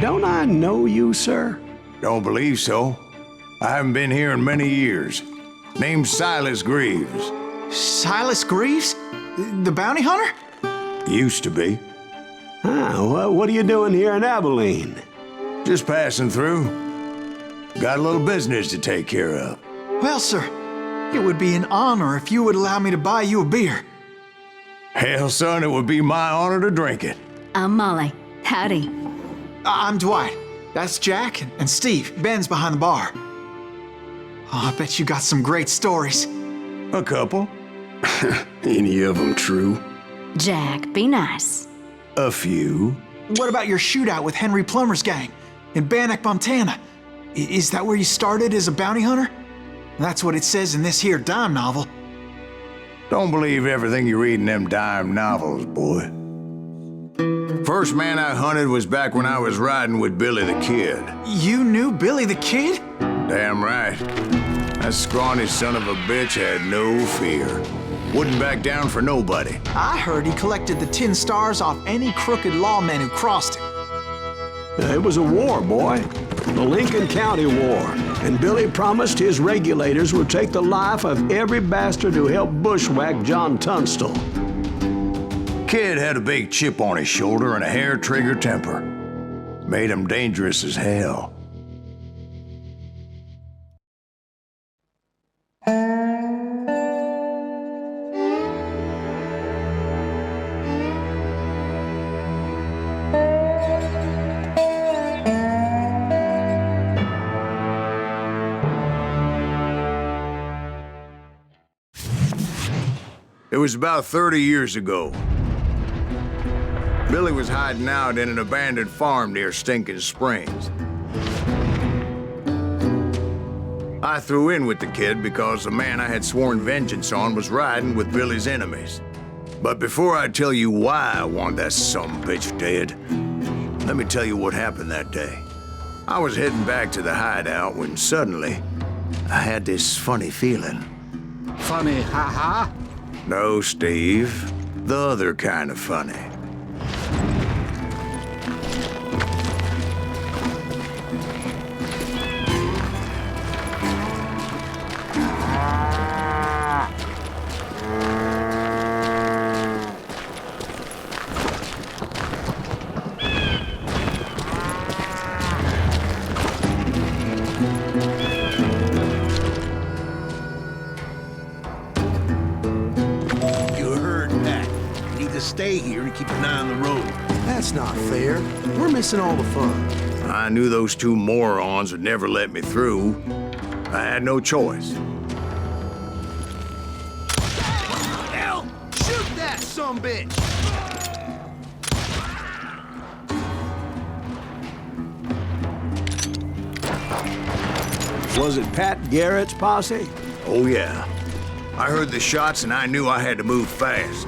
don't I know you, sir? Don't believe so. I haven't been here in many years. Name's Silas Greaves. Silas Greaves? The bounty hunter? Used to be. Well, what are you doing here in Abilene? Just passing through. Got a little business to take care of. Well, sir, it would be an honor if you would allow me to buy you a beer. Hell, son, it would be my honor to drink it. I'm Molly. Howdy. I'm Dwight. That's Jack and Steve. Ben's behind the bar. Oh, I bet you got some great stories. A couple. Any of them true? Jack, be nice. A few. What about your shootout with Henry Plummer's gang in Bannock, Montana? Is that where you started as a bounty hunter? That's what it says in this here dime novel. Don't believe everything you read in them dime novels, boy. First man I hunted was back when I was riding with Billy the Kid. You knew Billy the Kid? Damn right. That scrawny son of a bitch had no fear. Wouldn't back down for nobody. I heard he collected the 10 stars off any crooked lawmen who crossed him. It was a war, boy. The Lincoln County War. And Billy promised his regulators would take the life of every bastard who helped bushwhack John Tunstall. Kid had a big chip on his shoulder and a hair-trigger temper. Made him dangerous as hell. It was about 30 years ago. Billy was hiding out in an abandoned farm near Stinking Springs. I threw in with the kid because the man I had sworn vengeance on was riding with Billy's enemies. But before I tell you why I want that sumbitch dead, let me tell you what happened that day. I was heading back to the hideout when suddenly I had this funny feeling. Funny, ha-ha? No, Steve. The other kind of funny. Stay here and keep an eye on the road. That's not fair. We're missing all the fun. I knew those two morons would never let me through. I had no choice. Hell! Shoot that sumbitch! Was it Pat Garrett's posse? Oh, yeah. I heard the shots and I knew I had to move fast.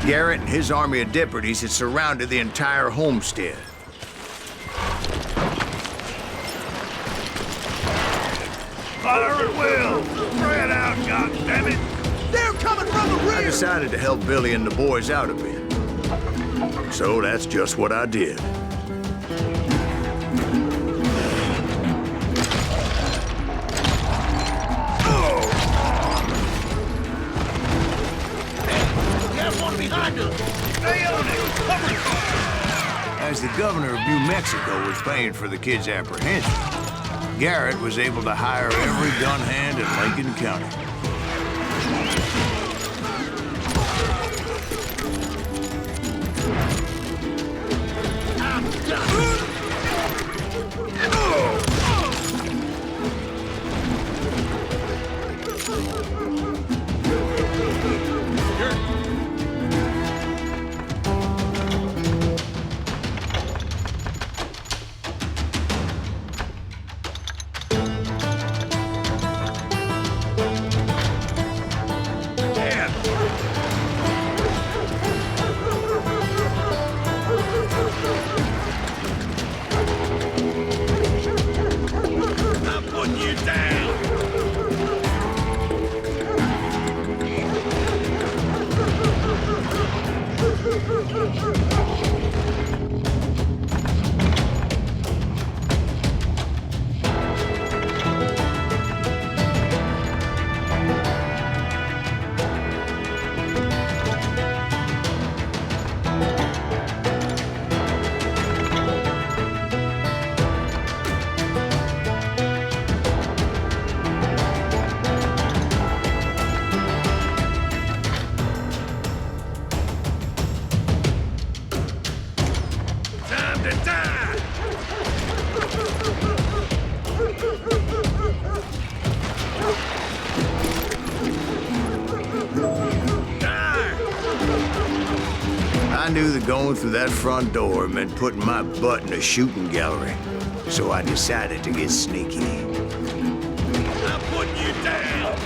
Garrett and his army of deputies had surrounded the entire homestead. Fire at will! Spread out, goddammit! They're coming from the rear! I decided to help Billy and the boys out a bit. So that's just what I did. As the governor of New Mexico was paying for the kid's apprehension, Garrett was able to hire every gun hand in Lincoln County. I knew that going through that front door meant putting my butt in a shooting gallery. So I decided to get sneaky. I'm putting you down!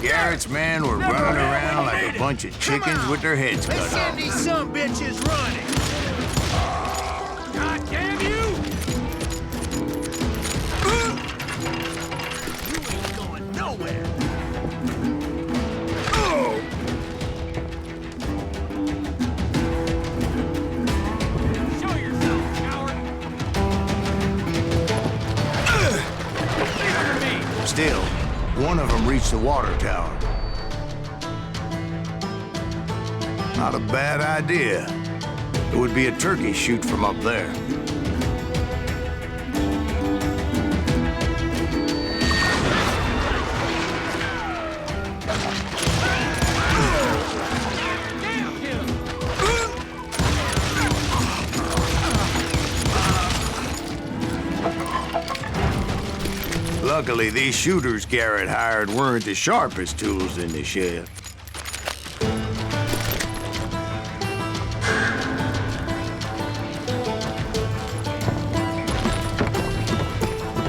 Garrett's men were running around like a bunch of chickens with their heads cut off. These some bitches running! God damn you! You ain't going nowhere! Show yourself, coward! Leave it to me! Still, one of them reached the water tower. Not a bad idea. It would be a turkey shoot from up there. Luckily, these shooters Garrett hired weren't the sharpest tools in the shed.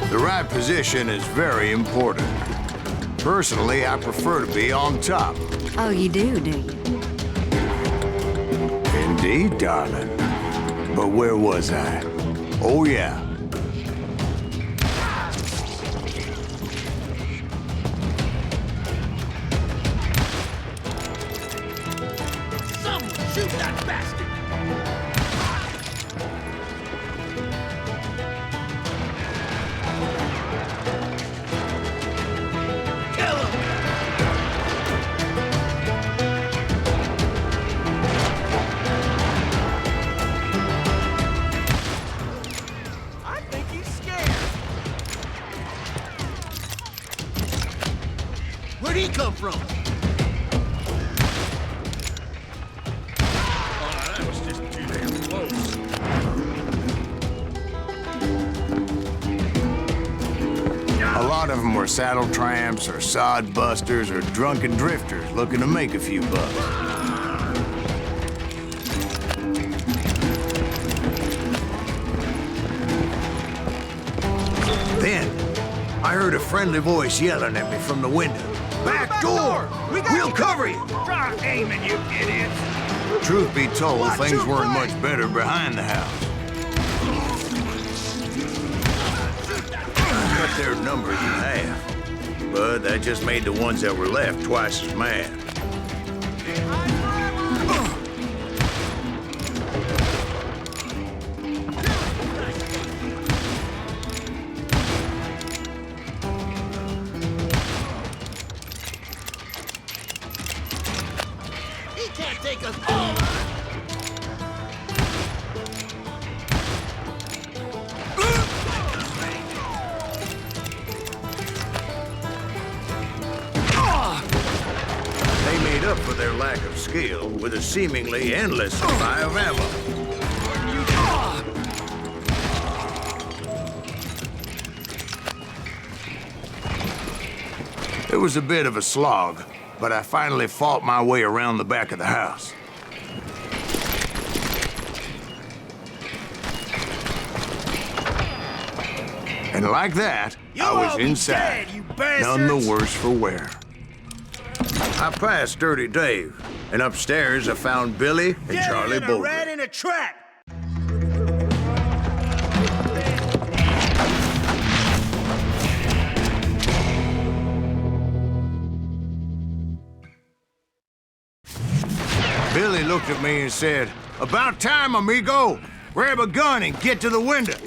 The right position is very important. Personally, I prefer to be on top. Oh, you do you? Indeed, darling. But where was I? Oh, yeah. Shoot that bastard! Kill him! I think he's scared. Where'd he come from? A lot of them were saddle tramps or sod busters or drunken drifters looking to make a few bucks. Then, I heard a friendly voice yelling at me from the window. Back door! We'll cover you! Try aiming, you idiots! Truth be told, things weren't much better behind the house. Cut their numbers in half. But that just made the ones that were left twice as mad. He can't take us all! their lack of skill with a seemingly endless supply of ammo. It was a bit of a slog, but I finally fought my way around the back of the house. And like that, I was inside, none the worse for wear. I passed Dirty Dave, and upstairs I found Billy and Charlie both. Rat in a trap! Billy looked at me and said, "About time, amigo. Grab a gun and get to the window."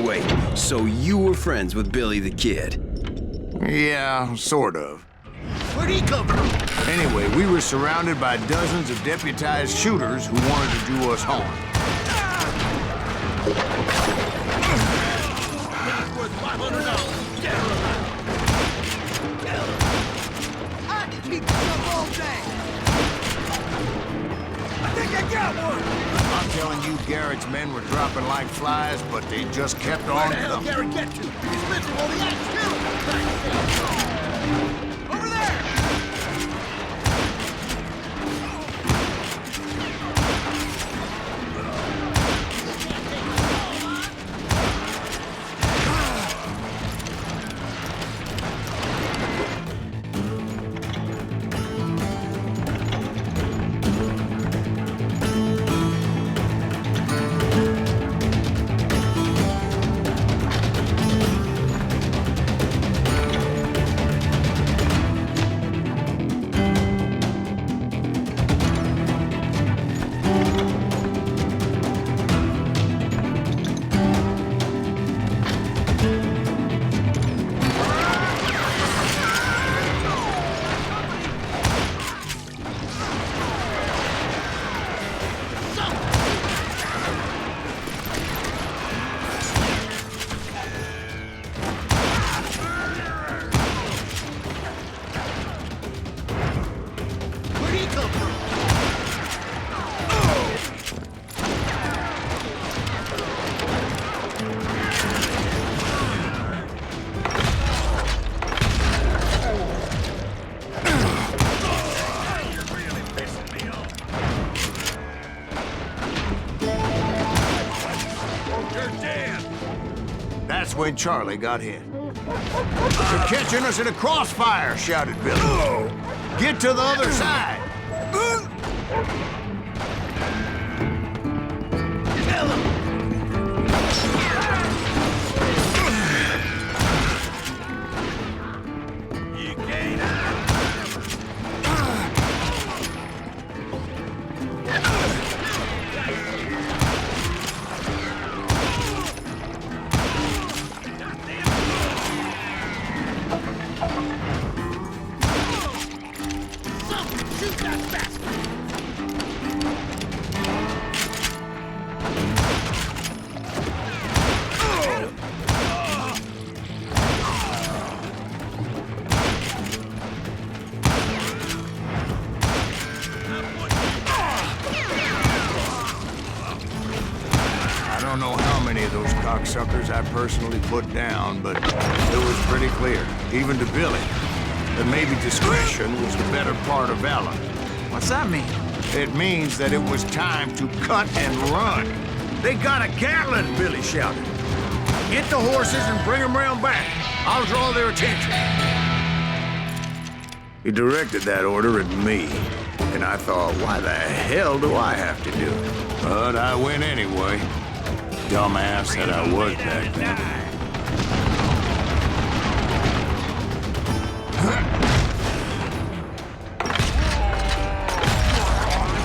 Wait, so you were friends with Billy the Kid? Yeah, sort of. Where'd he come from? Anyway, we were surrounded by dozens of deputized shooters who wanted to do us harm. Worth $500. Get her alive. I can keep this up all day. I think I got one. I'm telling you, Garrett's men were dropping like flies, but they just kept on Where the hell coming. did Garrett get to? He's missing all the axe too. Over there. Where'd he come from? That's when Charlie got hit. "You're catching us in a crossfire," shouted Billy. "Get to the other side." You can't shoot that bastard! I don't know how many of those cocksuckers I personally put down, but it was pretty clear, even to Billy, that maybe discretion was the better part of valor. What's that mean? It means that it was time to cut and run. "They got a Gatling," Billy shouted. "Get the horses and bring them round back. I'll draw their attention." He directed that order at me, and I thought, why the hell do I have to do it? But I went anyway. Dumbass that I was back then.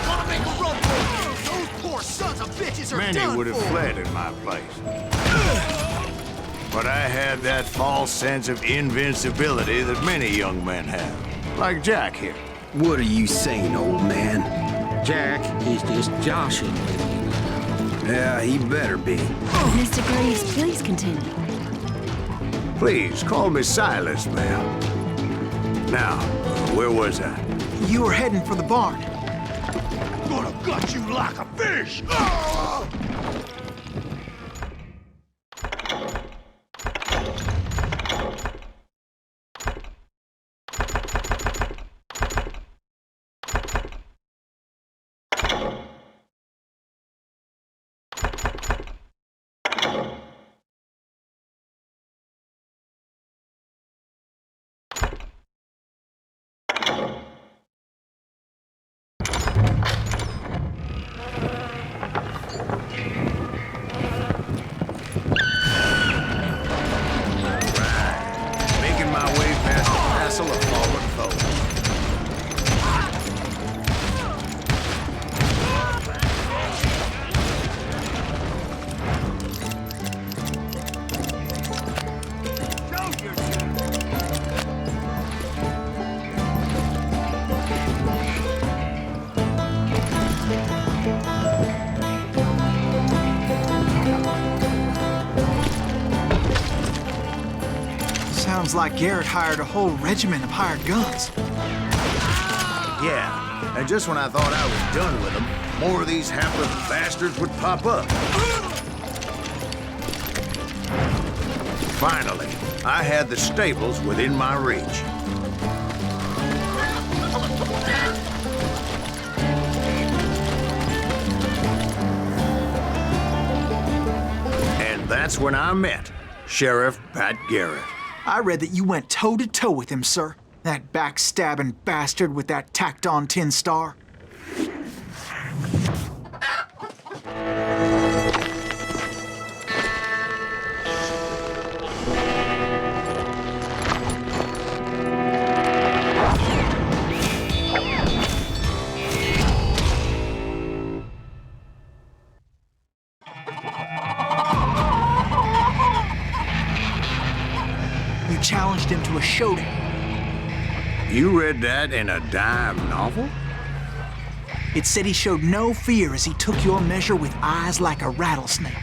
Wanna make a run for it? Those poor sons of bitches are Many done would have for. fled in my place. But I had that false sense of invincibility that many young men have. Like Jack here. What are you saying, old man? Jack, he's just joshing. Yeah, he better be. Mr. Greaves, please continue. Please, call me Silas, ma'am. Now, where was I? You were heading for the barn. Gonna gut you like a fish! Making my way past the castle of fallen foes. Sounds like Garrett hired a whole regiment of hired guns. Yeah, and just when I thought I was done with them, more of these hapless bastards would pop up. Finally, I had the stables within my reach. And that's when I met Sheriff Pat Garrett. I read that you went toe-to-toe with him, sir. That backstabbing bastard with that tacked-on tin star. You challenged him to a showdown. You read that in a dime novel? It said he showed no fear as he took your measure with eyes like a rattlesnake.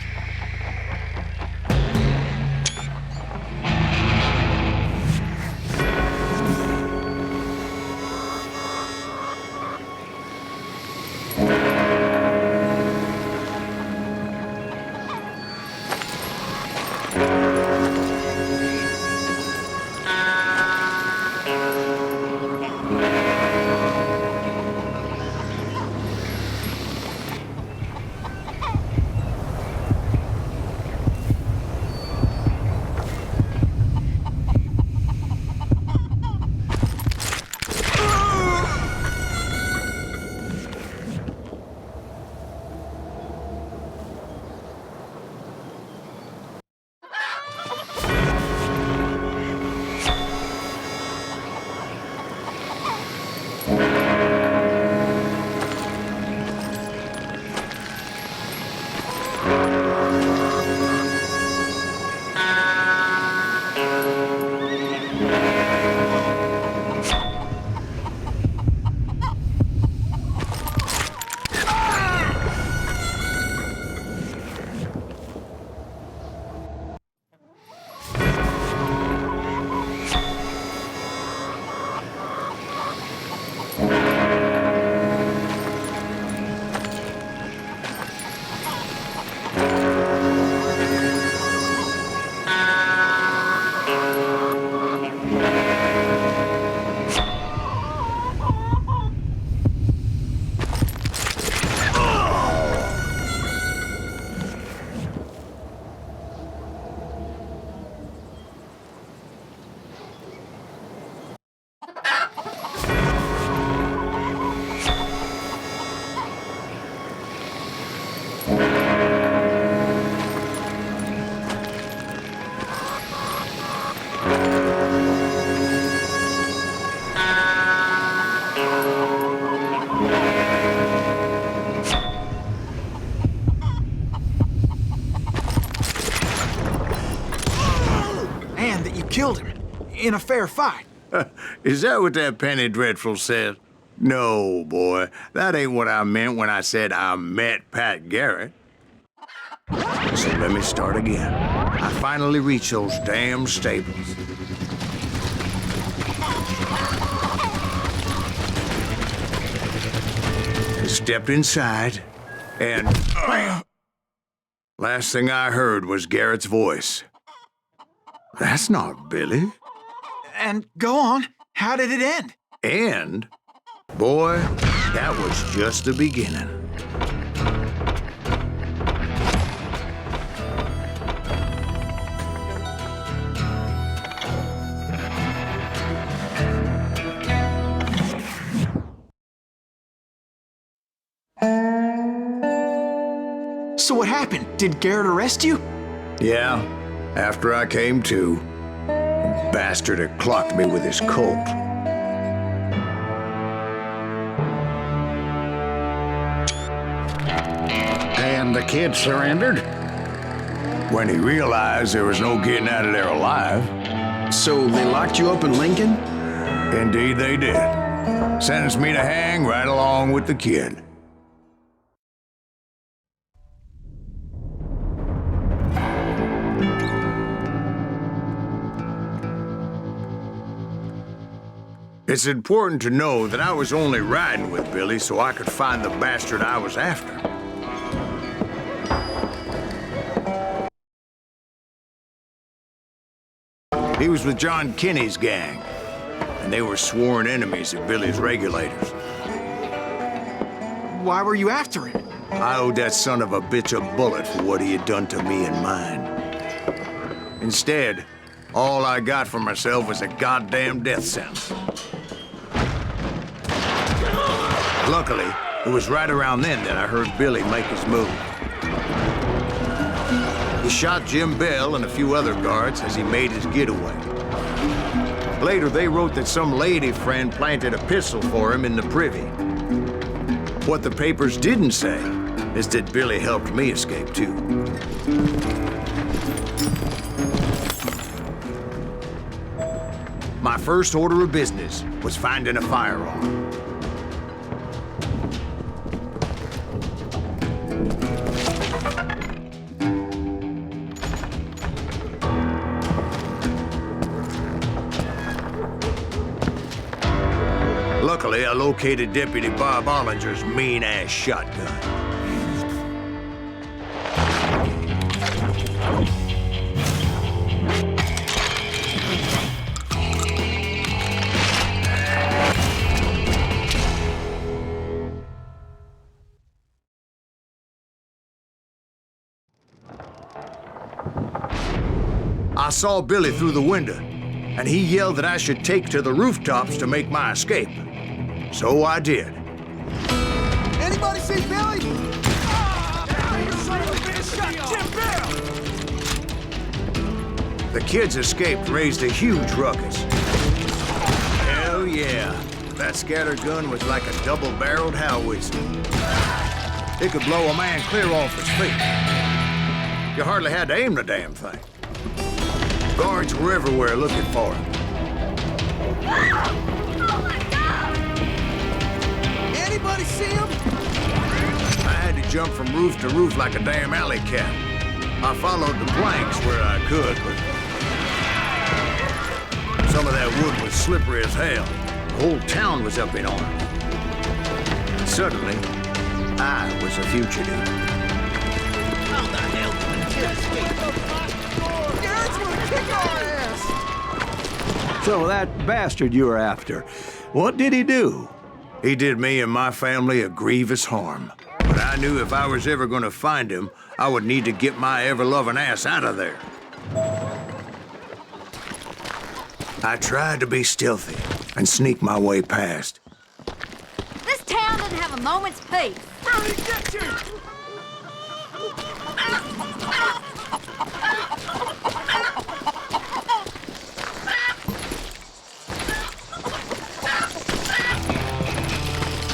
Killed him in a fair fight. Is that what that penny dreadful said? No, boy. That ain't what I meant when I said I met Pat Garrett. So let me start again. I finally reached those damn stables. stepped inside, and last thing I heard was Garrett's voice. That's not Billy. And go on. How did it end? And, boy, that was just the beginning. So what happened? Did Garrett arrest you? Yeah, after I came to, the bastard had clocked me with his Colt. And the kid surrendered? When he realized there was no getting out of there alive. So they locked you up in Lincoln? Indeed they did. Sentenced me to hang right along with the kid. It's important to know that I was only riding with Billy so I could find the bastard I was after. He was with John Kinney's gang, and they were sworn enemies of Billy's regulators. Why were you after him? I owed that son of a bitch a bullet for what he had done to me and mine. Instead, all I got for myself was a goddamn death sentence. Luckily, it was right around then that I heard Billy make his move. He shot Jim Bell and a few other guards as he made his getaway. Later, they wrote that some lady friend planted a pistol for him in the privy. What the papers didn't say is that Billy helped me escape, too. My first order of business was finding a firearm. Luckily, I located Deputy Bob Ollinger's mean-ass shotgun. I saw Billy through the window, and he yelled that I should take to the rooftops to make my escape. So I did. Anybody see Billy? The kids escaped, raised a huge ruckus. Hell yeah. That scatter gun was like a double-barreled howitzer. It could blow a man clear off his feet. You hardly had to aim the damn thing. Guards were everywhere looking for him. Anybody see him? I had to jump from roof to roof like a damn alley cat. I followed the planks where I could, but some of that wood was slippery as hell. The whole town was up in arms. Suddenly, I was a fugitive. How the hell did the kid escape? Garrett's gonna kick our ass! So that bastard you were after, what did he do? He did me and my family a grievous harm. But I knew if I was ever going to find him, I would need to get my ever-loving ass out of there. I tried to be stealthy and sneak my way past. This town doesn't have a moment's peace. Billy, get you!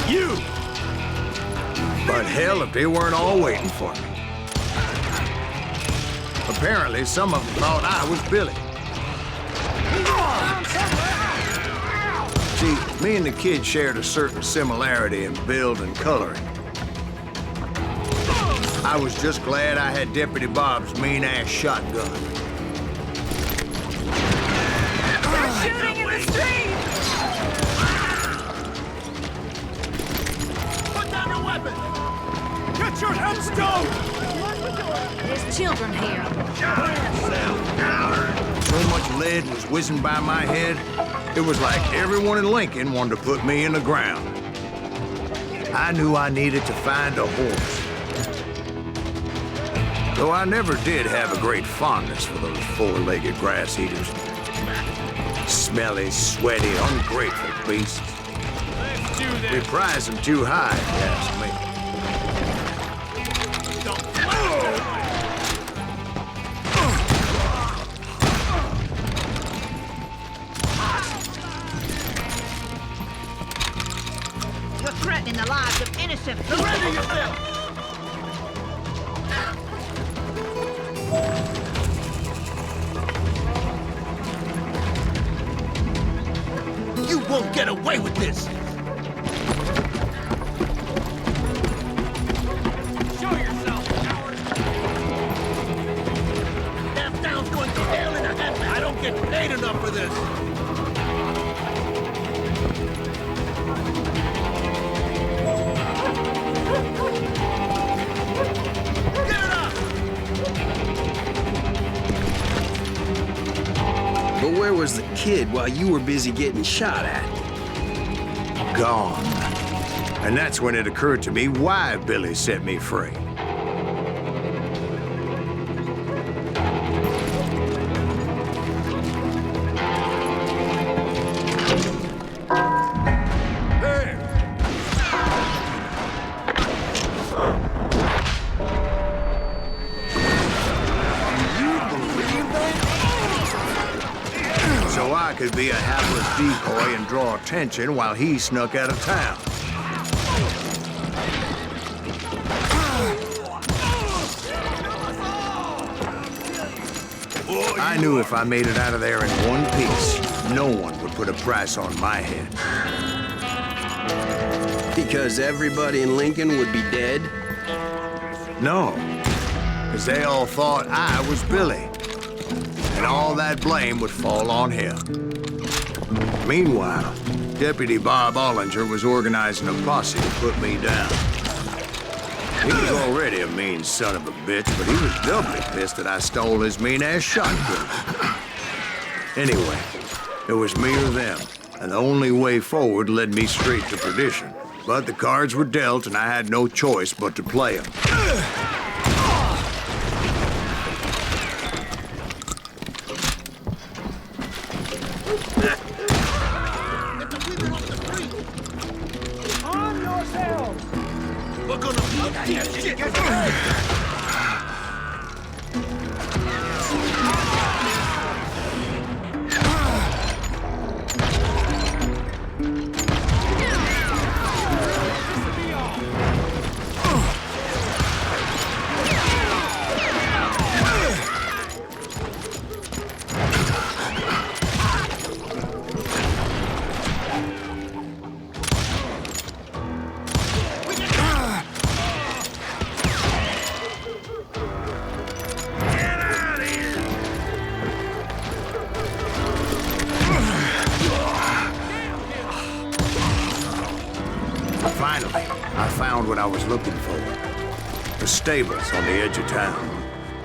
You! But hell, if they weren't all waiting for me. Apparently, some of them thought I was Billy. See, me and the kid shared a certain similarity in build and coloring. I was just glad I had Deputy Bob's mean-ass shotgun. They're shooting in the street! Put down your weapon! Get your headstone! There's children here. So much lead was whizzing by my head, it was like everyone in Lincoln wanted to put me in the ground. I knew I needed to find a horse. Though I never did have a great fondness for those four-legged grass eaters. Smelly, sweaty, ungrateful beasts. We prize them too high, if you ask me. You're threatening the lives of innocent people. Surrender yourself! You won't get away with this! Show yourself, coward! That town's going to hell in a handbasket! I don't get paid enough for this! Get it up! But where was the kid while you were busy getting shot at? Gone. And that's when it occurred to me why Billy set me free. So I could be a hapless decoy and draw attention while he snuck out of town. I knew if I made it out of there in one piece, no one would put a price on my head. Because everybody in Lincoln would be dead? No, because they all thought I was Billy. And all that blame would fall on him. Meanwhile, Deputy Bob Ollinger was organizing a posse to put me down. He was already a mean son of a bitch, but he was doubly pissed that I stole his mean-ass shotgun. Anyway, it was me or them, and the only way forward led me straight to perdition. But the cards were dealt, and I had no choice but to play them. We're gonna beat that shit! Finally, I found what I was looking for. The stables on the edge of town.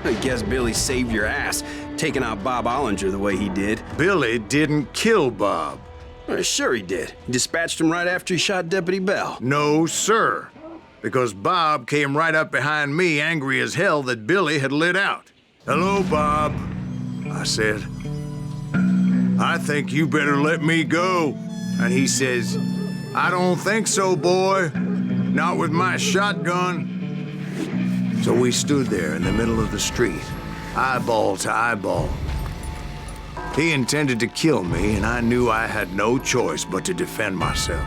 I guess Billy saved your ass, taking out Bob Ollinger the way he did. Billy didn't kill Bob. Well, sure he did. He dispatched him right after he shot Deputy Bell. No, sir. Because Bob came right up behind me, angry as hell that Billy had lit out. "Hello, Bob," I said. "I think you better let me go." And he says, "I don't think so, boy. Not with my shotgun." So we stood there in the middle of the street, eyeball to eyeball. He intended to kill me, and I knew I had no choice but to defend myself.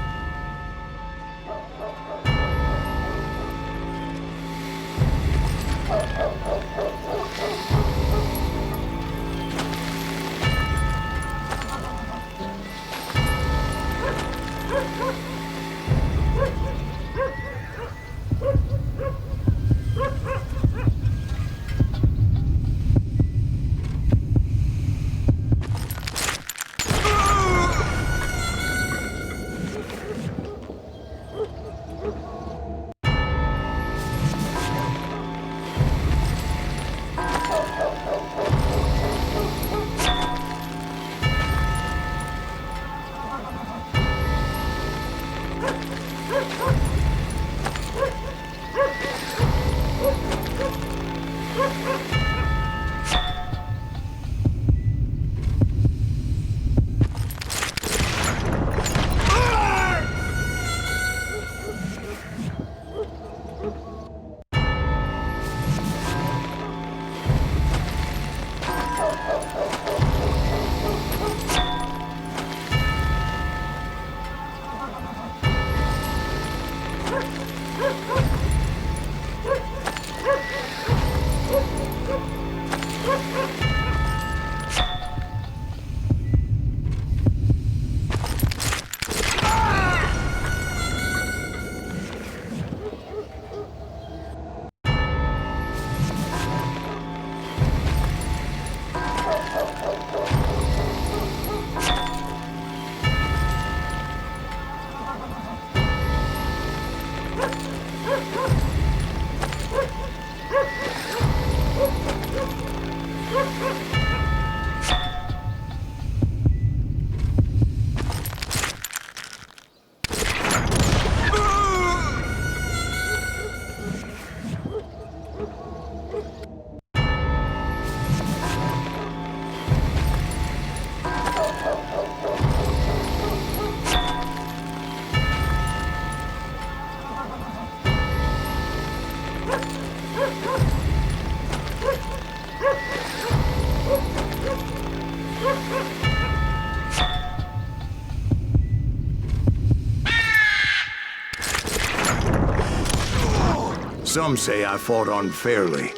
Some say I fought unfairly,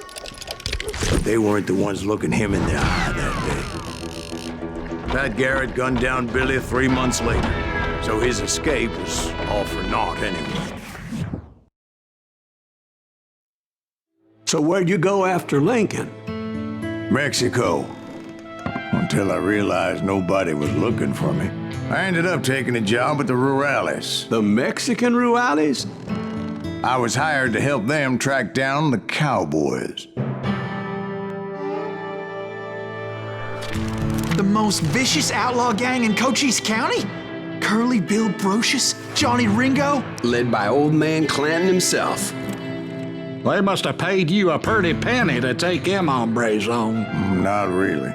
but they weren't the ones looking him in the eye that day. Pat Garrett gunned down Billy 3 months later, so his escape was all for naught anyway. So where'd you go after Lincoln? Mexico. Until I realized nobody was looking for me. I ended up taking a job at the Rurales. The Mexican Rurales? I was hired to help them track down the cowboys. The most vicious outlaw gang in Cochise County? Curly Bill Brocious? Johnny Ringo? Led by old man Clanton himself. They must have paid you a pretty penny to take them hombres on. Not really.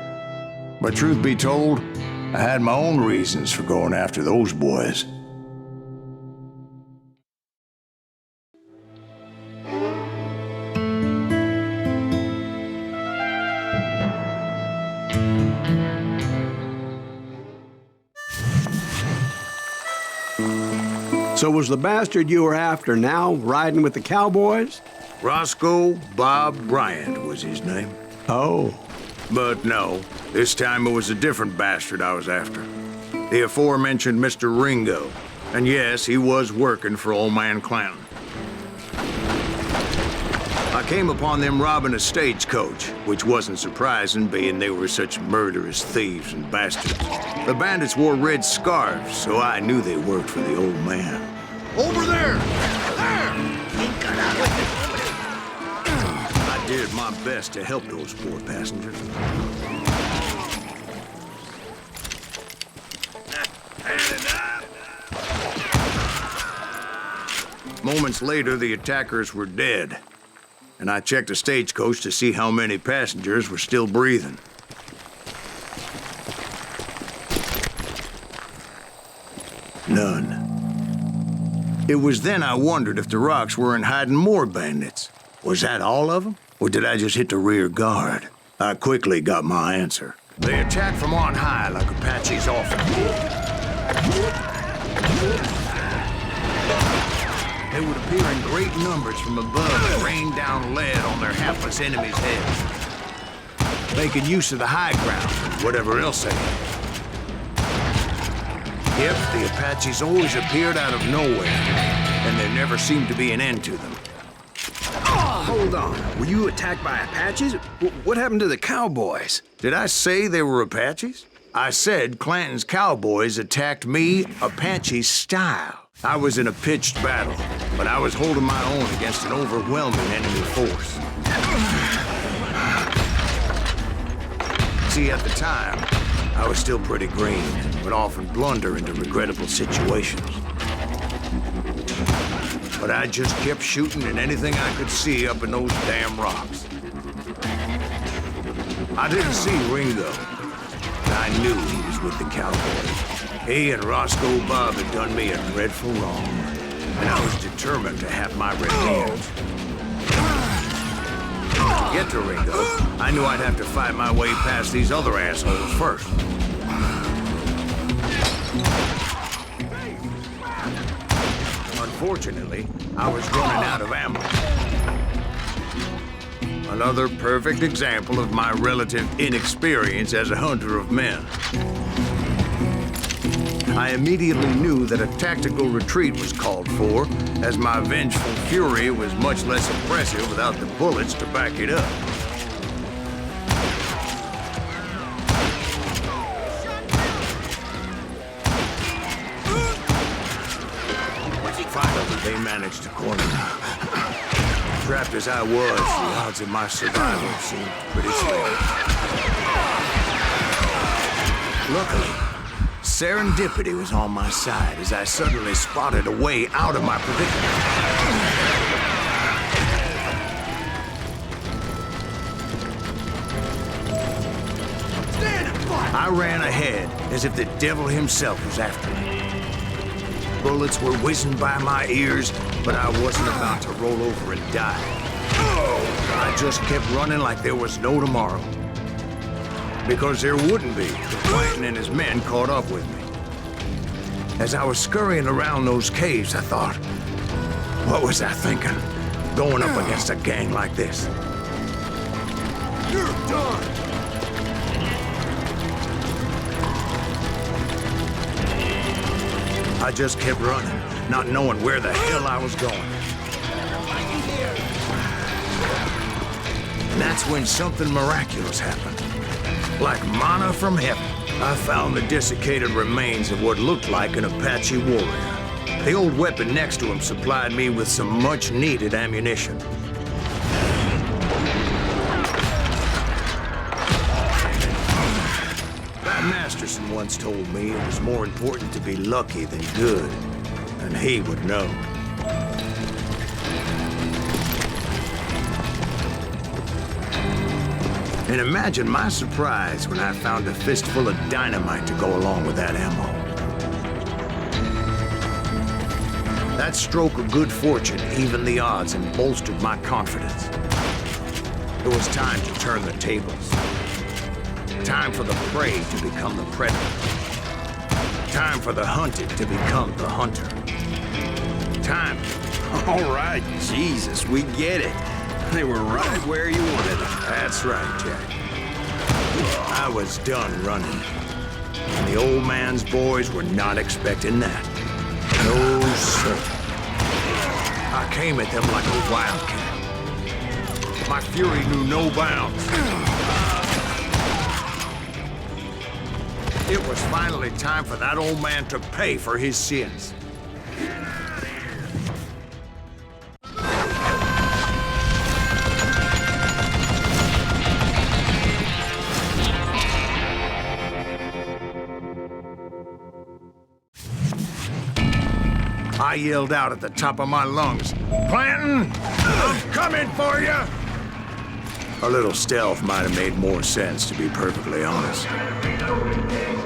But truth be told, I had my own reasons for going after those boys. So was the bastard you were after now riding with the cowboys? Roscoe Bob Bryant was his name. Oh. But no, this time it was a different bastard I was after. The aforementioned Mr. Ringo. And yes, he was working for old man Clanton. I came upon them robbing a stagecoach, which wasn't surprising, being they were such murderous thieves and bastards. The bandits wore red scarves, so I knew they worked for the old man. Over there! There! I did my best to help those poor passengers. Moments later, the attackers were dead, and I checked the stagecoach to see how many passengers were still breathing. None. It was then I wondered if the rocks weren't hiding more bandits. Was that all of them? Or did I just hit the rear guard? I quickly got my answer. They attacked from on high like Apaches often do. They would appear in great numbers from above and rain down lead on their hapless enemies' heads, making use of the high ground and whatever else they had. Yep, the Apaches always appeared out of nowhere, and there never seemed to be an end to them. Hold on. Were you attacked by Apaches? What happened to the cowboys? Did I say they were Apaches? I said Clanton's cowboys attacked me Apache style. I was in a pitched battle, but I was holding my own against an overwhelming enemy force. See, at the time, I was still pretty green and would often blunder into regrettable situations. But I just kept shooting at anything I could see up in those damn rocks. I didn't see Ringo, but I knew he was with the cowboys. He and Roscoe Bob had done me a dreadful wrong, and I was determined to have my revenge. To get to Ringo, I knew I'd have to fight my way past these other assholes first. Unfortunately, I was running out of ammo. Another perfect example of my relative inexperience as a hunter of men. I immediately knew that a tactical retreat was called for, as my vengeful fury was much less impressive without the bullets to back it up. Finally, they managed to corner me. Trapped as I was, the odds of my survival seemed pretty slim. Luckily, serendipity was on my side as I suddenly spotted a way out of my predicament. I ran ahead as if the devil himself was after me. Bullets were whizzing by my ears, but I wasn't about to roll over and die. I just kept running like there was no tomorrow. Because there wouldn't be if Clanton and his men caught up with me. As I was scurrying around those caves, I thought, what was I thinking? Going up against a gang like this? You're done! I just kept running, not knowing where the hell I was going. And that's when something miraculous happened. Like manna from heaven, I found the desiccated remains of what looked like an Apache warrior. The old weapon next to him supplied me with some much-needed ammunition. Masterson once told me it was more important to be lucky than good, and he would know. And imagine my surprise when I found a fistful of dynamite to go along with that ammo. That stroke of good fortune evened the odds and bolstered my confidence. It was time to turn the tables. Time for the prey to become the predator. Time for the hunted to become the hunter. Time. All right, Jesus, we get it. They were right where you wanted them. That's right, Jack. I was done running. And the old man's boys were not expecting that. No, sir. I came at them like a wildcat. My fury knew no bounds. It was finally time for that old man to pay for his sins. I yelled out at the top of my lungs, "Clanton, I'm coming for you!" A little stealth might have made more sense, to be perfectly honest.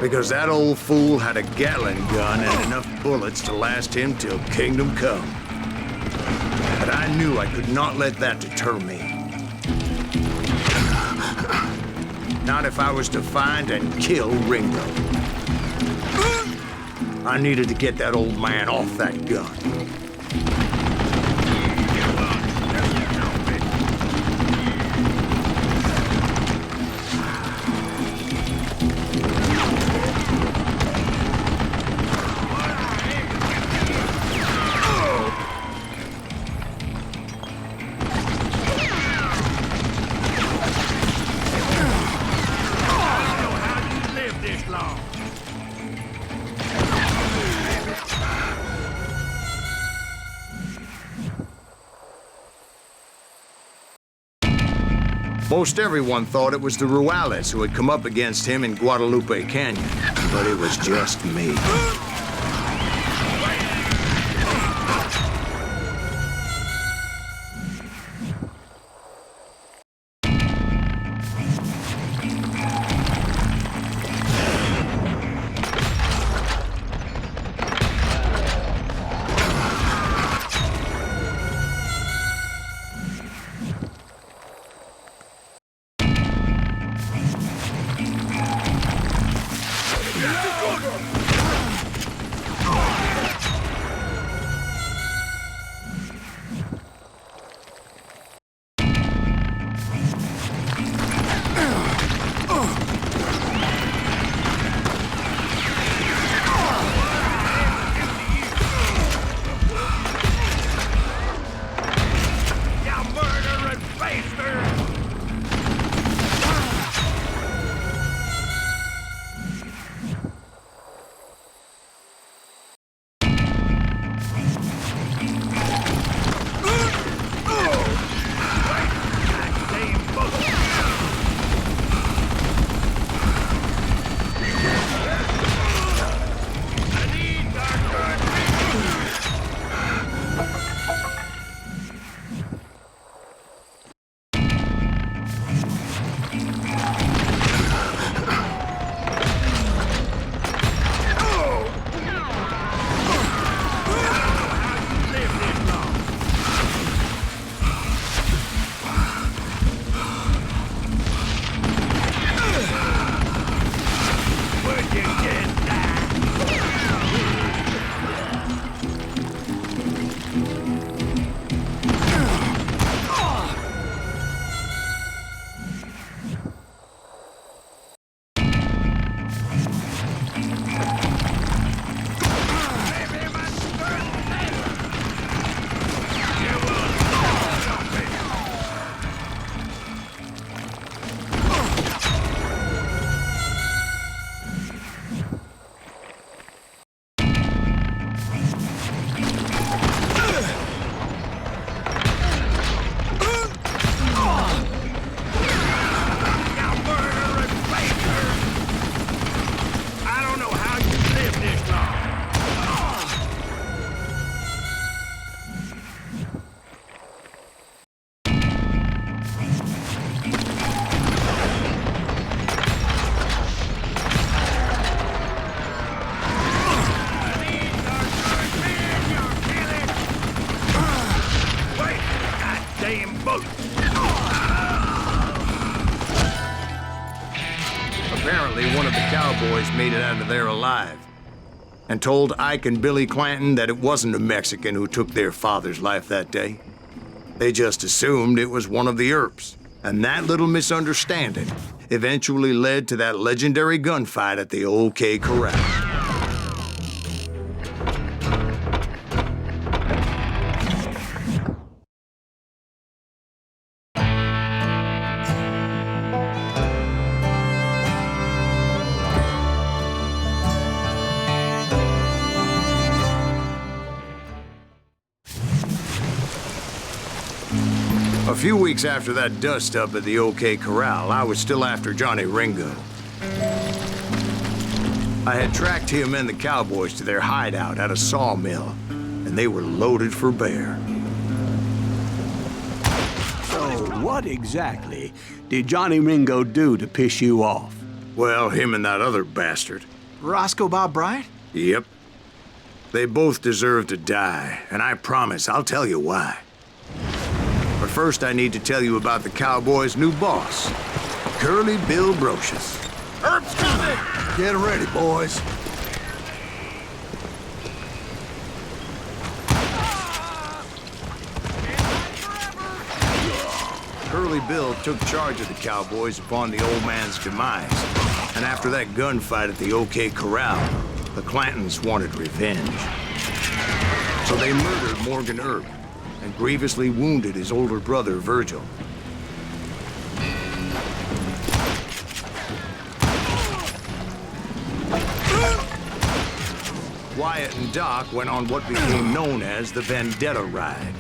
Because that old fool had a Gatling gun and enough bullets to last him till kingdom come. But I knew I could not let that deter me. Not if I was to find and kill Ringo. I needed to get that old man off that gun. Most everyone thought it was the Juarez who had come up against him in Guadalupe Canyon, but it was just me. Apparently, one of the cowboys made it out of there alive and told Ike and Billy Clanton that it wasn't a Mexican who took their father's life that day. They just assumed it was one of the Earps, and that little misunderstanding eventually led to that legendary gunfight at the OK Corral. A few weeks after that dust-up at the OK Corral, I was still after Johnny Ringo. I had tracked him and the cowboys to their hideout at a sawmill, and they were loaded for bear. So what exactly did Johnny Ringo do to piss you off? Well, him and that other bastard. Roscoe Bob Bryant? Yep. They both deserve to die, and I promise I'll tell you why. But first, I need to tell you about the Cowboys' new boss, Curly Bill Brocious. Herb's coming! Get ready, boys. Curly Bill took charge of the Cowboys upon the old man's demise. And after that gunfight at the OK Corral, the Clantons wanted revenge. So they murdered Morgan Earp and grievously wounded his older brother, Virgil. Wyatt and Doc went on what became known as the Vendetta Ride,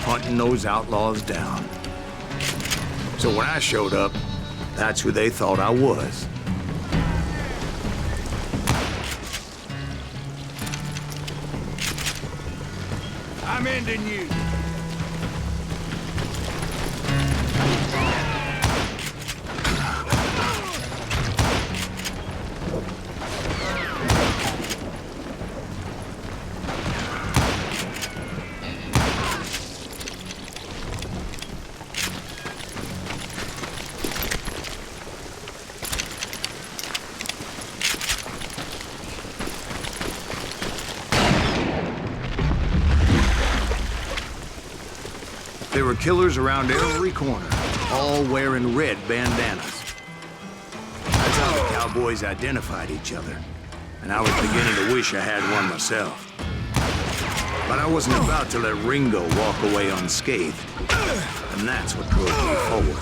hunting those outlaws down. So when I showed up, that's who they thought I was. I'm ending you. There were killers around every corner, all wearing red bandanas. That's how the cowboys identified each other, and I was beginning to wish I had one myself. But I wasn't about to let Ringo walk away unscathed, and that's what drove me forward.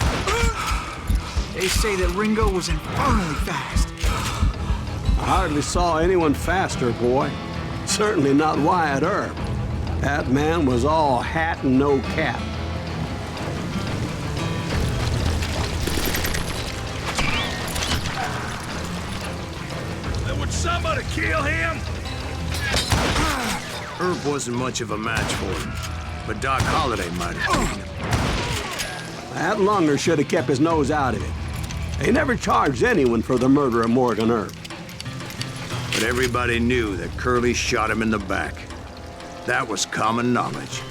They say that Ringo was infernally fast. I hardly saw anyone faster, boy. Certainly not Wyatt Earp. That man was all hat and no cap. Would somebody kill him? Earp wasn't much of a match for him, but Doc Holliday might have taken him. That lunger should have kept his nose out of it. They never charged anyone for the murder of Morgan Earp. But everybody knew that Curly shot him in the back. That was common knowledge.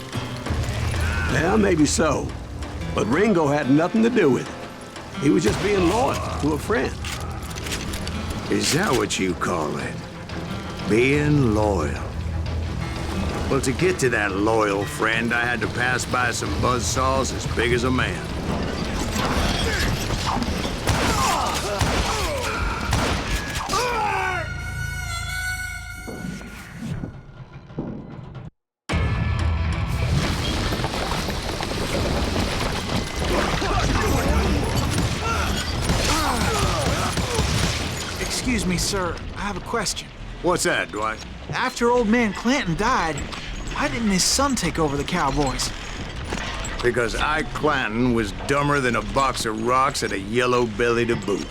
Yeah, maybe so. But Ringo had nothing to do with it. He was just being loyal to a friend. Is that what you call it? Being loyal? Well, to get to that loyal friend, I had to pass by some buzzsaws as big as a man. Excuse me, sir. I have a question. What's that, Dwight? After old man Clanton died, why didn't his son take over the Cowboys? Because Ike Clanton was dumber than a box of rocks and a yellow belly to boot.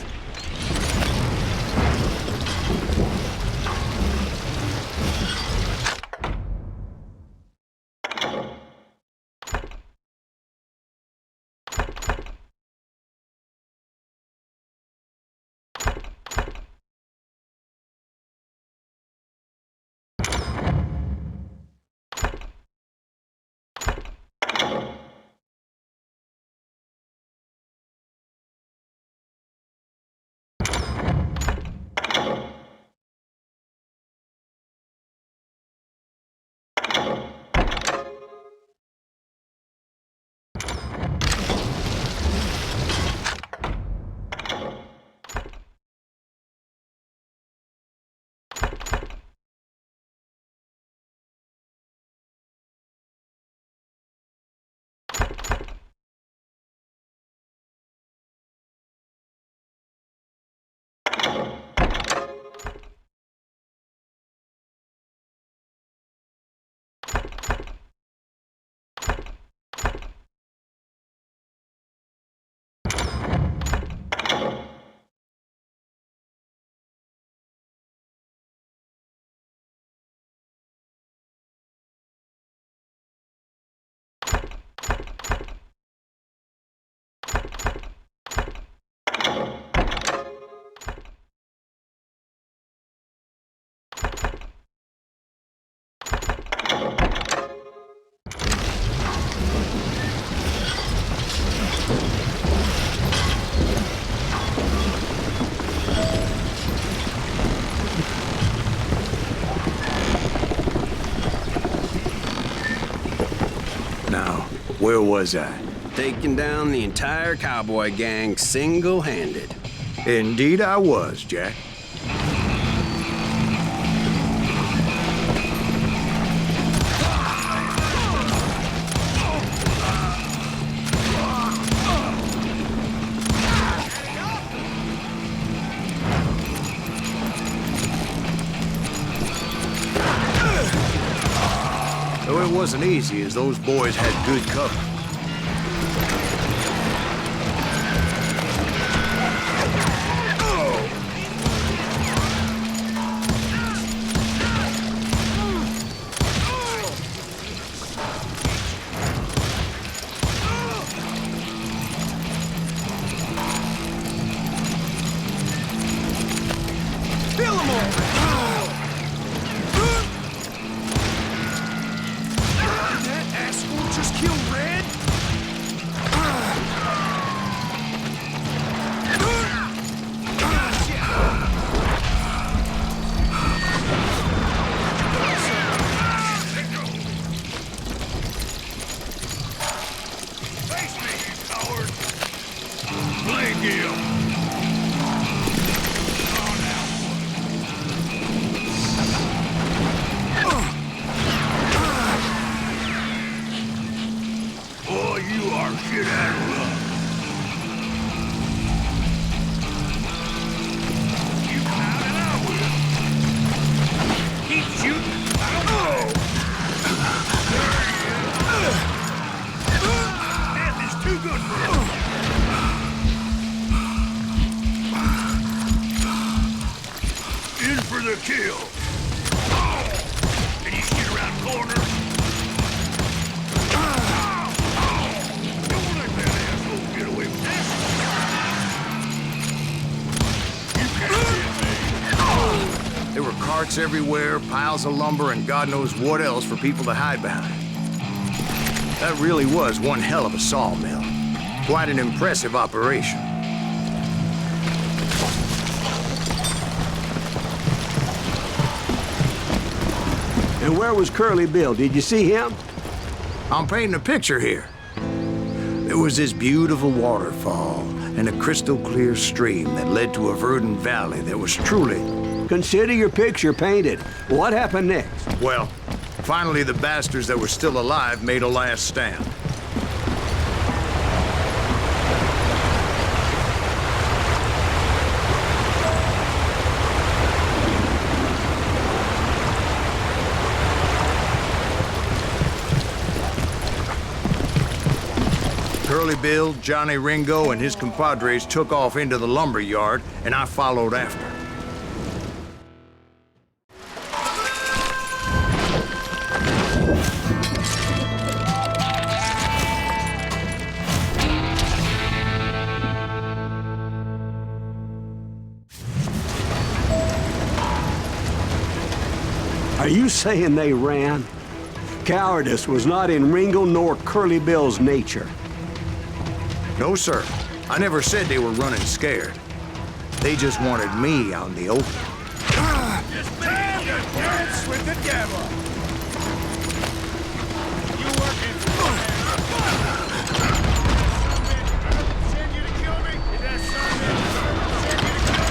Where was I? Taking down the entire cowboy gang single-handed. Indeed I was, Jack. Though it wasn't easy, as those boys had good cover. Everywhere, piles of lumber, and God knows what else for people to hide behind. That really was one hell of a sawmill. Quite an impressive operation. And where was Curly Bill? Did you see him? I'm painting a picture here. There was this beautiful waterfall and a crystal clear stream that led to a verdant valley that was truly... Consider your picture painted. What happened next? Well, finally the bastards that were still alive made a last stand. Curly Bill, Johnny Ringo, and his compadres took off into the lumber yard, and I followed after. Are you saying they ran? Cowardice was not in Ringo nor Curly Bill's nature. No, sir. I never said they were running scared. They just wanted me out in the open. Just man, you dance with the devil. You working for send you to kill me? Is that something? Send you to kill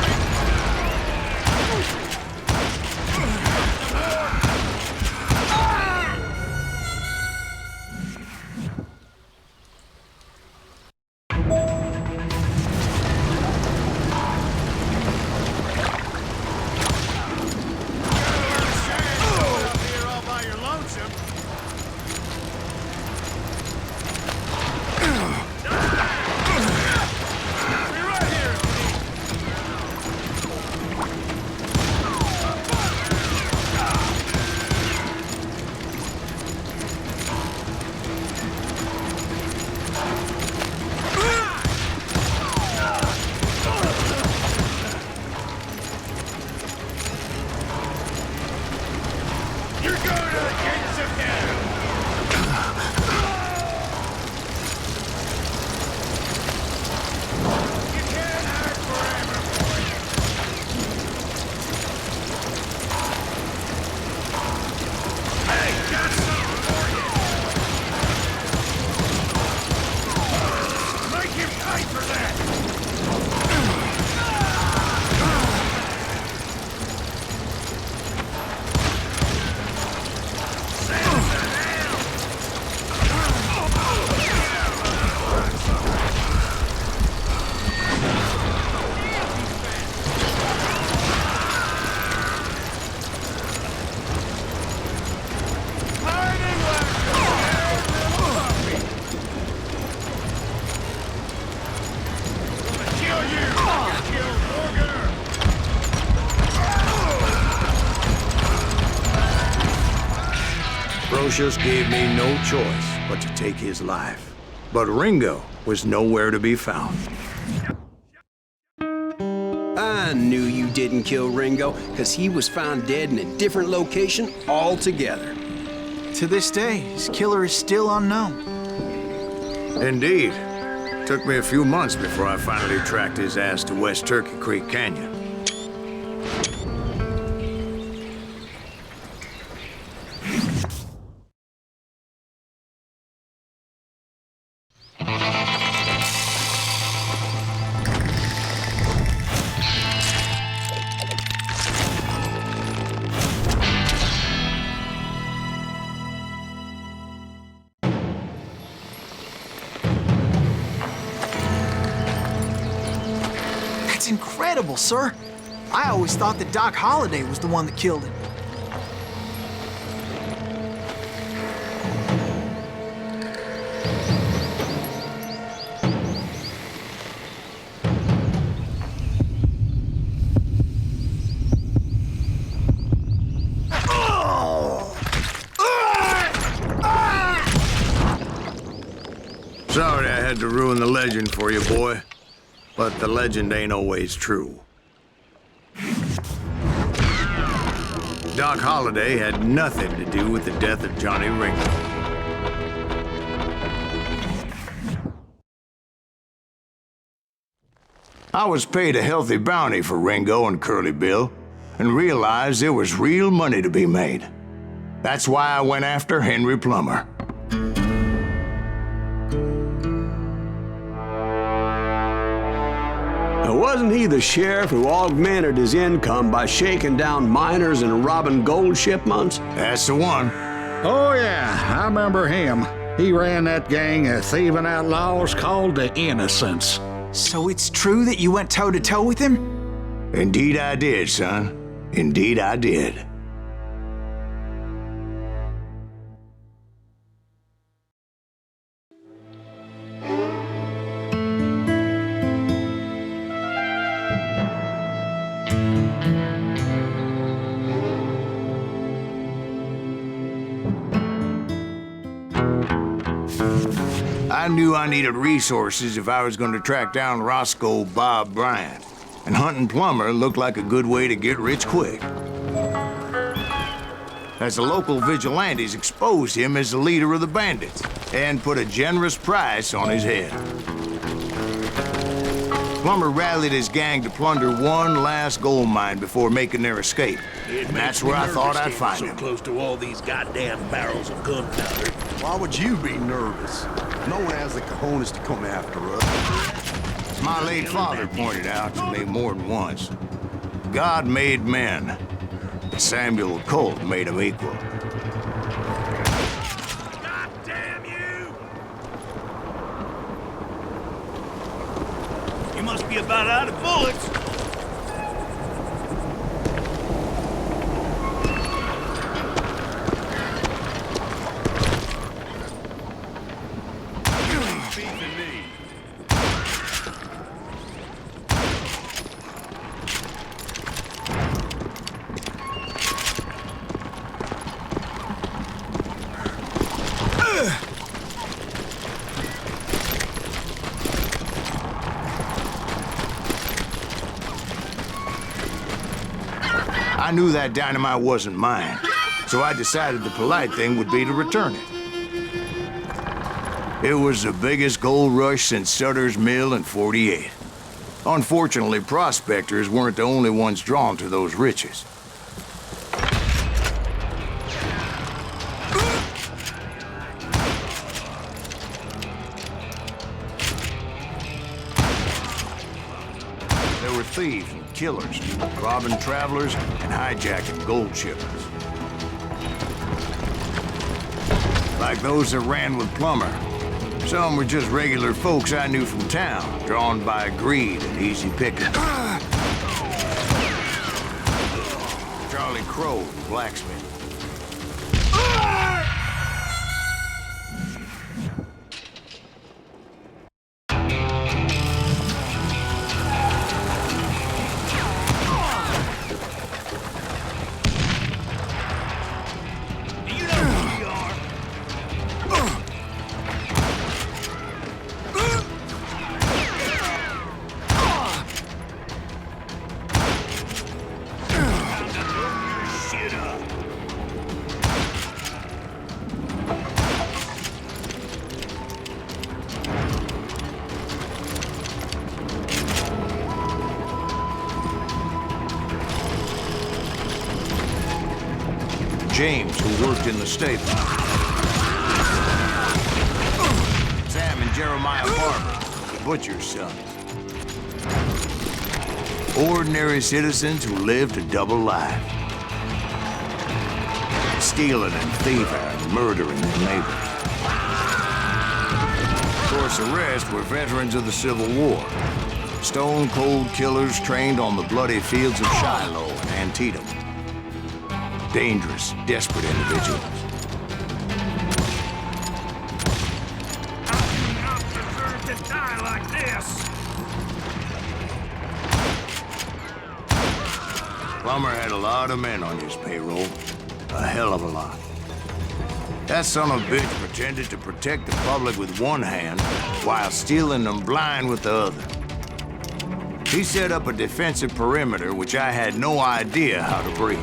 Aloysius gave me no choice but to take his life. But Ringo was nowhere to be found. I knew you didn't kill Ringo, because he was found dead in a different location altogether. To this day, his killer is still unknown. Indeed. Took me a few months before I finally tracked his ass to West Turkey Creek Canyon. That's incredible, sir. I always thought that Doc Holliday was the one that killed him. Sorry I had to ruin the legend for you, boy. But the legend ain't always true. Doc Holliday had nothing to do with the death of Johnny Ringo. I was paid a healthy bounty for Ringo and Curly Bill, and realized there was real money to be made. That's why I went after Henry Plummer. Wasn't he the sheriff who augmented his income by shaking down miners and robbing gold shipments? That's the one. Oh, yeah, I remember him. He ran that gang of thieving outlaws called the Innocents. So it's true that you went toe-to-toe with him? Indeed I did, son. Indeed I did. I knew I needed resources if I was going to track down Roscoe Bob Bryant, and hunting Plummer looked like a good way to get rich quick. As the local vigilantes exposed him as the leader of the bandits, and put a generous price on his head. Plummer rallied his gang to plunder one last gold mine before making their escape. And that's where I thought I'd find him. So close to all these goddamn barrels of gunpowder. Why would you be nervous? No one has the cojones to come after us. As my late father pointed out to me more than once, God made men. Samuel Colt made them equal. God damn you! You must be about out of bullets. I knew that dynamite wasn't mine, so I decided the polite thing would be to return it. It was the biggest gold rush since Sutter's Mill in '48. Unfortunately, prospectors weren't the only ones drawn to those riches. There were thieves and killers, robbing travelers and hijacking gold shipments. Like those that ran with Plummer. Some were just regular folks I knew from town, drawn by greed and easy picking. Charlie Crow, the blacksmith. Do you know who we are? James, who worked in the stable. Sam and Jeremiah Barber, the butcher's sons. Ordinary citizens who lived a double life. Stealing and thieving and murdering their neighbors. Of course, the rest were veterans of the Civil War. Stone-cold killers trained on the bloody fields of Shiloh and Antietam. Dangerous, desperate individuals. How do you not deserve to die like this? Plummer had a lot of men on his payroll. A hell of a lot. That son of a bitch pretended to protect the public with one hand while stealing them blind with the other. He set up a defensive perimeter which I had no idea how to breach.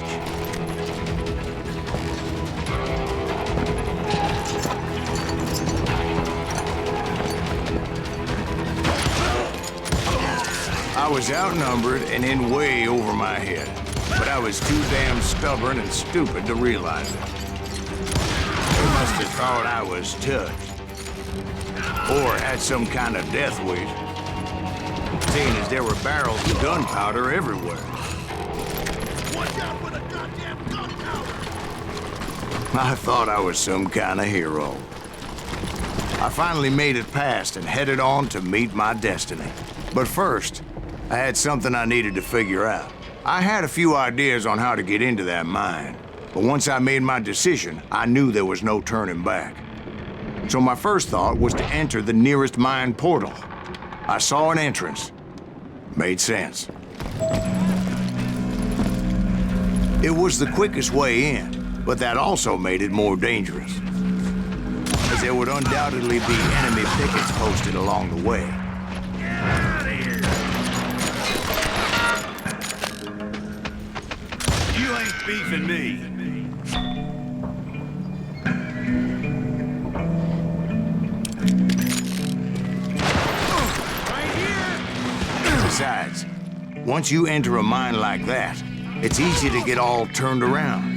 I was outnumbered and in way over my head, but I was too damn stubborn and stupid to realize it. They must have thought I was touched, or had some kind of death wish, seeing as there were barrels of gunpowder everywhere. Watch out for the goddamn gunpowder! I thought I was some kind of hero. I finally made it past and headed on to meet my destiny. But first, I had something I needed to figure out. I had a few ideas on how to get into that mine, but once I made my decision, I knew there was no turning back. So my first thought was to enter the nearest mine portal. I saw an entrance. Made sense. It was the quickest way in, but that also made it more dangerous, as there would undoubtedly be enemy pickets posted along the way. Get out of here! You ain't beefing me. Besides, once you enter a mine like that, it's easy to get all turned around.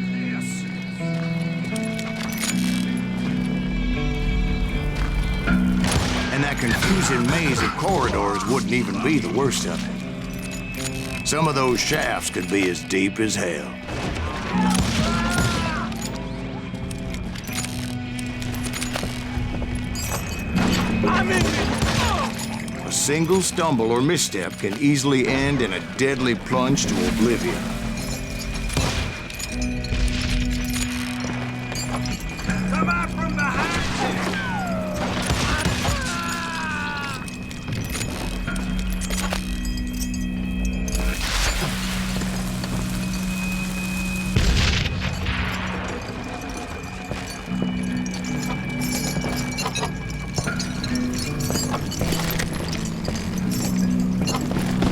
And that confusing maze of corridors wouldn't even be the worst of it. Some of those shafts could be as deep as hell. I'm in it! A single stumble or misstep can easily end in a deadly plunge to oblivion. Come out from behind!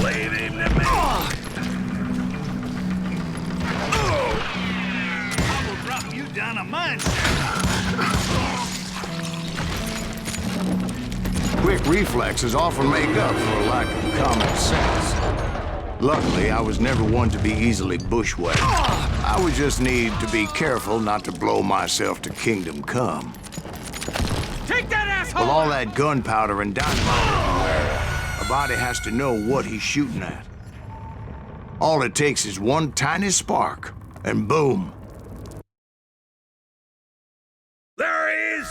Leave him to me! I will drop you down a mine shaft! Quick reflexes often make up for a lack of common sense. Luckily, I was never one to be easily bushwhacked. I would just need to be careful not to blow myself to kingdom come. Take that asshole! With all that gunpowder and dynamite everywhere, a body has to know what he's shooting at. All it takes is one tiny spark, and boom. There he is!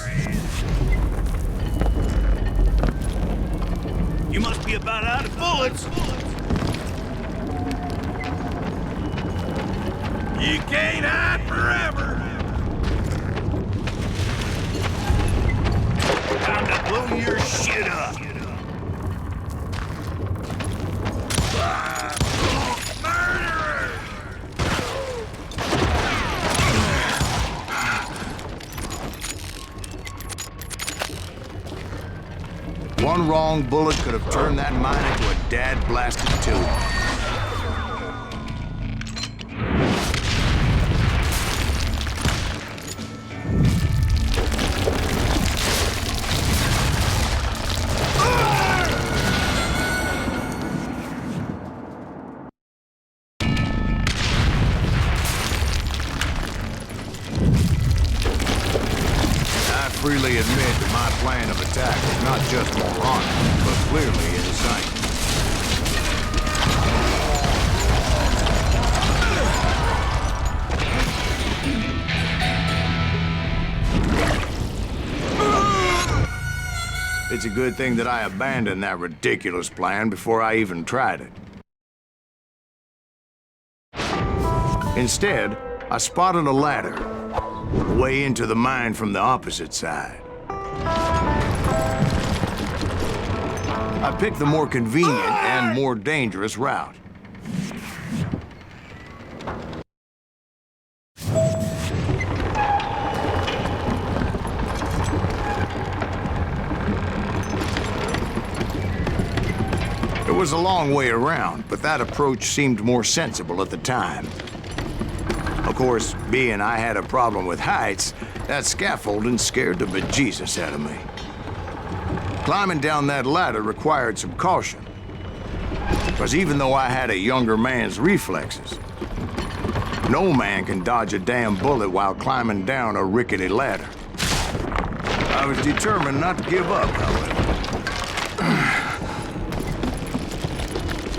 You must be about out of bullets. You can't hide forever. Time to blow your shit up. Murderer! One wrong bullet could have turned that mine into a dad-blasted tomb. plan of attack was not just moronic, but clearly insane. It's a good thing that I abandoned that ridiculous plan before I even tried it. Instead, I spotted a ladder way into the mine from the opposite side. I picked the more convenient and more dangerous route. It was a long way around, but that approach seemed more sensible at the time. Of course, being I had a problem with heights, that scaffolding scared the bejesus out of me. Climbing down that ladder required some caution, because even though I had a younger man's reflexes, no man can dodge a damn bullet while climbing down a rickety ladder. I was determined not to give up, however.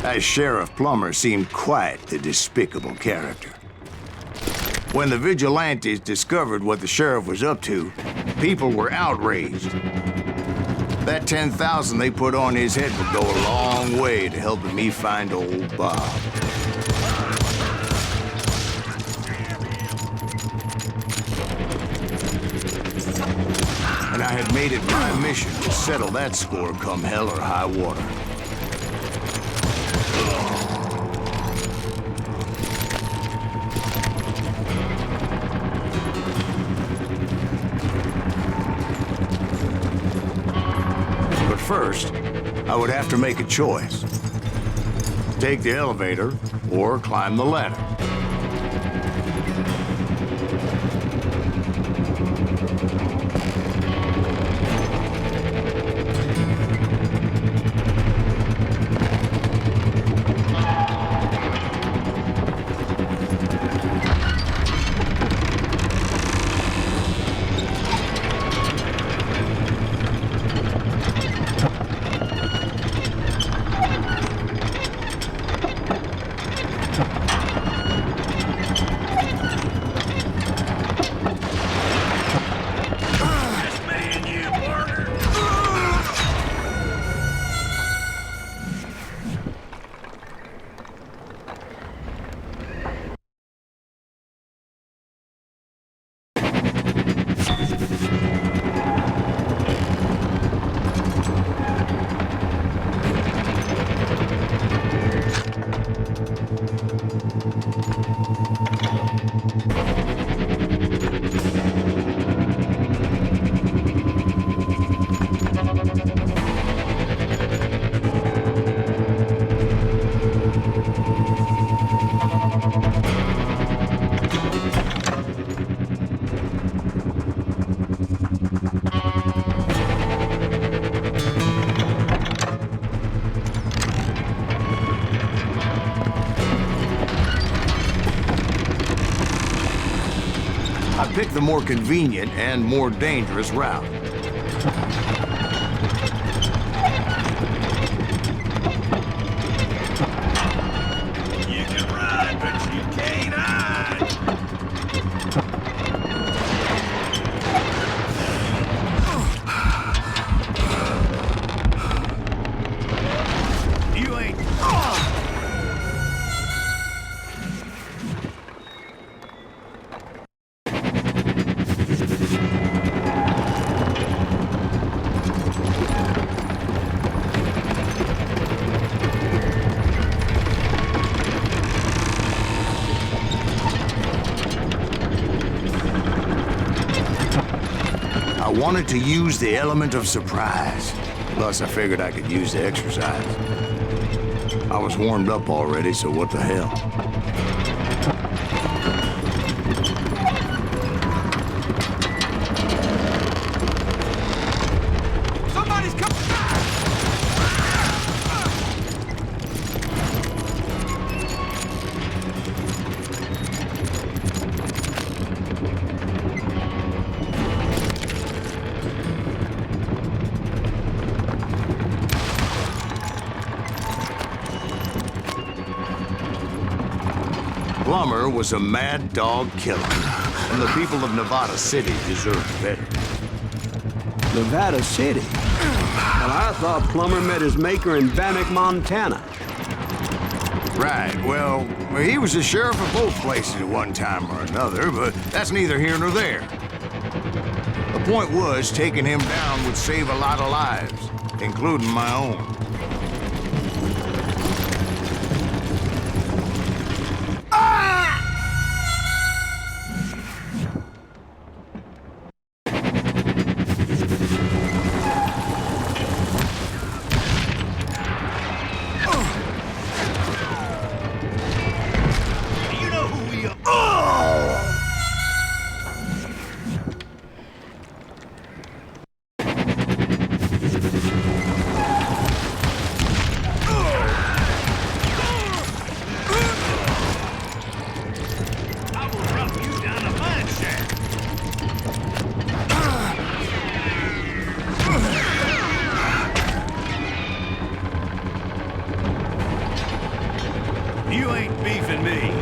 That Sheriff Plummer seemed quite the despicable character. When the vigilantes discovered what the sheriff was up to, people were outraged. That 10,000 they put on his head would go a long way to helping me find old Bob. And I had made it my mission to settle that score come hell or high water. First, I would have to make a choice. Take the elevator or climb the ladder. I picked the more convenient and more dangerous route. You can run, but you can't hide. You ain't... I wanted to use the element of surprise. Plus, I figured I could use the exercise. I was warmed up already, so what the hell? Somebody's coming! Plummer was a mad dog killer, and the people of Nevada City deserved better. Nevada City? Well, I thought Plummer met his maker in Bannock, Montana. Right, well, he was the sheriff of both places at one time or another, but that's neither here nor there. The point was, taking him down would save a lot of lives, including my own. You ain't beefing me.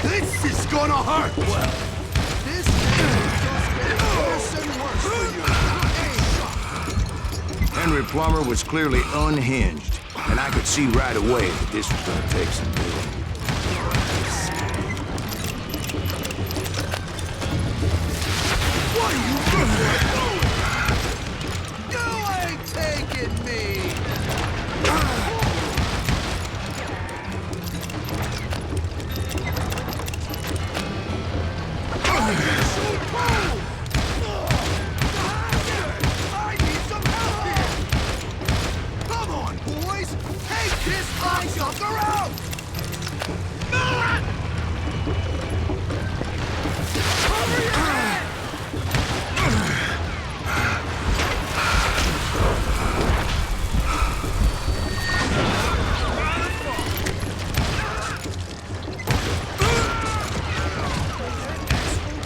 This is gonna hurt! Well, This just gets worse and worse for you. Henry Plummer was clearly unhinged, and I could see right away that this was gonna take some doing. What are you doing? You ain't taking me! I need some help here! Come on, boys! Take this cocksucker out! Cover your head!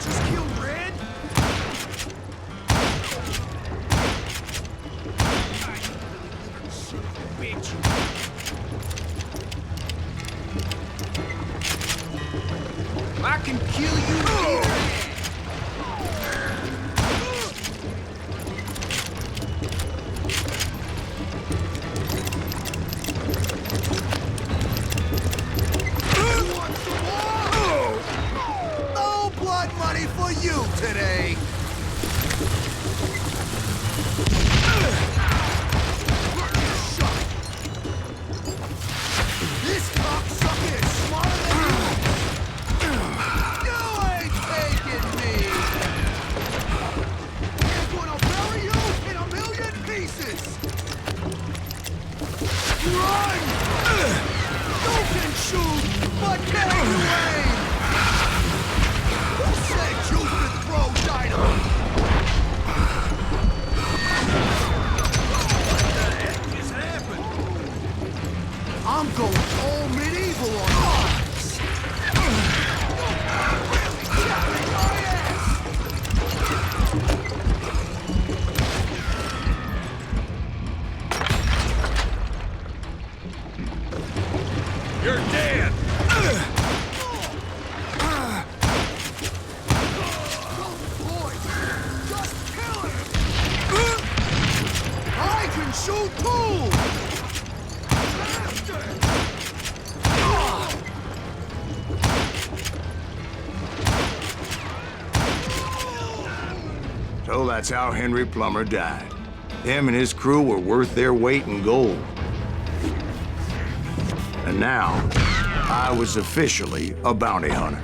Just kill Red? Bitch. I can kill you here. You want some more? No blood money for you today. Shot. This cocksucker is smarter than you. You ain't taking me. I'm gonna bury you in a million pieces. Run! You can shoot, but can you aim? Who said you could throw dynamite? What the heck just happened? I'm going all medieval on this. Really kicking my ass. You're dead. Boys, just kill him. I can shoot too. that's how Henry Plummer died. Him and his crew were worth their weight in gold. And now, I was officially a bounty hunter.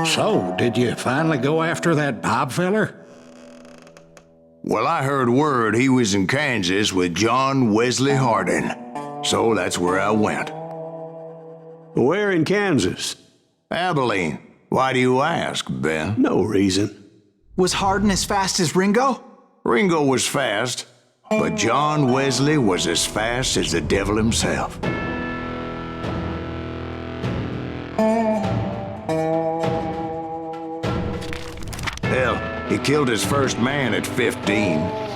So, did you finally go after that Bob feller? Well, I heard word he was in Kansas with John Wesley Hardin. So that's where I went. Where in Kansas? Abilene. Why do you ask, Ben? No reason. Was Hardin as fast as Ringo? Ringo was fast, but John Wesley was as fast as the devil himself. Hell, he killed his first man at 15.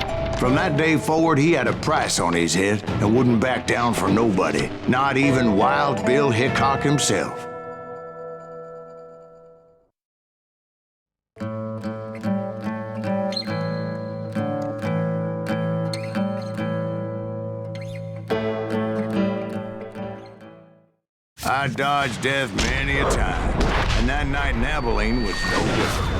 From that day forward, he had a price on his head and wouldn't back down for nobody, not even Wild Bill Hickok himself. I dodged death many a time, and that night in Abilene was no different.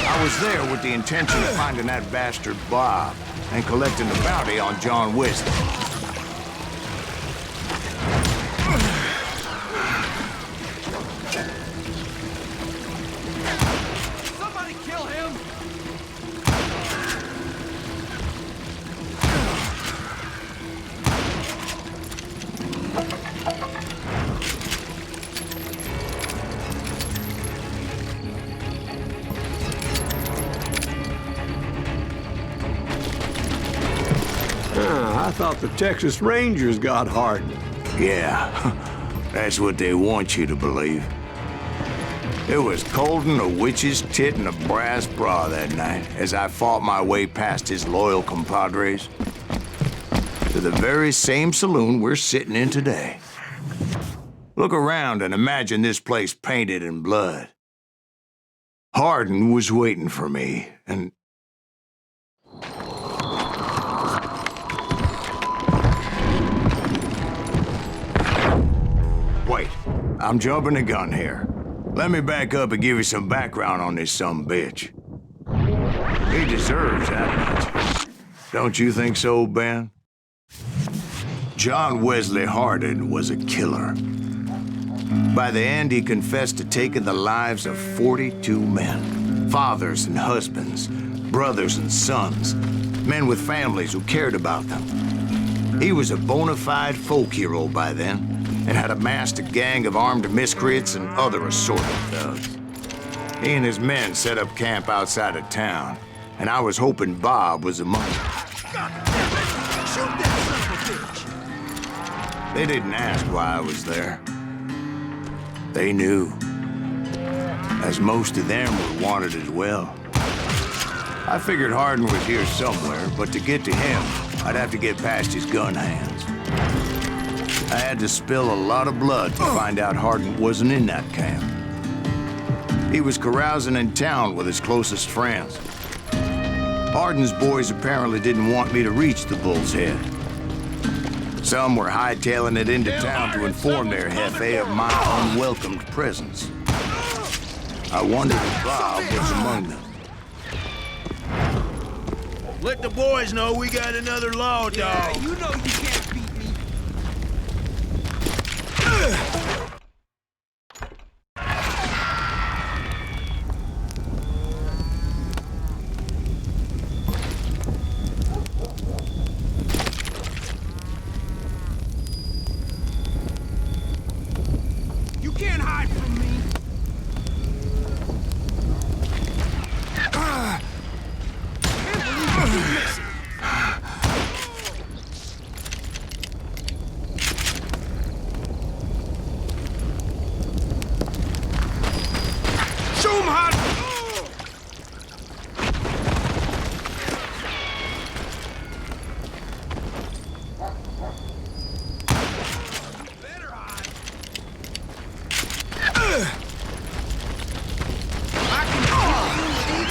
I was there with the intention of finding that bastard Bob and collecting the bounty on John Wesley. Somebody kill him! I thought the Texas Rangers got Hardin. Yeah, that's what they want you to believe. It was cold and a witch's tit and a brass bra that night as I fought my way past his loyal compadres to the very same saloon we're sitting in today. Look around and imagine this place painted in blood. Hardin was waiting for me, and wait, I'm jumping the gun here. Let me back up and give you some background on this sumbitch. He deserves that much. Don't you think so, Ben? John Wesley Hardin was a killer. By the end, he confessed to taking the lives of 42 men. Fathers and husbands, brothers and sons, men with families who cared about them. He was a bona fide folk hero by then, and had amassed a gang of armed miscreants and other assorted thugs. He and his men set up camp outside of town, and I was hoping Bob was among them. Shoot that son of a bitch! They didn't ask why I was there. They knew, as most of them were wanted as well. I figured Hardin was here somewhere, but to get to him, I'd have to get past his gun hands. I had to spill a lot of blood to find out Hardin wasn't in that camp. He was carousing in town with his closest friends. Hardin's boys apparently didn't want me to reach the Bull's Head. Some were hightailing it into town to inform their jefe of my unwelcomed presence. I wondered if Bob was among them. Let the boys know we got another law dog. Yeah, you know you can't beat me. You can't hide from me. Can't believe you missed it. Show 'em how to... Better hide. I can kill you, see?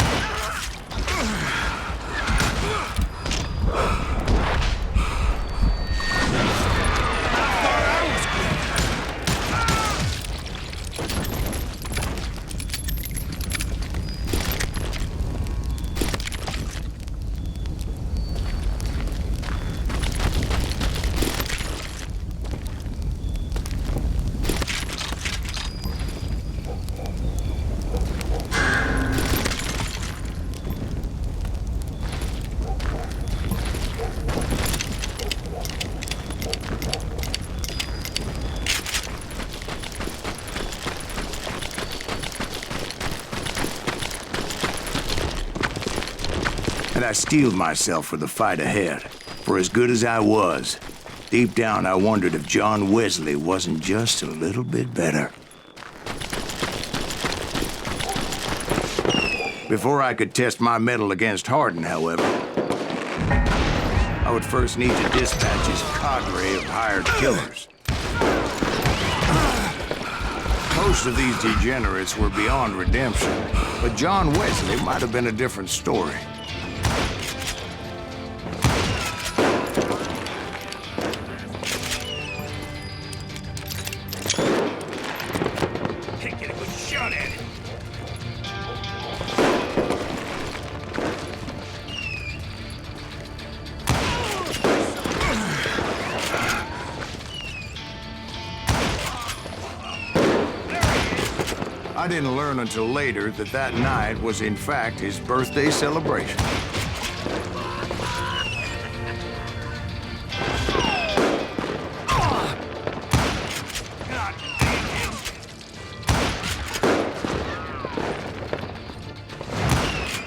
and I steeled myself for the fight ahead. For as good as I was, deep down I wondered if John Wesley wasn't just a little bit better. Before I could test my mettle against Hardin, however, I would first need to dispatch his cadre of hired killers. Most of these degenerates were beyond redemption, but John Wesley might have been a different story. Can't get a good shot at it. I didn't learn until later that that night was in fact his birthday celebration. God damn him.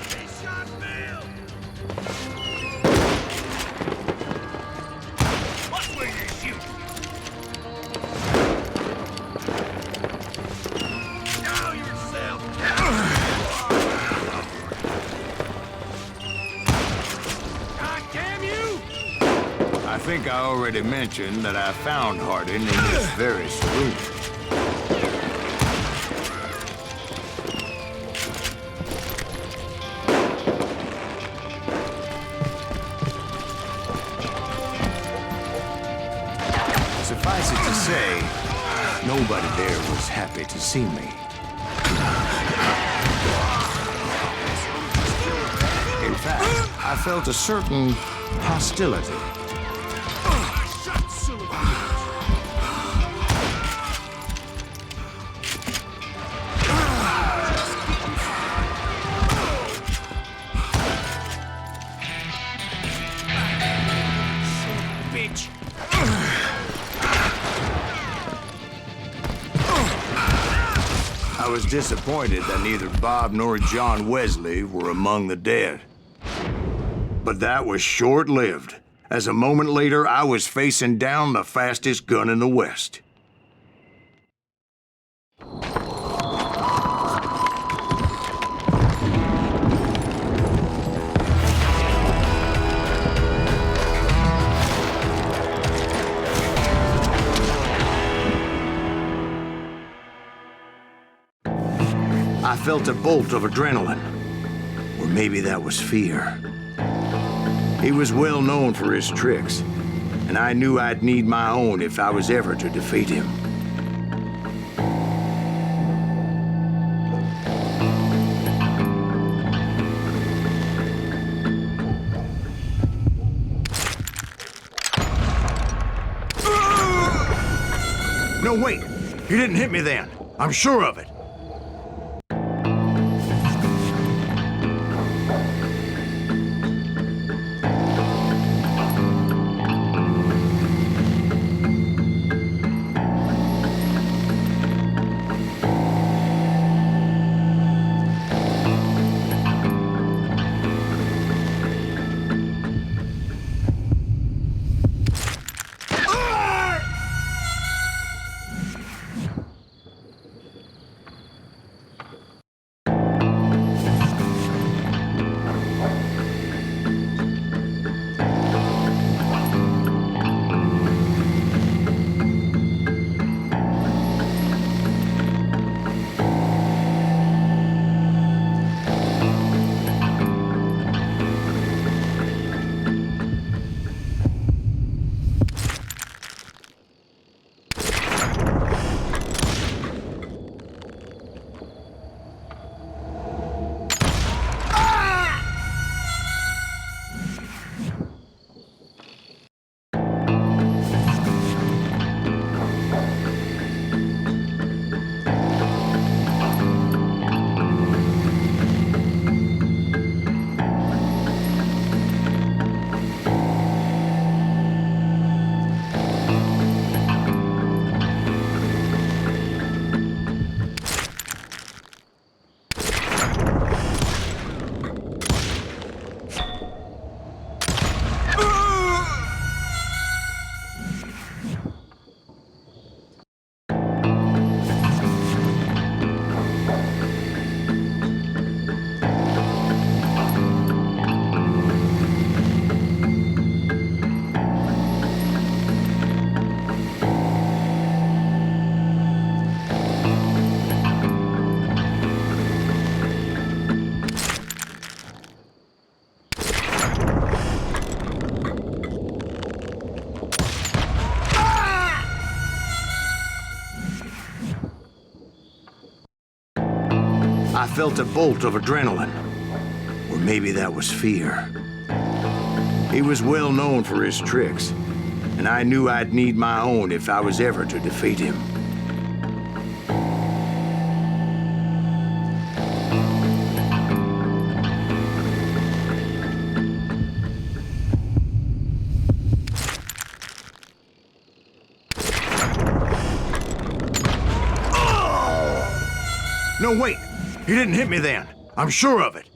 He shot Bill. Watch where you shoot. Now yourself. God damn you! I think I already mentioned that I found Hardin in this very saloon. Suffice it to say, nobody there was happy to see me. In fact, I felt a certain hostility. Bitch. I was disappointed that neither Bob nor John Wesley were among the dead. But that was short-lived, as a moment later I was facing down the fastest gun in the West. I felt a bolt of adrenaline, or maybe that was fear. He was well known for his tricks, and I knew I'd need my own if I was ever to defeat him. No, wait! You didn't hit me then. I'm sure of it. I felt a bolt of adrenaline. Or maybe that was fear. He was well known for his tricks, and I knew I'd need my own if I was ever to defeat him. No, wait! He didn't hit me then. I'm sure of it.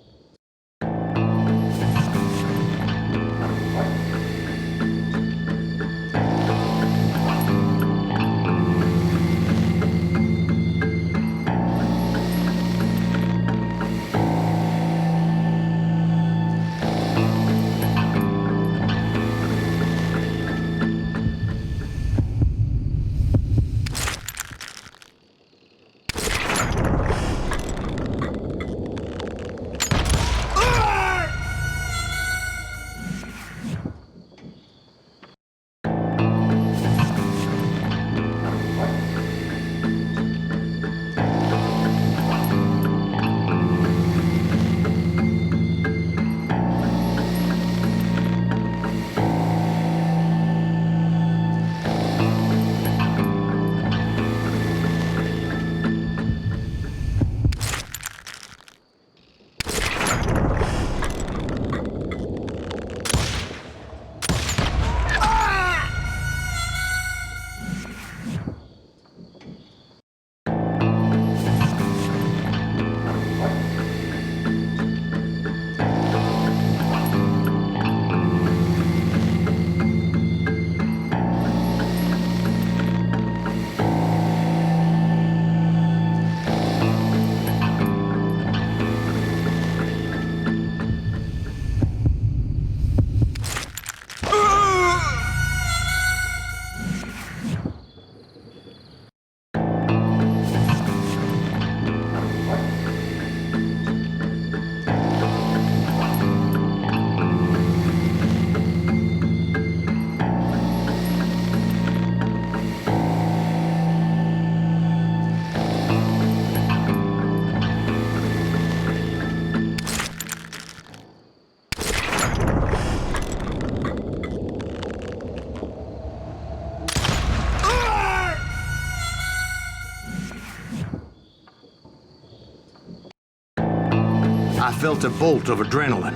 I felt a bolt of adrenaline.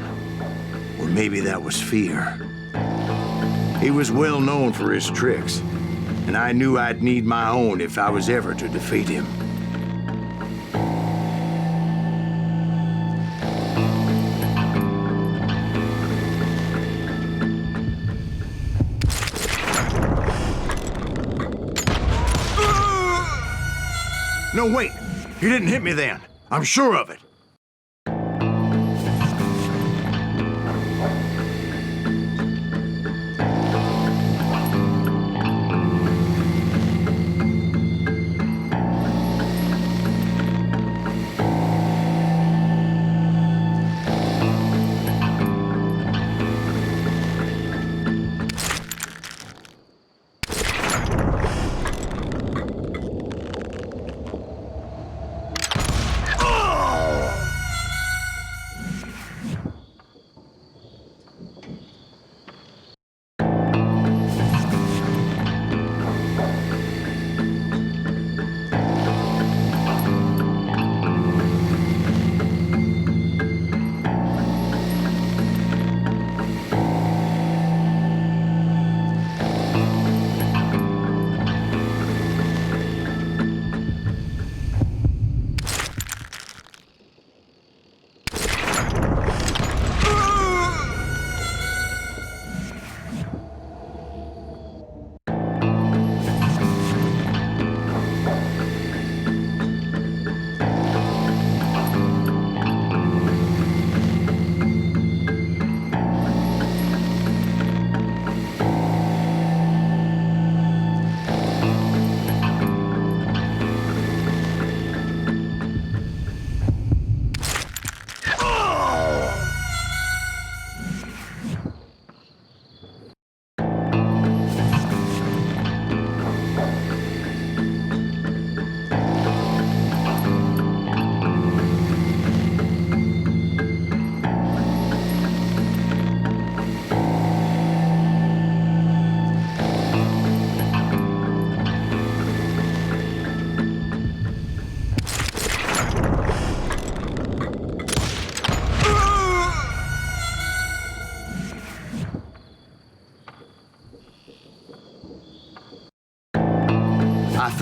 Or maybe that was fear. He was well known for his tricks, and I knew I'd need my own if I was ever to defeat him. No, wait! He didn't hit me then. I'm sure of it.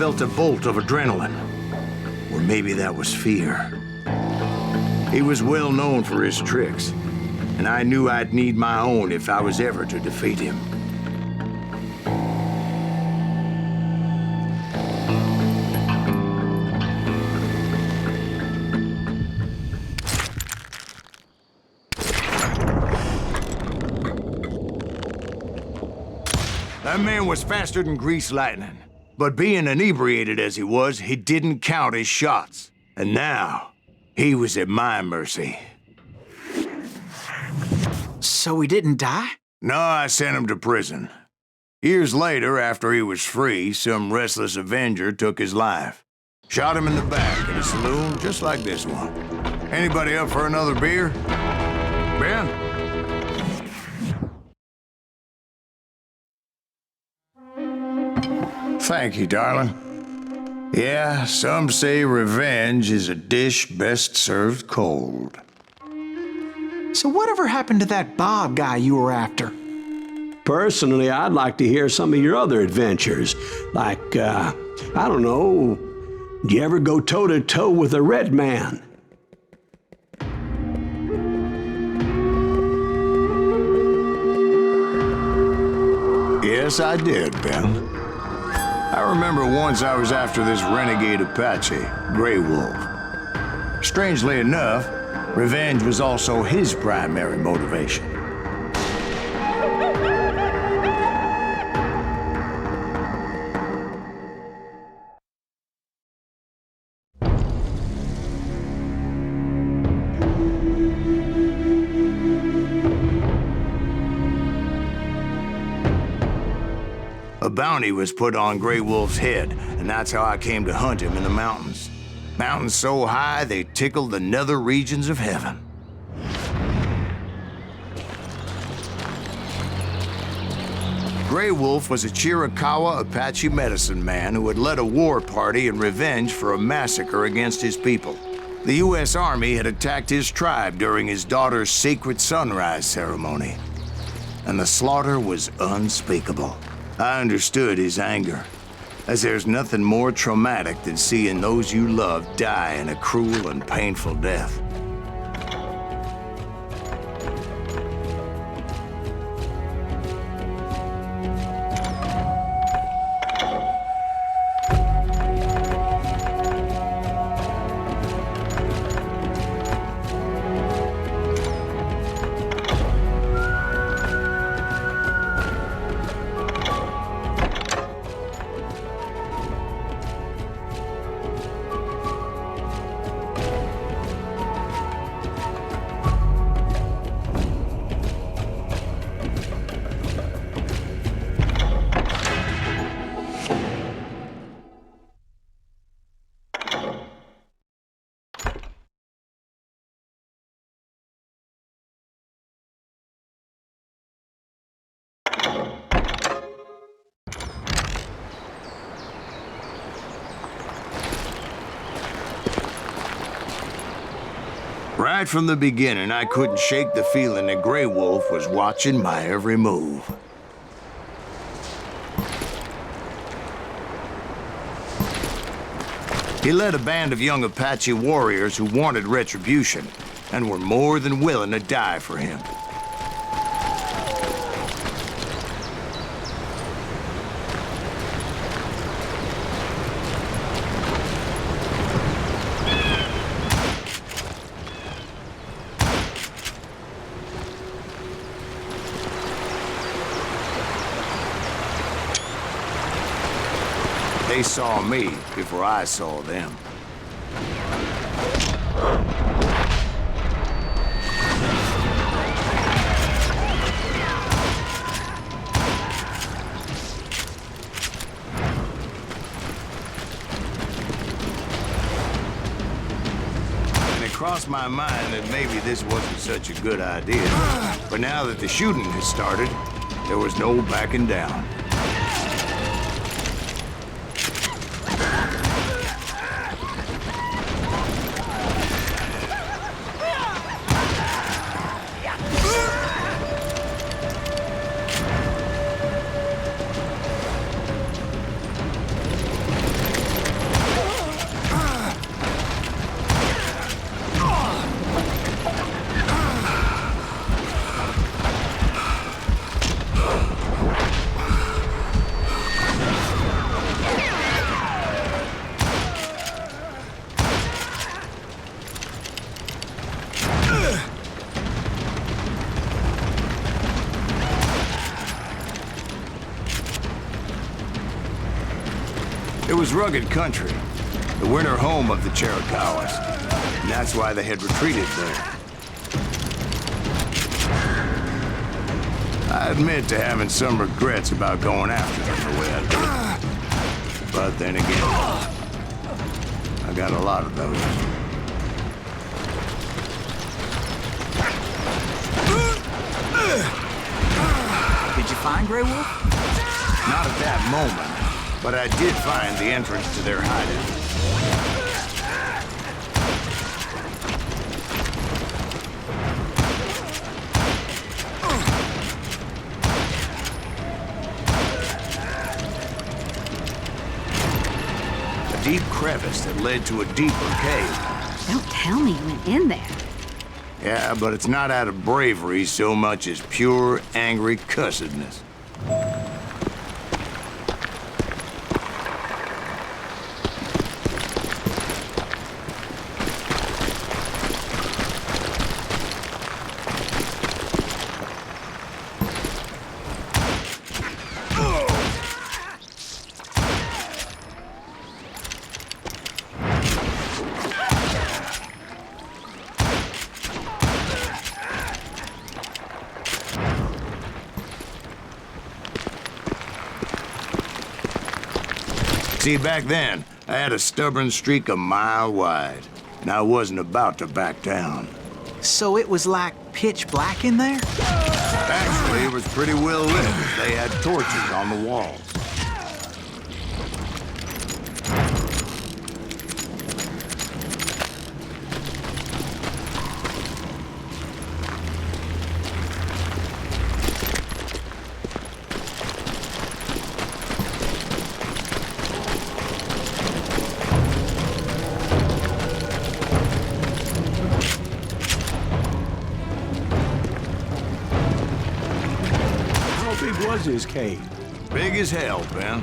felt a bolt of adrenaline. Or maybe that was fear. He was well known for his tricks, and I knew I'd need my own if I was ever to defeat him. That man was faster than greased lightning. But being inebriated as he was, he didn't count his shots. And now, he was at my mercy. So he didn't die? No, I sent him to prison. Years later, after he was free, some restless Avenger took his life. Shot him in the back at a saloon just like this one. Anybody up for another beer? Ben? Thank you, darling. Yeah, some say revenge is a dish best served cold. So whatever happened to that Bob guy you were after? Personally, I'd like to hear some of your other adventures. Like, I don't know, do you ever go toe-to-toe with a red man? Yes, I did, Ben. I remember once I was after this renegade Apache, Grey Wolf. Strangely enough, revenge was also his primary motivation. A bounty was put on Grey Wolf's head, and that's how I came to hunt him in the mountains. Mountains so high they tickled the nether regions of heaven. Grey Wolf was a Chiricahua Apache medicine man who had led a war party in revenge for a massacre against his people. The U.S. Army had attacked his tribe during his daughter's sacred sunrise ceremony, and the slaughter was unspeakable. I understood his anger, as there's nothing more traumatic than seeing those you love die in a cruel and painful death. Right from the beginning, I couldn't shake the feeling that Grey Wolf was watching my every move. He led a band of young Apache warriors who wanted retribution and were more than willing to die for him. They saw me before I saw them. And it crossed my mind that maybe this wasn't such a good idea. But now that the shooting had started, there was no backing down. was rugged country, the winter home of the Chiricahuas, and that's why they had retreated there. I admit to having some regrets about going after them the way I did. But then again, I got a lot of those. Did you find Grey Wolf? Not at that moment, but I did find the entrance to their hideout. A deep crevice that led to a deeper cave. Don't tell me you went in there. Yeah, but it's not out of bravery so much as pure, angry cussedness. See, back then, I had a stubborn streak a mile wide, and I wasn't about to back down. So it was like pitch black in there? Actually, it was pretty well lit. They had torches on the walls. How big was his cave? Big as hell, Ben.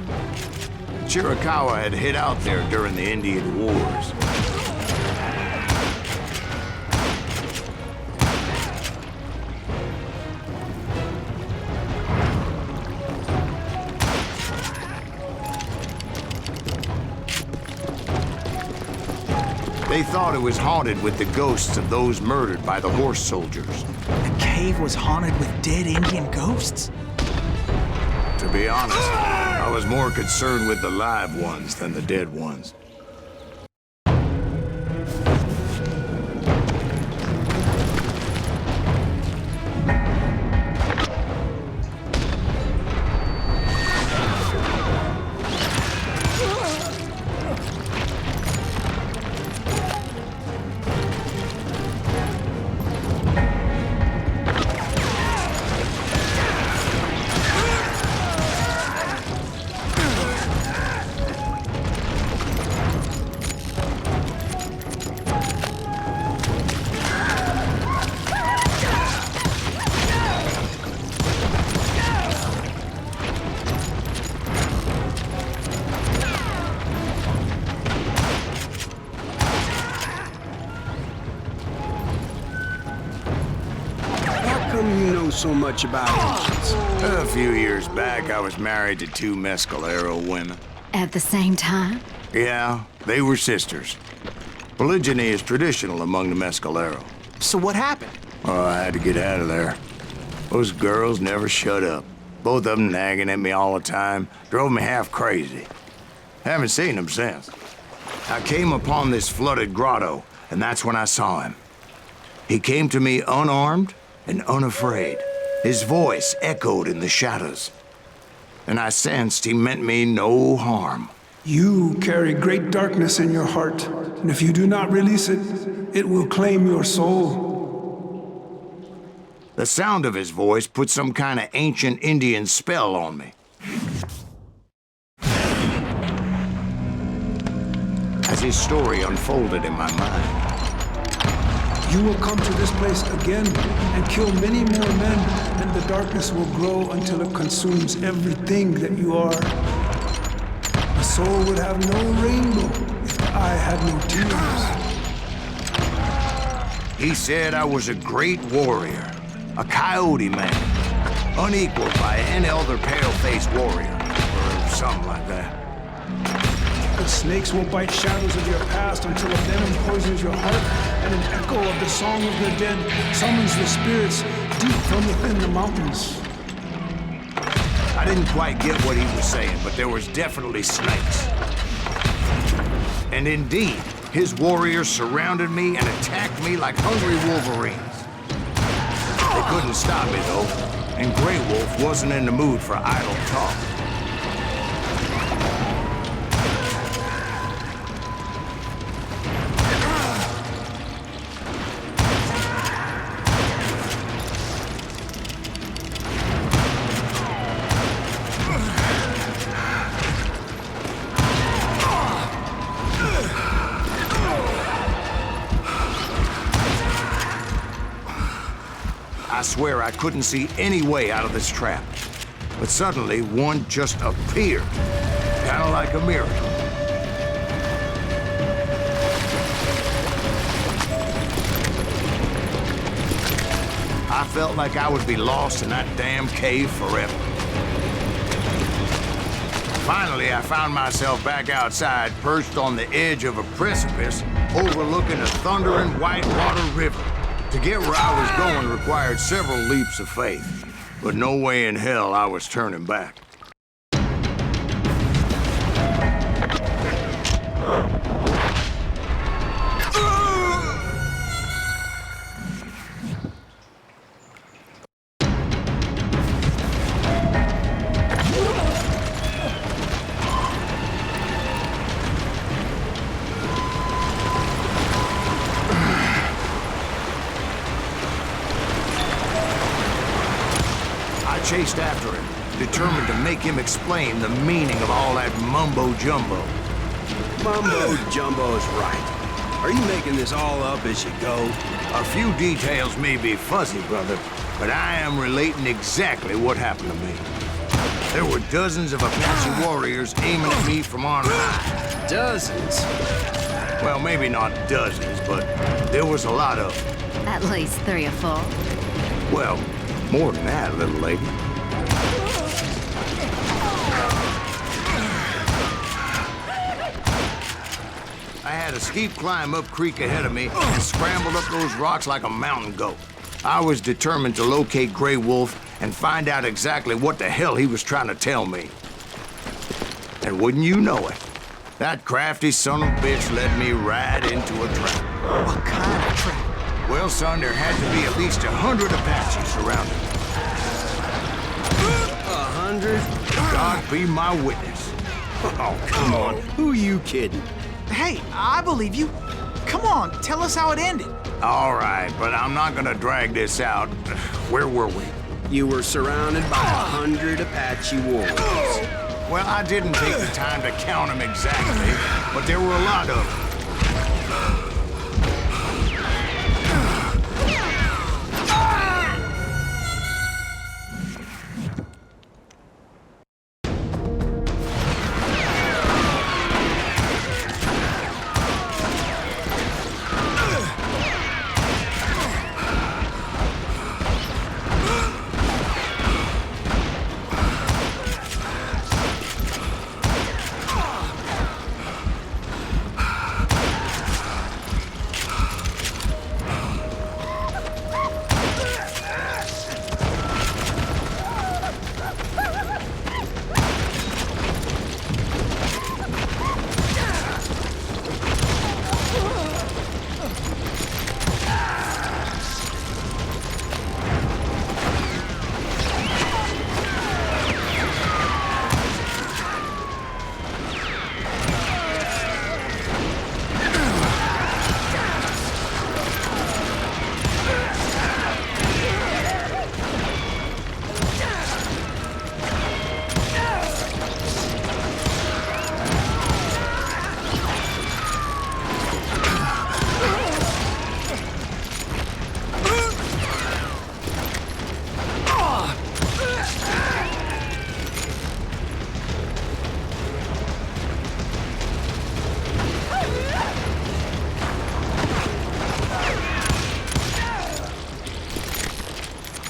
Chiricahua had hid out there during the Indian Wars. They thought it was haunted with the ghosts of those murdered by the horse soldiers. The cave was haunted with dead Indian ghosts? To be honest, I was more concerned with the live ones than the dead ones. You know so much about Indians. A few years back, I was married to two Mescalero women. At the same time? Yeah, they were sisters. Polygyny is traditional among the Mescalero. So what happened? Oh, I had to get out of there. Those girls never shut up. Both of them nagging at me all the time. Drove me half crazy. Haven't seen them since. I came upon this flooded grotto, and that's when I saw him. He came to me unarmed and unafraid. His voice echoed in the shadows. And I sensed he meant me no harm. You carry great darkness in your heart, and if you do not release it, it will claim your soul. The sound of his voice put some kind of ancient Indian spell on me. As his story unfolded in my mind, You will come to this place again and kill many more men, and the darkness will grow until it consumes everything that you are. A soul would have no rainbow if the eye had no tears. he said I was a great warrior, a coyote man, unequaled by any other pale-faced warrior, or something like that. Snakes will bite shadows of your past until a venom poisons your heart, and an echo of the song of the dead summons the spirits deep from within the mountains. I didn't quite get what he was saying, but there was definitely snakes. And indeed, his warriors surrounded me and attacked me like hungry wolverines. They couldn't stop me, though, and Grey Wolf wasn't in the mood for idle talk. I swear I couldn't see any way out of this trap. But suddenly, one just appeared. Kind of like a miracle. I felt like I would be lost in that damn cave forever. Finally, I found myself back outside, perched on the edge of a precipice, overlooking a thundering whitewater river. To get where I was going required several leaps of faith, but no way in hell I was turning back. I chased after him, determined to make him explain the meaning of all that mumbo-jumbo. Mumbo-jumbo is right. Are you making this all up as you go? A few details may be fuzzy, brother, but I am relating exactly what happened to me. There were dozens of Apache warriors aiming at me from on high. Dozens? Well, maybe not dozens, but there was a lot of them. At least 3 or 4. Well, more than that, little lady. I had a steep climb up creek ahead of me and scrambled up those rocks like a mountain goat. I was determined to locate Grey Wolf and find out exactly what the hell he was trying to tell me. And wouldn't you know it, that crafty son of a bitch led me right into a trap. What kind of trap? Well, son, there had to be at least 100 Apaches surrounded. 100? God be my witness. Oh, come on. Who are you kidding? Hey, I believe you. Come on, tell us how it ended. All right, but I'm not gonna drag this out. Where were we? You were surrounded by 100 Apache warriors. Well, I didn't take the time to count them exactly, but there were a lot of them.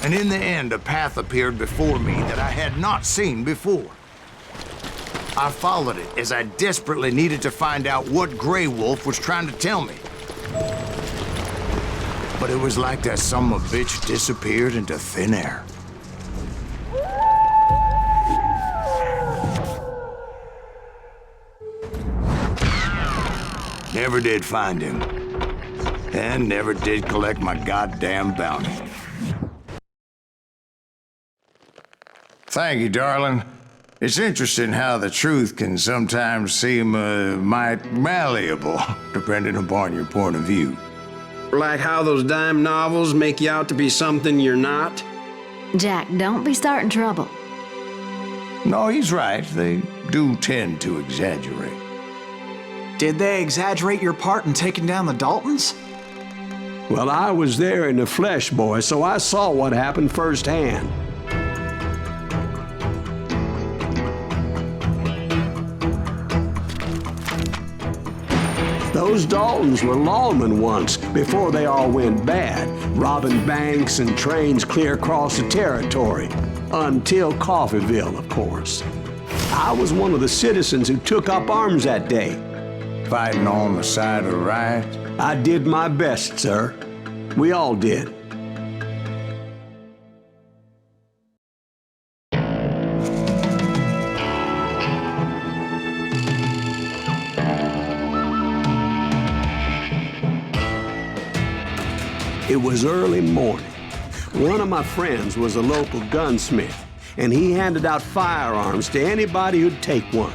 And in the end, a path appeared before me that I had not seen before. I followed it as I desperately needed to find out what Grey Wolf was trying to tell me. But it was like that son of a bitch disappeared into thin air. Never did find him. And never did collect my goddamn bounty. Thank you, darling. It's interesting how the truth can sometimes seem might malleable, depending upon your point of view. Like how those dime novels make you out to be something you're not? Jack, don't be starting trouble. No, he's right. They do tend to exaggerate. Did they exaggerate your part in taking down the Daltons? Well, I was there in the flesh, boy, so I saw what happened firsthand. Those Daltons were lawmen once, before they all went bad, robbing banks and trains clear across the territory. Until Coffeeville, of course. I was one of the citizens who took up arms that day. Fighting on the side of the right? I did my best, sir. We all did. It was early morning. One of my friends was a local gunsmith, and he handed out firearms to anybody who'd take one.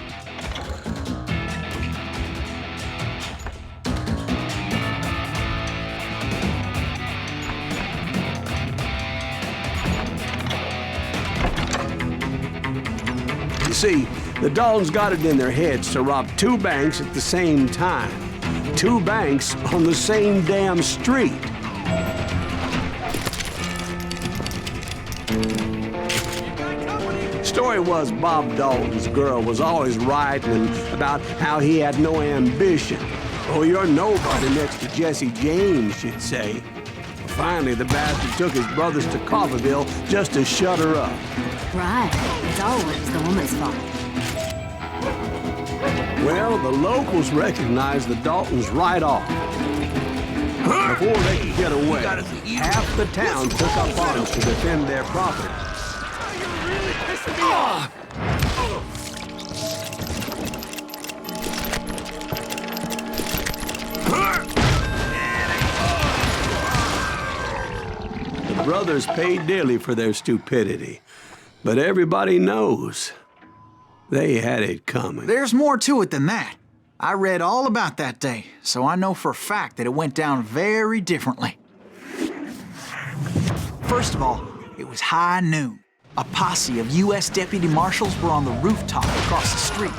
You see, the Daltons got it in their heads to rob two banks at the same time. Two banks on the same damn street. Story was Bob Dalton's girl was always writing about how he had no ambition. Oh, you're nobody next to Jesse James, she'd say. Finally, the bastard took his brothers to Coffeeville just to shut her up. Right. It's always the woman's fault. Well, the locals recognized the Daltons right off. Before they could get away, half the town took up arms to defend their property. The brothers paid dearly for their stupidity, but everybody knows they had it coming. There's more to it than that. I read all about that day, so I know for a fact that it went down very differently. First of all, it was high noon. A posse of U.S. deputy marshals were on the rooftop across the street.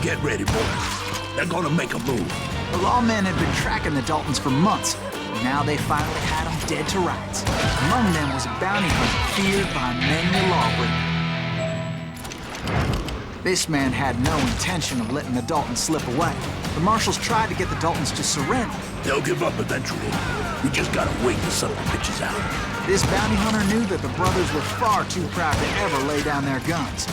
Get ready, boys. They're gonna make a move. The lawmen had been tracking the Daltons for months, and now they finally had them dead to rights. Among them was a bounty hunter feared by many a lawbreaker. This man had no intention of letting the Daltons slip away. The marshals tried to get the Daltons to surrender. They'll give up eventually. We just gotta wait the son of the bitches out. This bounty hunter knew that the brothers were far too proud to ever lay down their guns.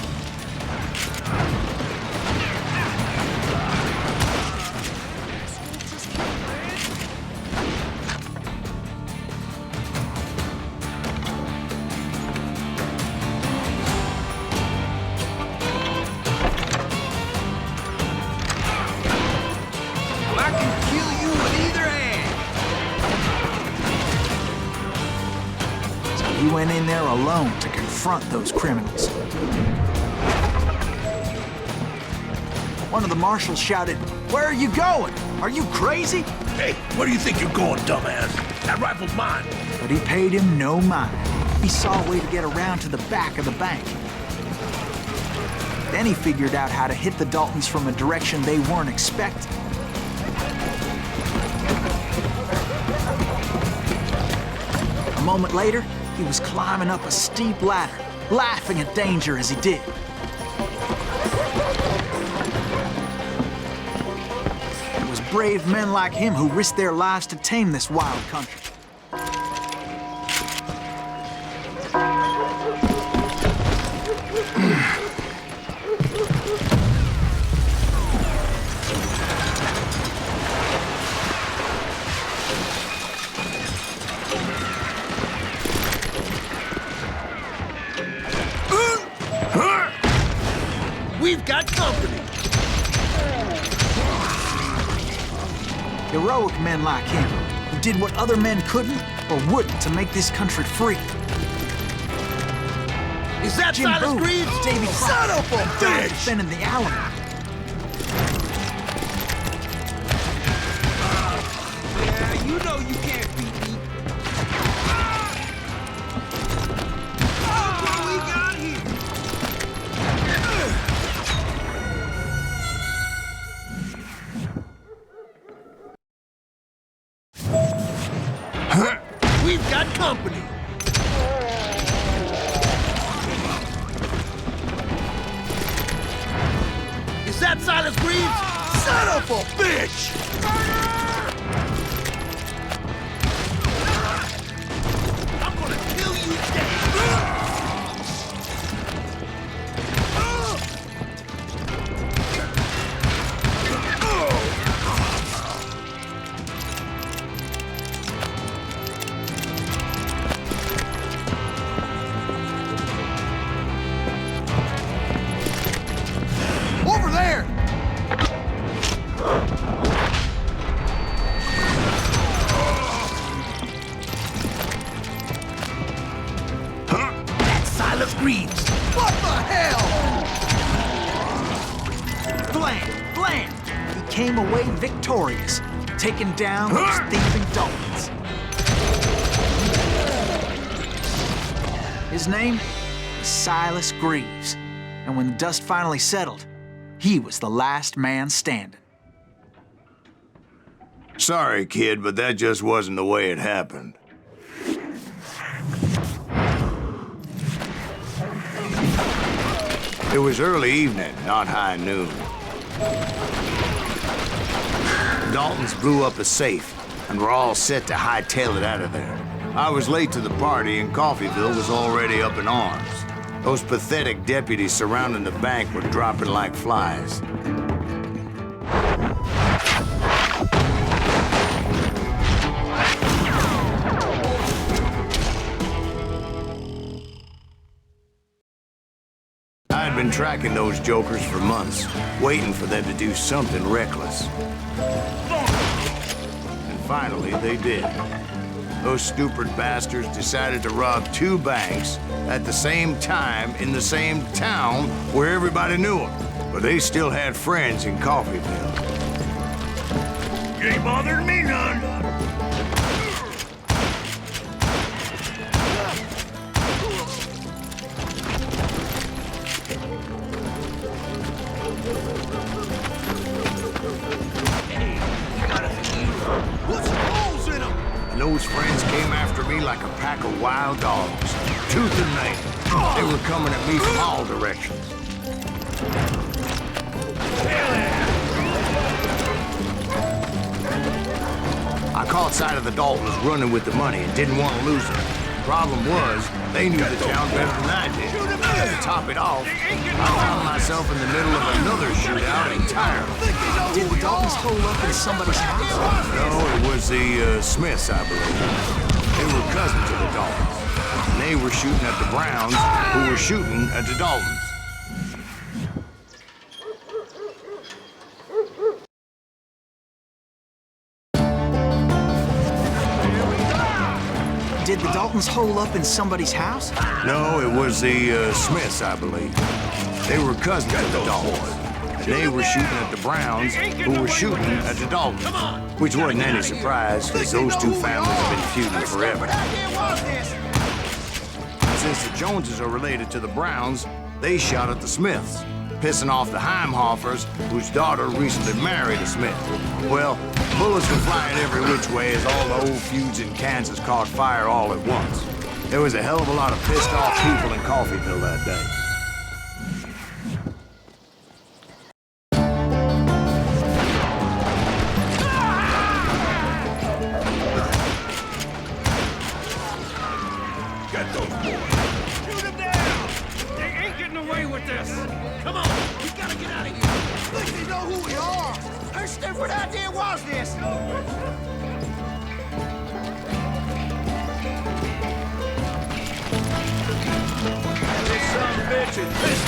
I can kill you with either hand. He went in there alone to confront those criminals. One of the marshals shouted, "Where are you going? Are you crazy?" Hey, where do you think you're going, dumbass? That rifle's mine. But he paid him no mind. He saw a way to get around to the back of the bank. Then he figured out how to hit the Daltons from a direction they weren't expecting. A moment later, he was climbing up a steep ladder, laughing at danger as he did. It was brave men like him who risked their lives to tame this wild country. company. Heroic men like him, who did what other men couldn't or wouldn't to make this country free. Is that Jim Silas Boone, Greaves? Davy Son of a bitch! defending the Alamo. Yeah, you know you can't beat me. Look what we got here. We've got company. Is that Silas Greaves? Son of a bitch! I'm gonna kill you dead! Over there! That's Silas Greaves! What the hell? Bland! He came away victorious, taking down those thieving Daltons. His name was Silas Greaves, and when the dust finally settled, he was the last man standing. Sorry, kid, but that just wasn't the way it happened. It was early evening, not high noon. Daltons blew up a safe, and were all set to hightail it out of there. I was late to the party, and Coffeyville was already up in arms. Those pathetic deputies surrounding the bank were dropping like flies. I'd been tracking those jokers for months, waiting for them to do something reckless. And finally, they did. Those stupid bastards decided to rob 2 banks at the same time in the same town where everybody knew them. But they still had friends in Coffeyville. You ain't bothering me none. And those friends came after me like a pack of wild dogs, tooth and nail. They were coming at me from all directions. I caught sight of the Daltons running with the money and didn't want to lose it. Problem was, they knew the town better than I did. And to top it off, I found myself in the middle of another shootout entirely. Did the Daltons hole up in somebody's house? No, it was the Smiths, I believe. They were cousins of the Daltons. And they were shooting at the Browns, who were shooting at the Daltons. Did the Daltons hole up in somebody's house? No, it was the Smiths, I believe. They were cousins of the Daltons. And they were shooting at the Browns, who were shooting at the Daltons. Which wasn't any surprise, because those 2 families have been feuding forever. Since the Joneses are related to the Browns, they shot at the Smiths, pissing off the Heimhoffers, whose daughter recently married a Smith. Well, bullets were flying every which way as all the old feuds in Kansas caught fire all at once. There was a hell of a lot of pissed off people in Coffeyville that day. Get those boys. Shoot them down. They ain't getting away with this. Come on, we gotta get out of here. Think they know who we are. How stupid idea was this? This son of a bitch is pissed.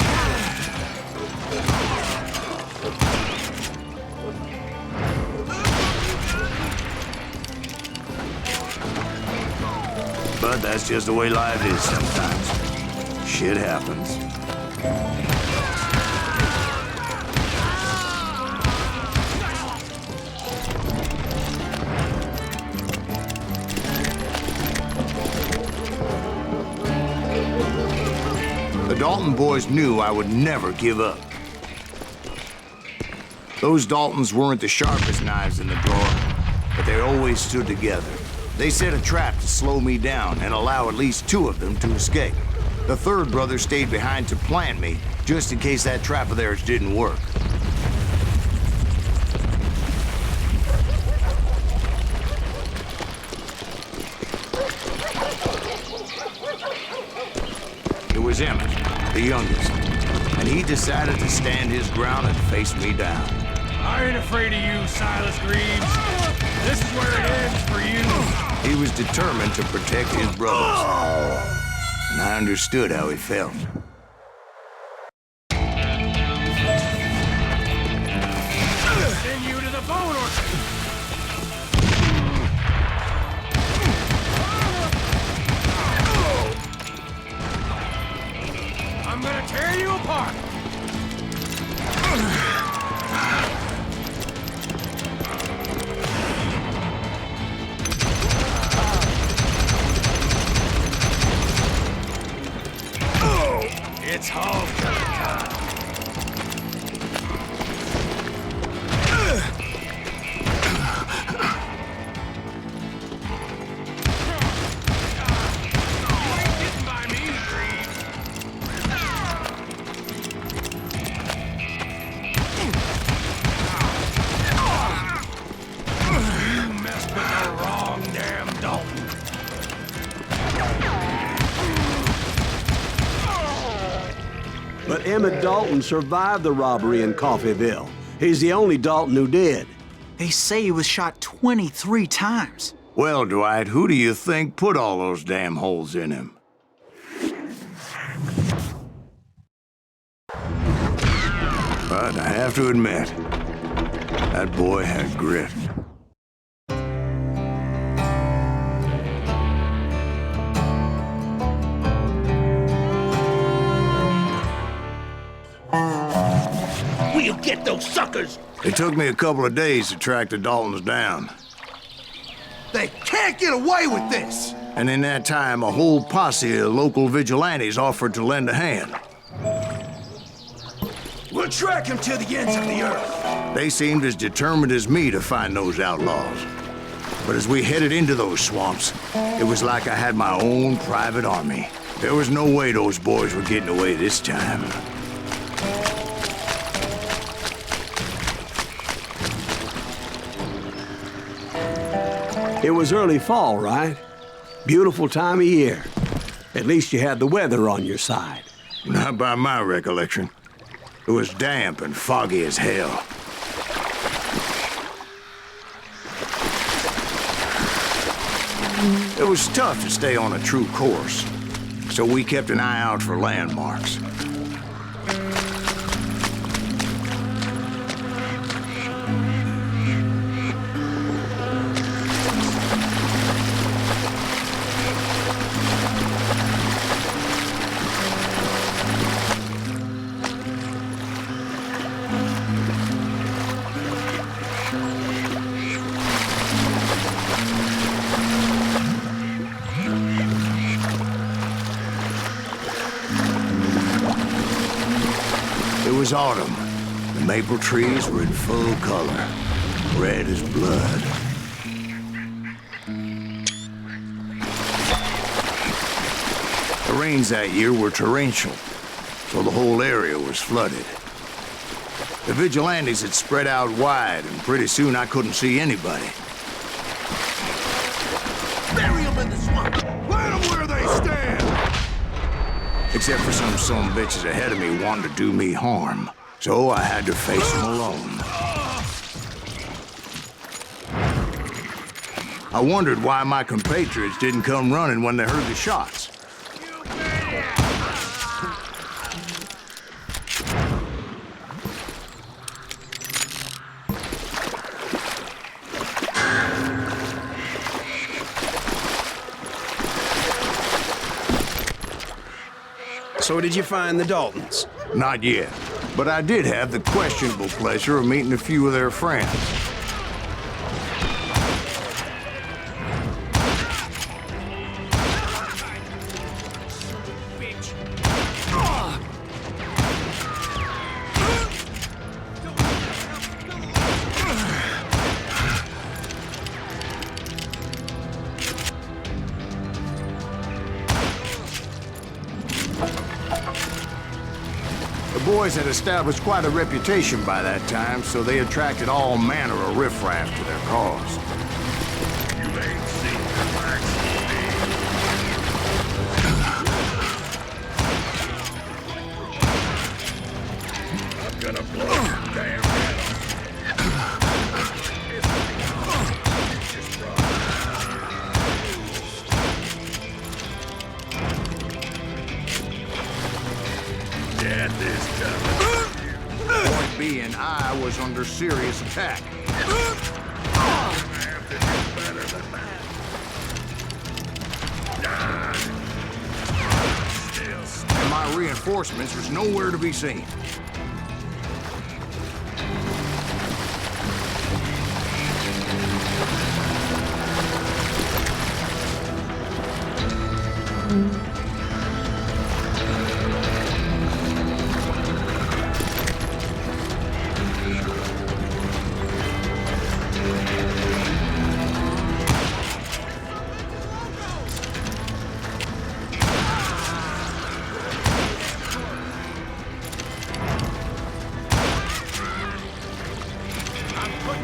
But that's just the way life is sometimes. Shit happens. The Dalton boys knew I would never give up. Those Daltons weren't the sharpest knives in the drawer, but they always stood together. They set a trap to slow me down and allow at least 2 of them to escape. The third brother stayed behind to plant me, just in case that trap of theirs didn't work. It was Emmett, the youngest, and he decided to stand his ground and face me down. I ain't afraid of you, Silas Greaves. This is where it ends for you. He was determined to protect his brothers, and I understood how he felt. Send you to the bone orchard. I'm gonna tear you apart. It's homecoming time. You ain't getting by me, Greaves. You messed with the wrong damn Dalton. But Emmett Dalton survived the robbery in Coffeyville. He's the only Dalton who did. They say he was shot 23 times. Well, Dwight, who do you think put all those damn holes in him? But I have to admit, that boy had grit. We'll get those suckers! It took me a couple of days to track the Daltons down. They can't get away with this! And in that time, a whole posse of local vigilantes offered to lend a hand. We'll track him to the ends of the earth. They seemed as determined as me to find those outlaws. But as we headed into those swamps, it was like I had my own private army. There was no way those boys were getting away this time. It was early fall, right? Beautiful time of year. At least you had the weather on your side. Not by my recollection. It was damp and foggy as hell. It was tough to stay on a true course, so we kept an eye out for landmarks. It was autumn. The maple trees were in full color, red as blood. The rains that year were torrential, so the whole area was flooded. The vigilantes had spread out wide, and pretty soon I couldn't see anybody. Bury them in the swamp! Plant them where they stand! Except for some bitches ahead of me wanting to do me harm. So I had to face them alone. I wondered why my compatriots didn't come running when they heard the shots. So did you find the Daltons? Not yet, but I did have the questionable pleasure of meeting a few of their friends. The boys had established quite a reputation by that time, so they attracted all manner of riffraff to their cause. You ain't seen the likes of me. I'm gonna blow your damn head off. Death is coming. Point being, I was under serious attack. And my reinforcements was nowhere to be seen.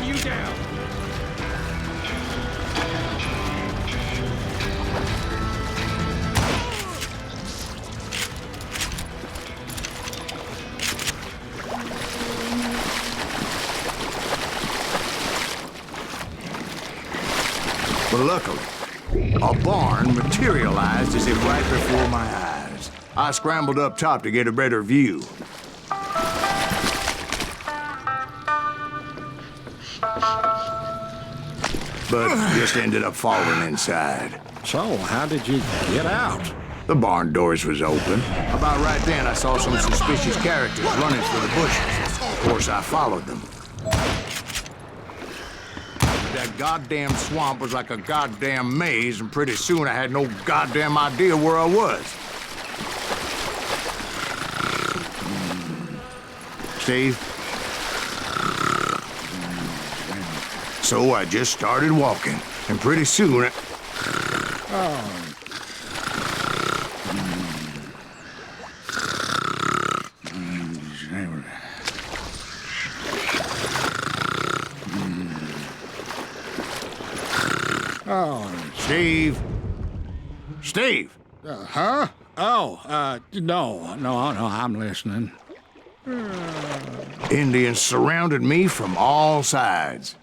You down. But luckily, a barn materialized as if right before my eyes. I scrambled up top to get a better view. But just ended up falling inside. So, how did you get out? The barn doors was open. About right then, I saw some suspicious characters running for the bushes. Of course, I followed them. That goddamn swamp was like a goddamn maze, and pretty soon I had no goddamn idea where I was. Steve? So I just started walking, and pretty soon Steve? Steve! Huh? Oh, no, I'm listening. Indians surrounded me from all sides.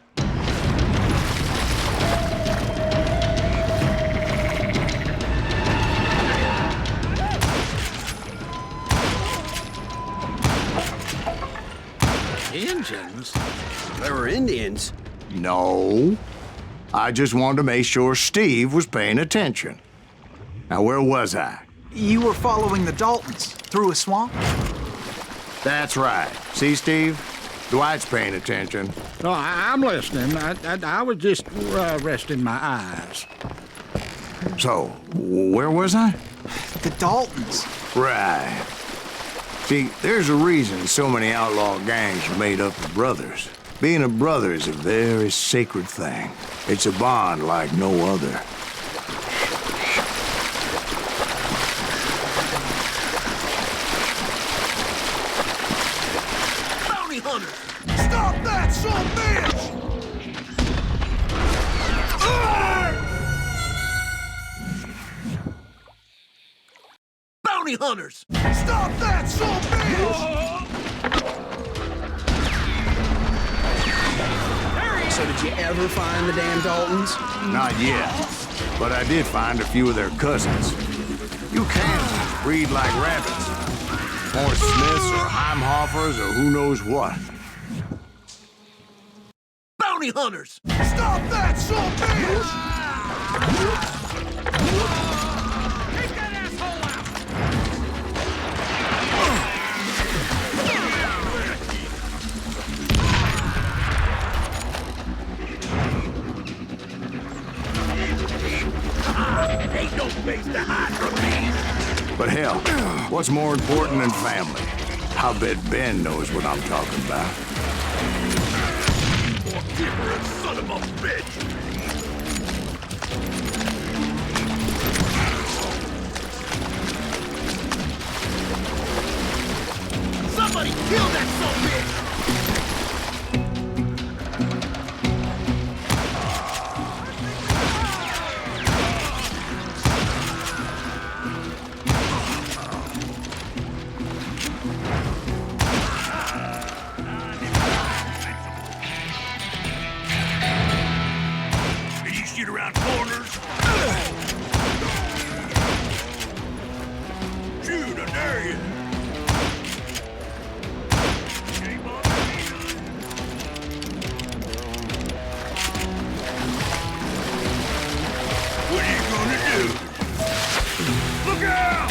Indians? There were Indians. No. I just wanted to make sure Steve was paying attention. Now, where was I? You were following the Daltons through a swamp? That's right. See, Steve? Dwight's paying attention. No, I'm listening. I was just resting my eyes. So, where was I? The Daltons. Right. See, there's a reason so many outlaw gangs are made up of brothers. Being a brother is a very sacred thing. It's a bond like no other. Bounty hunters! Stop that, son bitch! Bounty hunters! Stop that, son bitch! So did you ever find the damn Daltons? Not yet. But I did find a few of their cousins. You Kansans breed like rabbits. Or Smiths or Heimhoffers or who knows what. Bounty hunters! Stop that, son bitch! Take that asshole out! Ain't no place to hide from me. But hell, what's more important than family? I bet Ben knows what I'm talking about. Forgiver, son of a bitch! Somebody kill that son of a bitch! Around corners. Shoot, I dare you. What are you gonna do? Look out!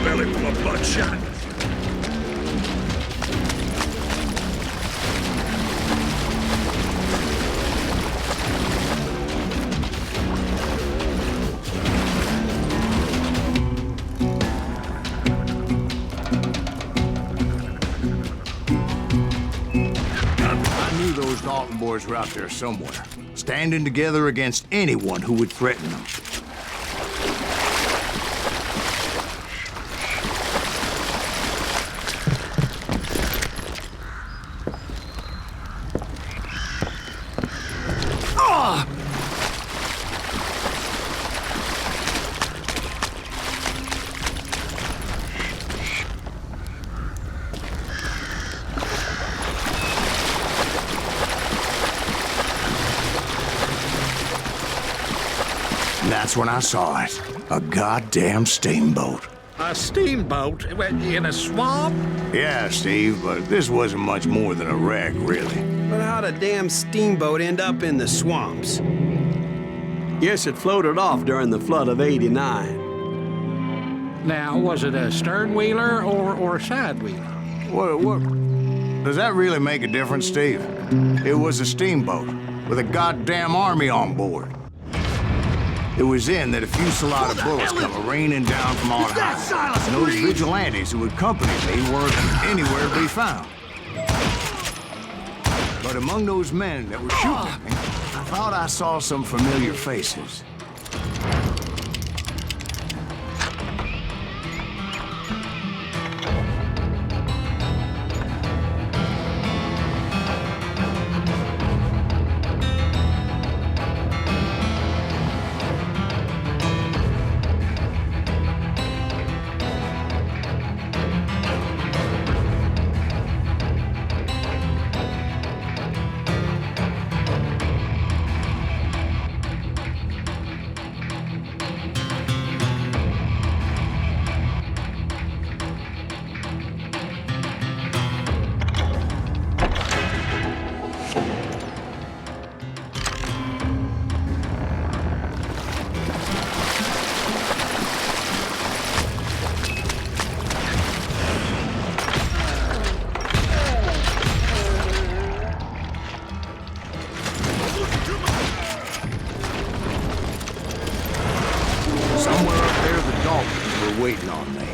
Belly full of bloodshot. I knew those Dalton boys were out there somewhere, standing together against anyone who would threaten them. That's when I saw it. A goddamn steamboat. A steamboat in a swamp? Yeah, Steve, but this wasn't much more than a wreck, really. But how'd a damn steamboat end up in the swamps? Yes, it floated off during the flood of '89. Now, was it a stern wheeler or a side wheeler? What? Does that really make a difference, Steve? It was a steamboat with a goddamn army on board. It was then that a fusillade of bullets come raining down from on high. And those vigilantes who accompanied me weren't anywhere to be found. But among those men that were shooting at me, I thought I saw some familiar faces. Waiting on me.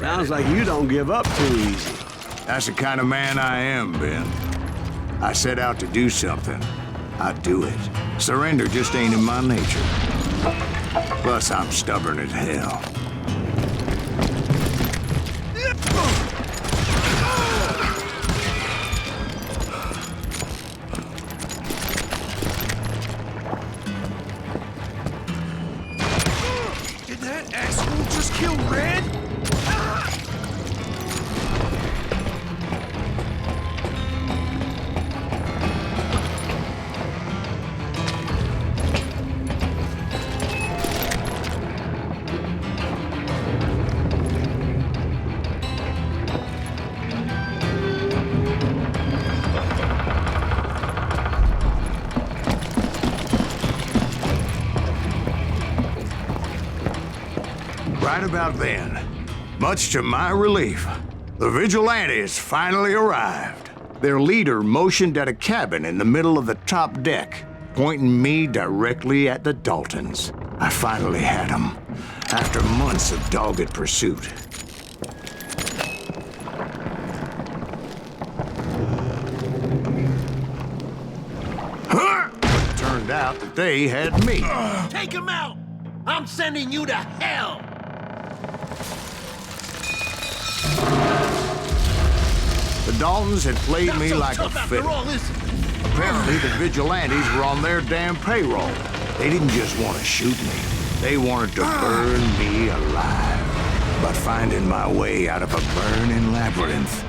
Sounds like you don't give up too easy. That's the kind of man I am, Ben. I set out to do something. I do it. Surrender just ain't in my nature. Plus, I'm stubborn as hell. Did that asshole just kill Red? Right about then, much to my relief, the vigilantes finally arrived. Their leader motioned at a cabin in the middle of the top deck, pointing me directly at the Daltons. I finally had them, after months of dogged pursuit. It turned out that they had me. Take him out! I'm sending you to hell! The Daltons had played me like a fiddle. Apparently, the vigilantes were on their damn payroll. They didn't just want to shoot me. They wanted to burn me alive. But finding my way out of a burning labyrinth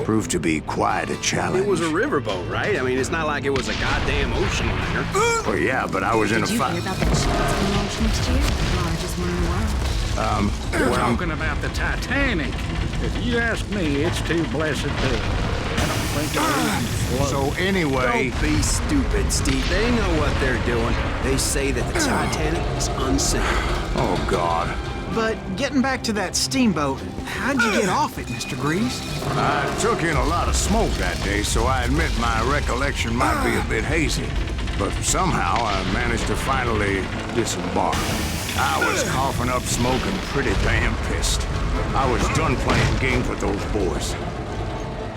proved to be quite a challenge. It was a riverboat, right? I mean, it's not like it was a goddamn ocean liner. Well, yeah, but I was in a fight. Did you hear about that ship that's going to launch next year? Largest one in the world. We're talking about the Titanic. If you ask me, it's too blessed big. I don't think it is. So anyway... Don't be stupid, Steve. They know what they're doing. They say that the Titanic is unsinkable. Oh, God. But getting back to that steamboat, how'd you get off it, Mr. Greaves? I took in a lot of smoke that day, so I admit my recollection might be a bit hazy. But somehow I managed to finally disembark. I was coughing up smoke and pretty damn pissed. I was done playing games with those boys.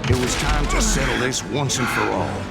It was time to settle this once and for all.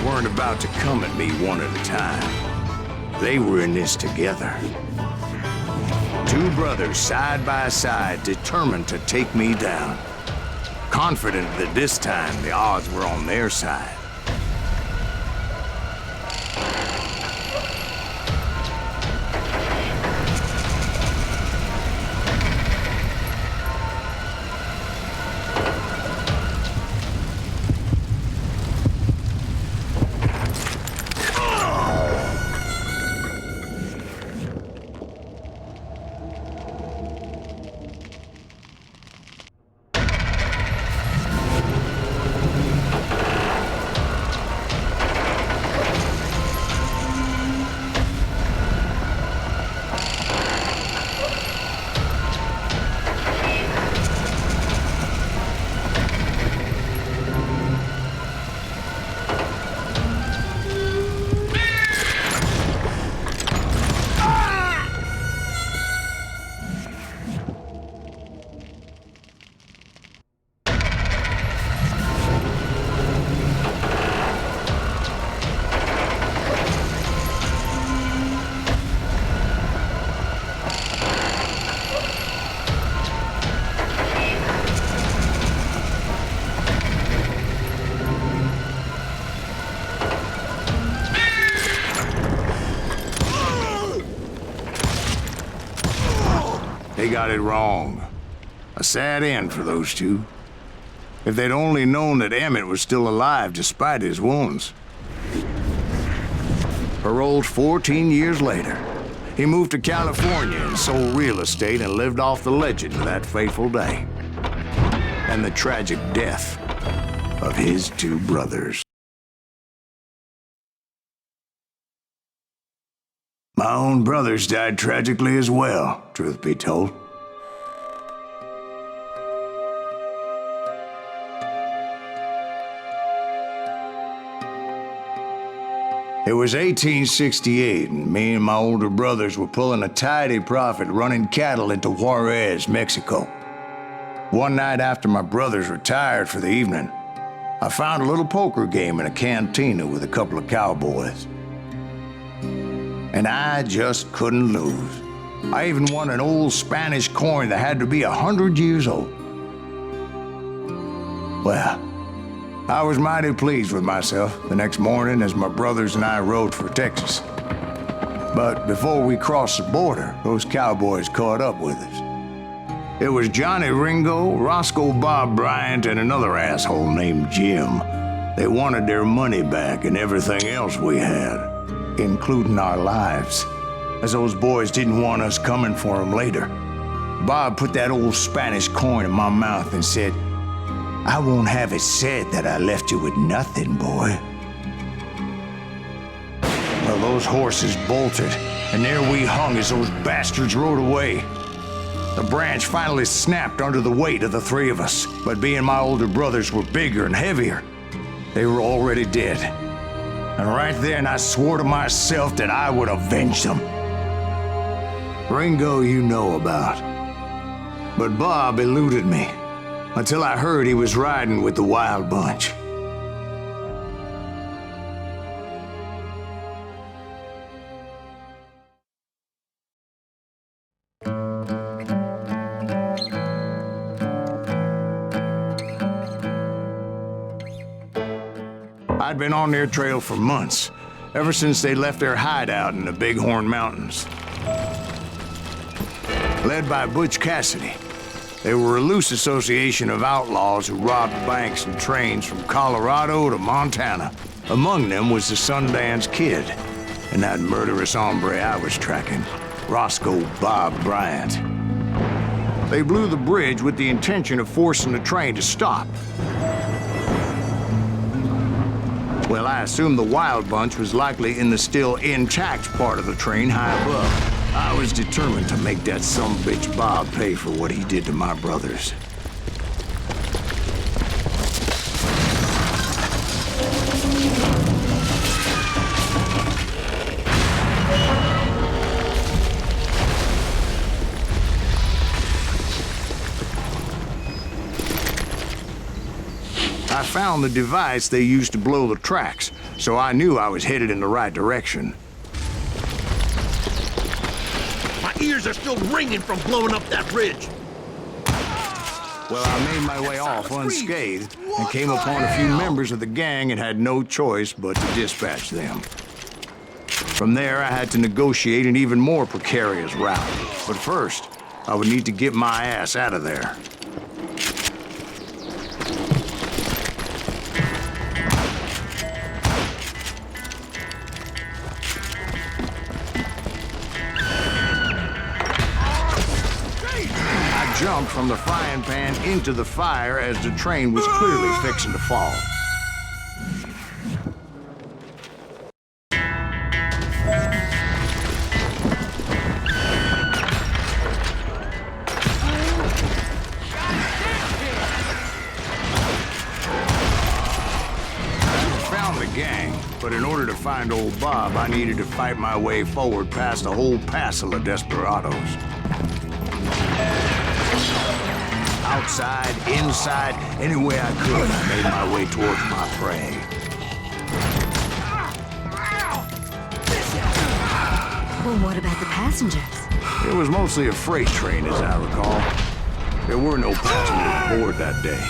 Weren't about to come at me one at a time. They were in this together. Two brothers side by side, determined to take me down. Confident that this time the odds were on their side. They got it wrong. A sad end for those two. If they'd only known that Emmett was still alive despite his wounds. Paroled 14 years later, he moved to California and sold real estate and lived off the legend of that fateful day. And the tragic death of his two brothers. My own brothers died tragically as well, truth be told. It was 1868, and me and my older brothers were pulling a tidy profit running cattle into Juarez, Mexico. One night after my brothers retired for the evening, I found a little poker game in a cantina with a couple of cowboys. And I just couldn't lose. I even won an old Spanish coin that had to be 100 years old. Well, I was mighty pleased with myself the next morning as my brothers and I rode for Texas. But before we crossed the border, those cowboys caught up with us. It was Johnny Ringo, Roscoe Bob Bryant, and another asshole named Jim. They wanted their money back and everything else we had, including our lives, as those boys didn't want us coming for them later. Bob put that old Spanish coin in my mouth and said, "I won't have it said that I left you with nothing, boy." Well, those horses bolted, and there we hung as those bastards rode away. The branch finally snapped under the weight of the three of us, but being my older brothers were bigger and heavier, they were already dead. And right then I swore to myself that I would avenge them. Ringo you know about. But Bob eluded me until I heard he was riding with the Wild Bunch. I'd been on their trail for months, ever since they left their hideout in the Bighorn Mountains. Led by Butch Cassidy, they were a loose association of outlaws who robbed banks and trains from Colorado to Montana. Among them was the Sundance Kid, and that murderous hombre I was tracking, Roscoe Bob Bryant. They blew the bridge with the intention of forcing the train to stop. Well, I assumed the Wild Bunch was likely in the still intact part of the train high above. I was determined to make that sumbitch Bob pay for what he did to my brothers. I found the device they used to blow the tracks, so I knew I was headed in the right direction. My ears are still ringing from blowing up that bridge. Well, I made my way off unscathed and came upon a few members of the gang and had no choice but to dispatch them. From there, I had to negotiate an even more precarious route. But first, I would need to get my ass out of there. Jumped from the frying pan into the fire as the train was clearly fixing to fall. I found the gang, but in order to find old Bob, I needed to fight my way forward past a whole passel of desperados. Outside, inside, any way I could, I made my way towards my prey. Well, what about the passengers? It was mostly a freight train, as I recall. There were no passengers aboard that day.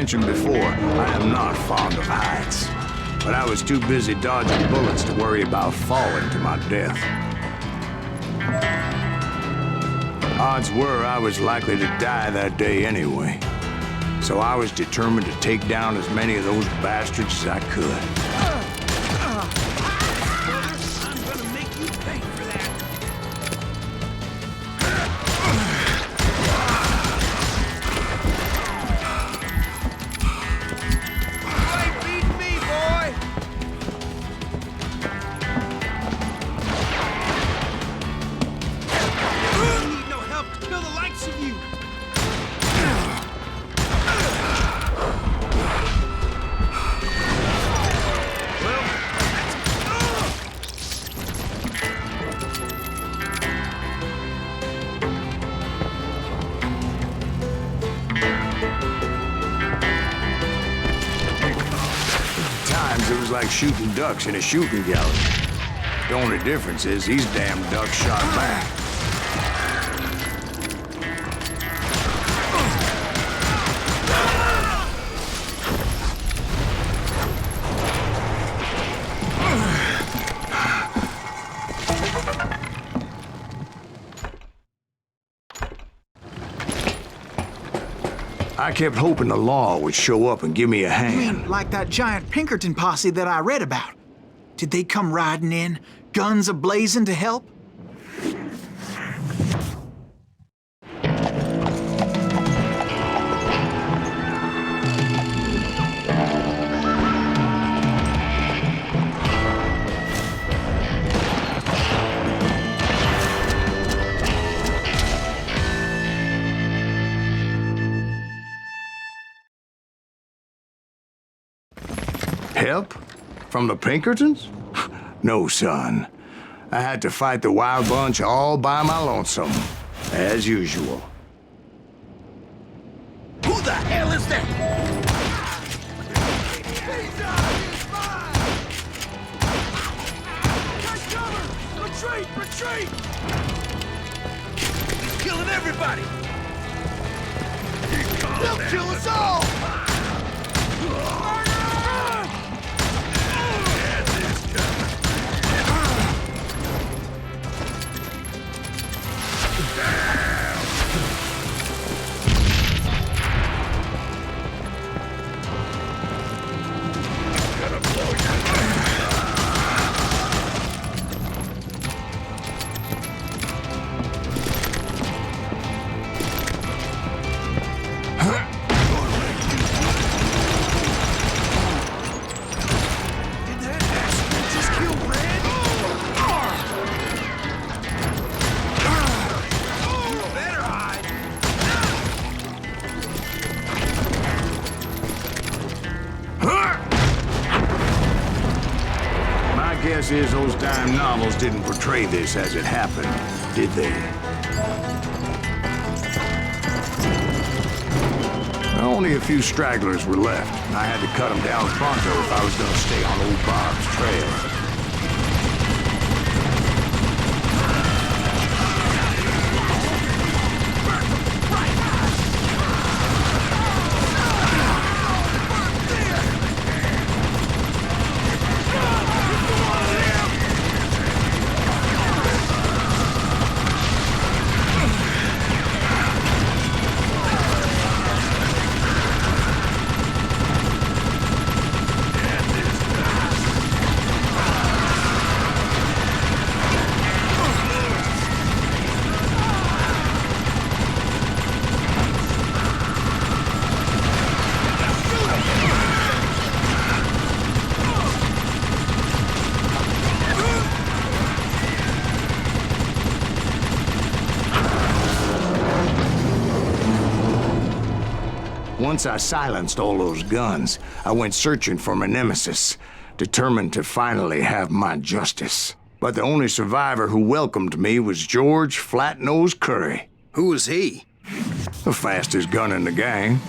mentioned before, I am not fond of heights. But I was too busy dodging bullets to worry about falling to my death. Odds were I was likely to die that day anyway. So I was determined to take down as many of those bastards as I could. I'm gonna make you pay for that. You ain't beating me, boy! I need no help to kill the likes of you! It was like shooting ducks in a shooting gallery. The only difference is these damn ducks shot back. I kept hoping the law would show up and give me a hand. Like that giant Pinkerton posse that I read about. Did they come riding in, guns a-blazing to help? Help? From the Pinkertons? No, son. I had to fight the wild bunch all by my lonesome, as usual. Who the hell is that? Retreat! Retreat! He's killing everybody! They'll kill us all! Guess is those dime novels didn't portray this as it happened, did they? Only a few stragglers were left. I had to cut them down pronto if I was going to stay on old Bob's trail. Once I silenced all those guns, I went searching for my nemesis, determined to finally have my justice. But the only survivor who welcomed me was George Flat-Nosed Curry. Who was he? The fastest gun in the gang.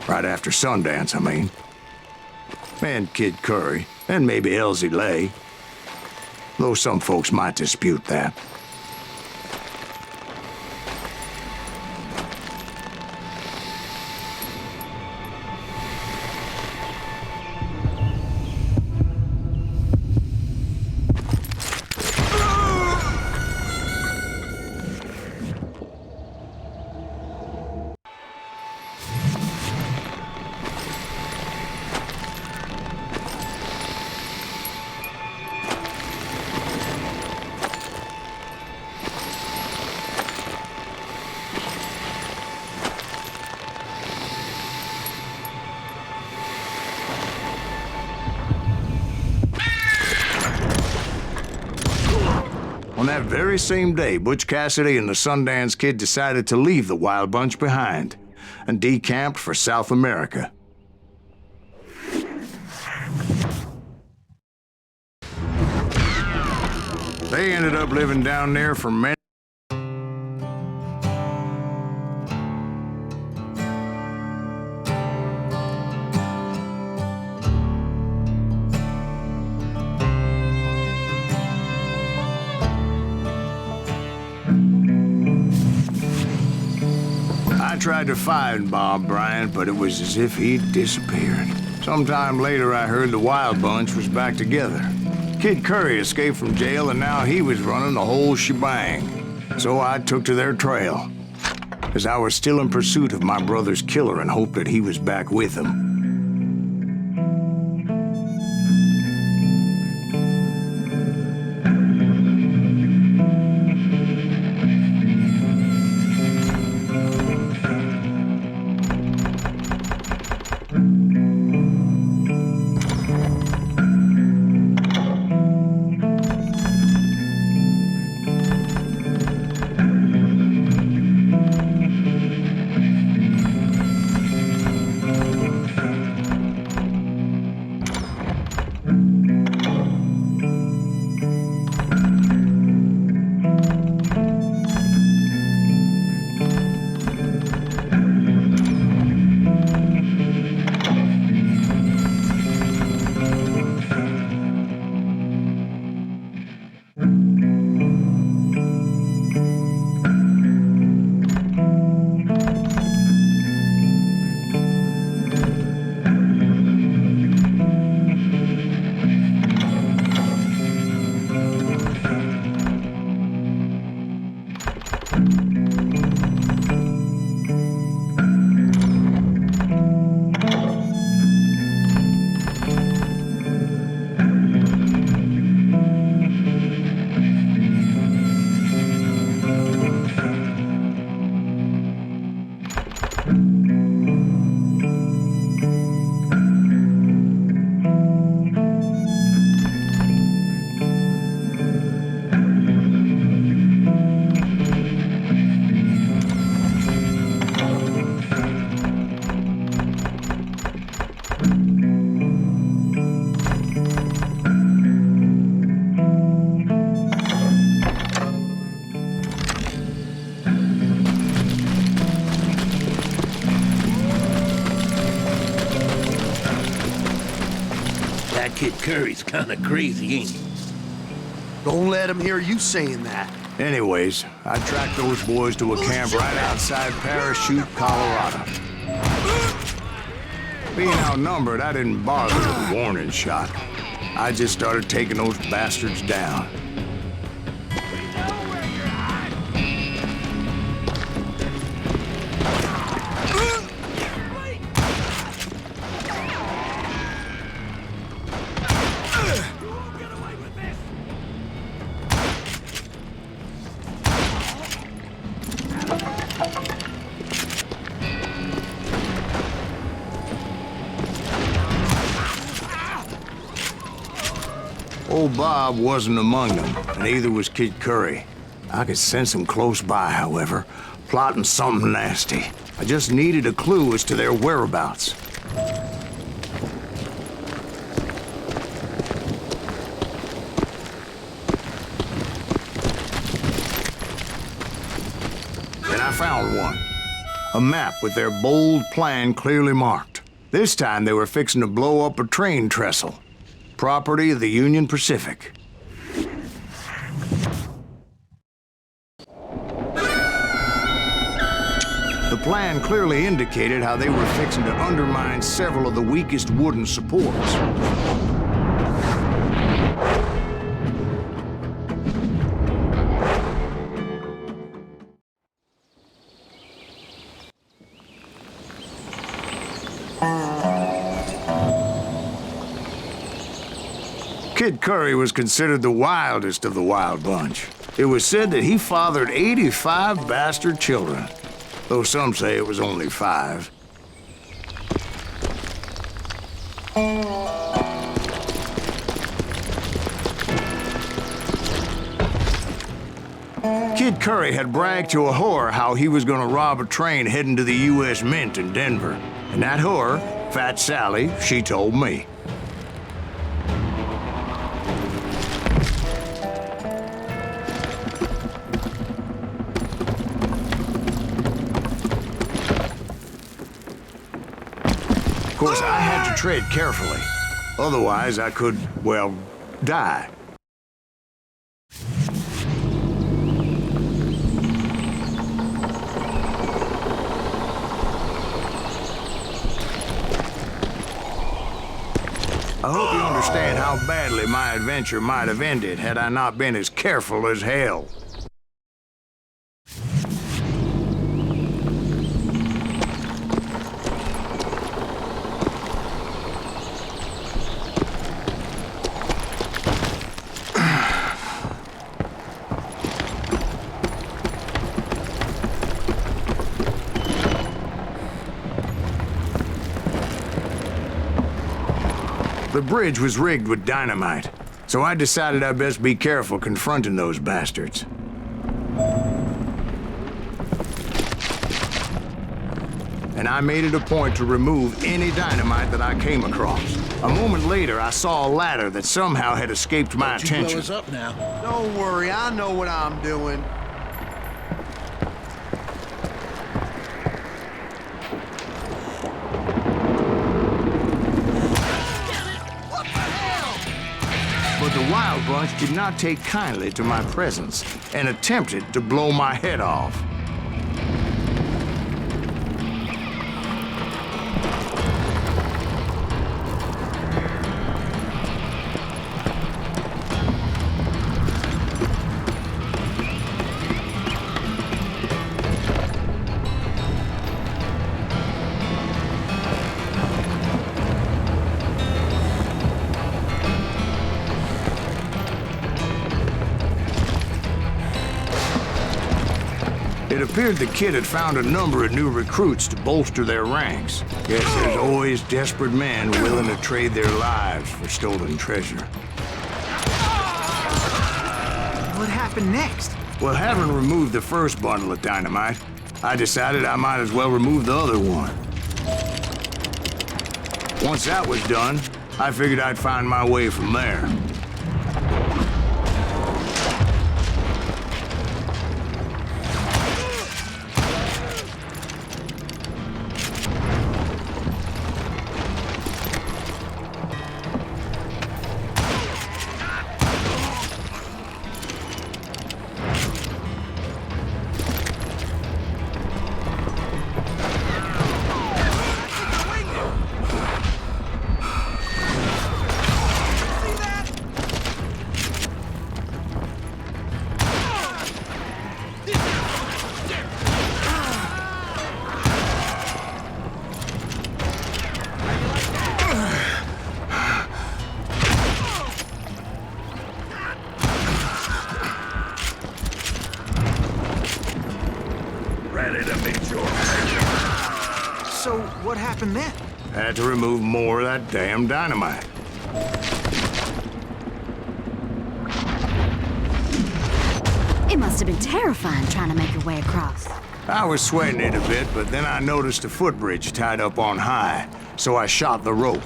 Right after Sundance, I mean. And Kid Curry, and maybe Elsie Lay. Though some folks might dispute that. On that very same day, Butch Cassidy and the Sundance Kid decided to leave the Wild Bunch behind and decamped for South America. They ended up living down there for many. I tried to find Bob Bryant, but it was as if he'd disappeared. Sometime later, I heard the Wild Bunch was back together. Kid Curry escaped from jail, and now he was running the whole shebang. So I took to their trail, as I was still in pursuit of my brother's killer and hoped that he was back with him. That Kid Curry's kinda crazy, ain't he? Don't let him hear you saying that. Anyways, I tracked those boys to a camp right outside Parachute, Colorado. Being outnumbered, I didn't bother with a warning shot. I just started taking those bastards down. Old Bob wasn't among them, and neither was Kid Curry. I could sense him close by, however, plotting something nasty. I just needed a clue as to their whereabouts. And I found one. A map with their bold plan clearly marked. This time they were fixing to blow up a train trestle. Property of the Union Pacific. The plan clearly indicated how they were fixing to undermine several of the weakest wooden supports. Kid Curry was considered the wildest of the Wild Bunch. It was said that he fathered 85 bastard children, though some say it was only 5. Kid Curry had bragged to a whore how he was gonna rob a train heading to the U.S. Mint in Denver. And that whore, Fat Sally, she told me. Of course, I had to tread carefully. Otherwise, I could, well, die. I hope you understand how badly my adventure might have ended had I not been as careful as hell. The bridge was rigged with dynamite, so I decided I'd best be careful confronting those bastards. And I made it a point to remove any dynamite that I came across. A moment later, I saw a ladder that somehow had escaped my attention. Blow us up now. Don't worry, I know what I'm doing. But the Wild Bunch did not take kindly to my presence and attempted to blow my head off. It appeared the kid had found a number of new recruits to bolster their ranks. Guess there's always desperate men willing to trade their lives for stolen treasure. What happened next? Well, having removed the first bundle of dynamite, I decided I might as well remove the other one. Once that was done, I figured I'd find my way from there. So, what happened then? Had to remove more of that damn dynamite. It must have been terrifying trying to make your way across. I was sweating it a bit, but then I noticed a footbridge tied up on high, so I shot the rope.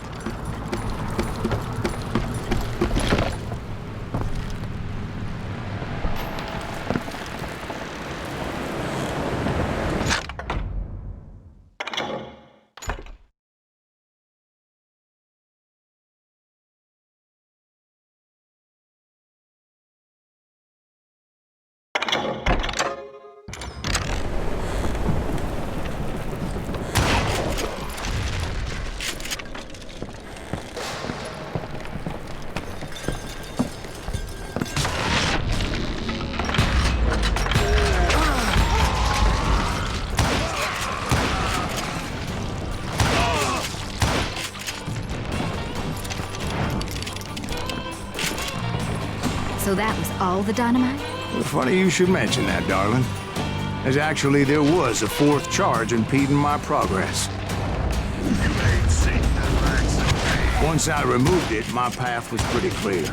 So that was all the dynamite? Well, funny you should mention that, darling. As actually there was a fourth charge impeding my progress. Once I removed it, my path was pretty clear.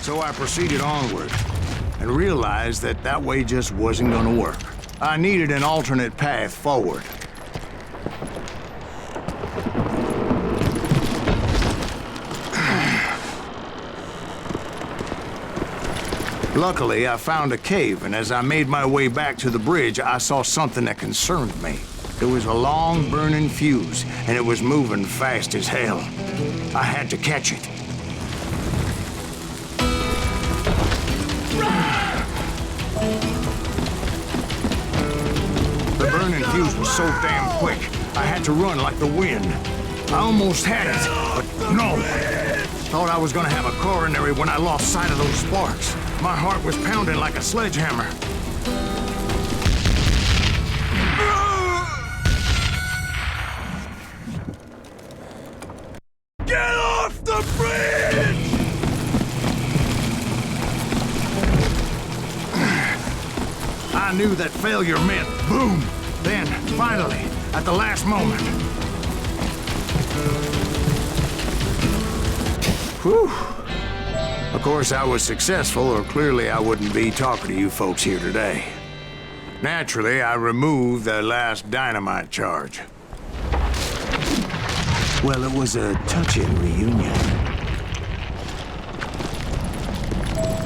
So I proceeded onward and realized that that way just wasn't gonna work. I needed an alternate path forward. Luckily, I found a cave, and as I made my way back to the bridge, I saw something that concerned me. It was a long, burning fuse, and it was moving fast as hell. I had to catch it. The burning fuse was so damn quick, I had to run like the wind. I almost had it, but no. Thought I was gonna have a coronary when I lost sight of those sparks. My heart was pounding like a sledgehammer. Get off the bridge! I knew that failure meant boom. Then, finally, at the last moment. Whew. Of course, I was successful, or clearly I wouldn't be talking to you folks here today. Naturally, I removed the last dynamite charge. Well, it was a touching reunion.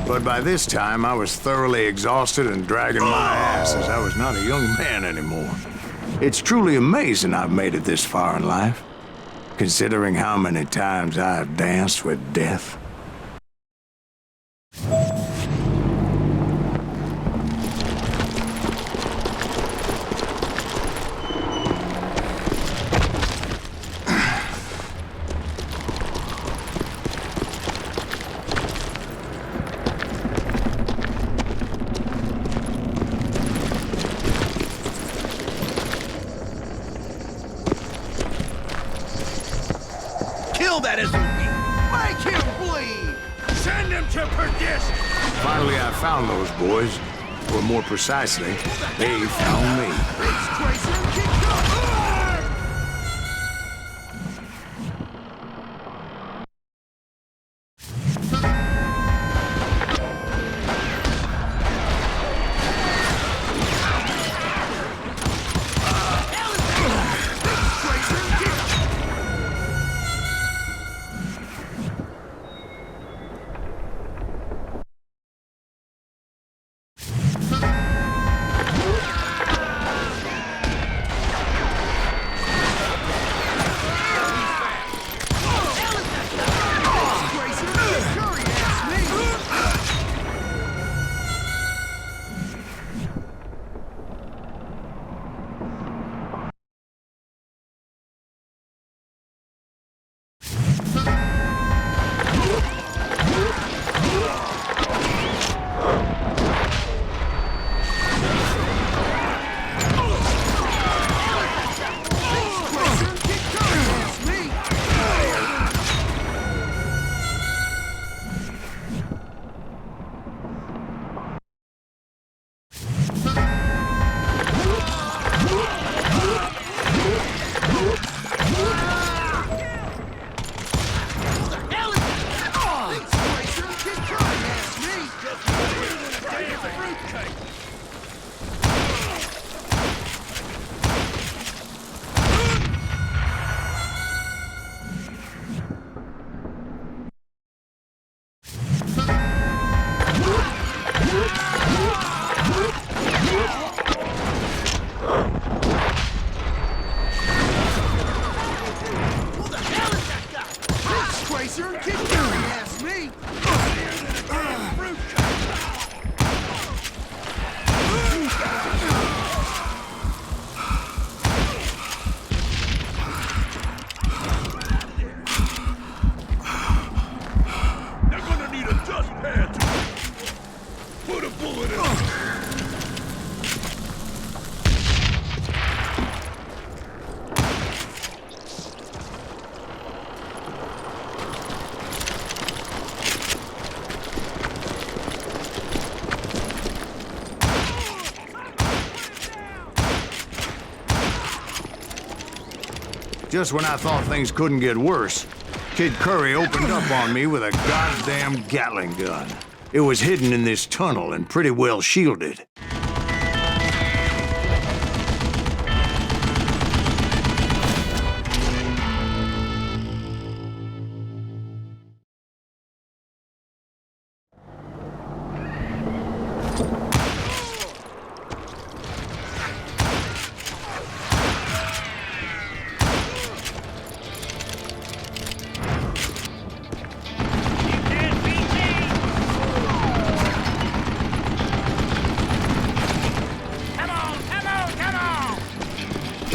But by this time, I was thoroughly exhausted and dragging my ass as I was not a young man anymore. It's truly amazing I've made it this far in life, considering how many times I've danced with death. Kill that SOB! Make him bleed! Send him to perdition! Finally, I found those boys. Or more precisely, they found me. Tracer, keep going! Just when I thought things couldn't get worse, Kid Curry opened up on me with a goddamn Gatling gun. It was hidden in this tunnel and pretty well shielded.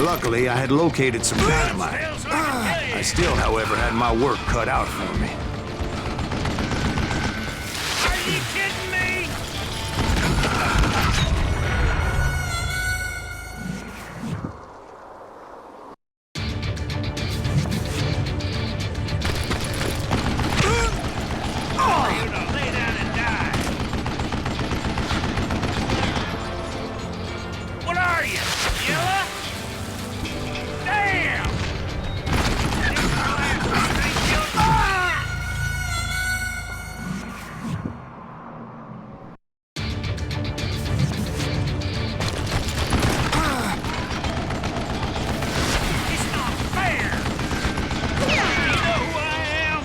Luckily, I had located some dynamite. I still, however, had my work cut out for me. Are you kidding me? You to lay down and die. What are you, Yella? Damn! It's not fair! You know who I am?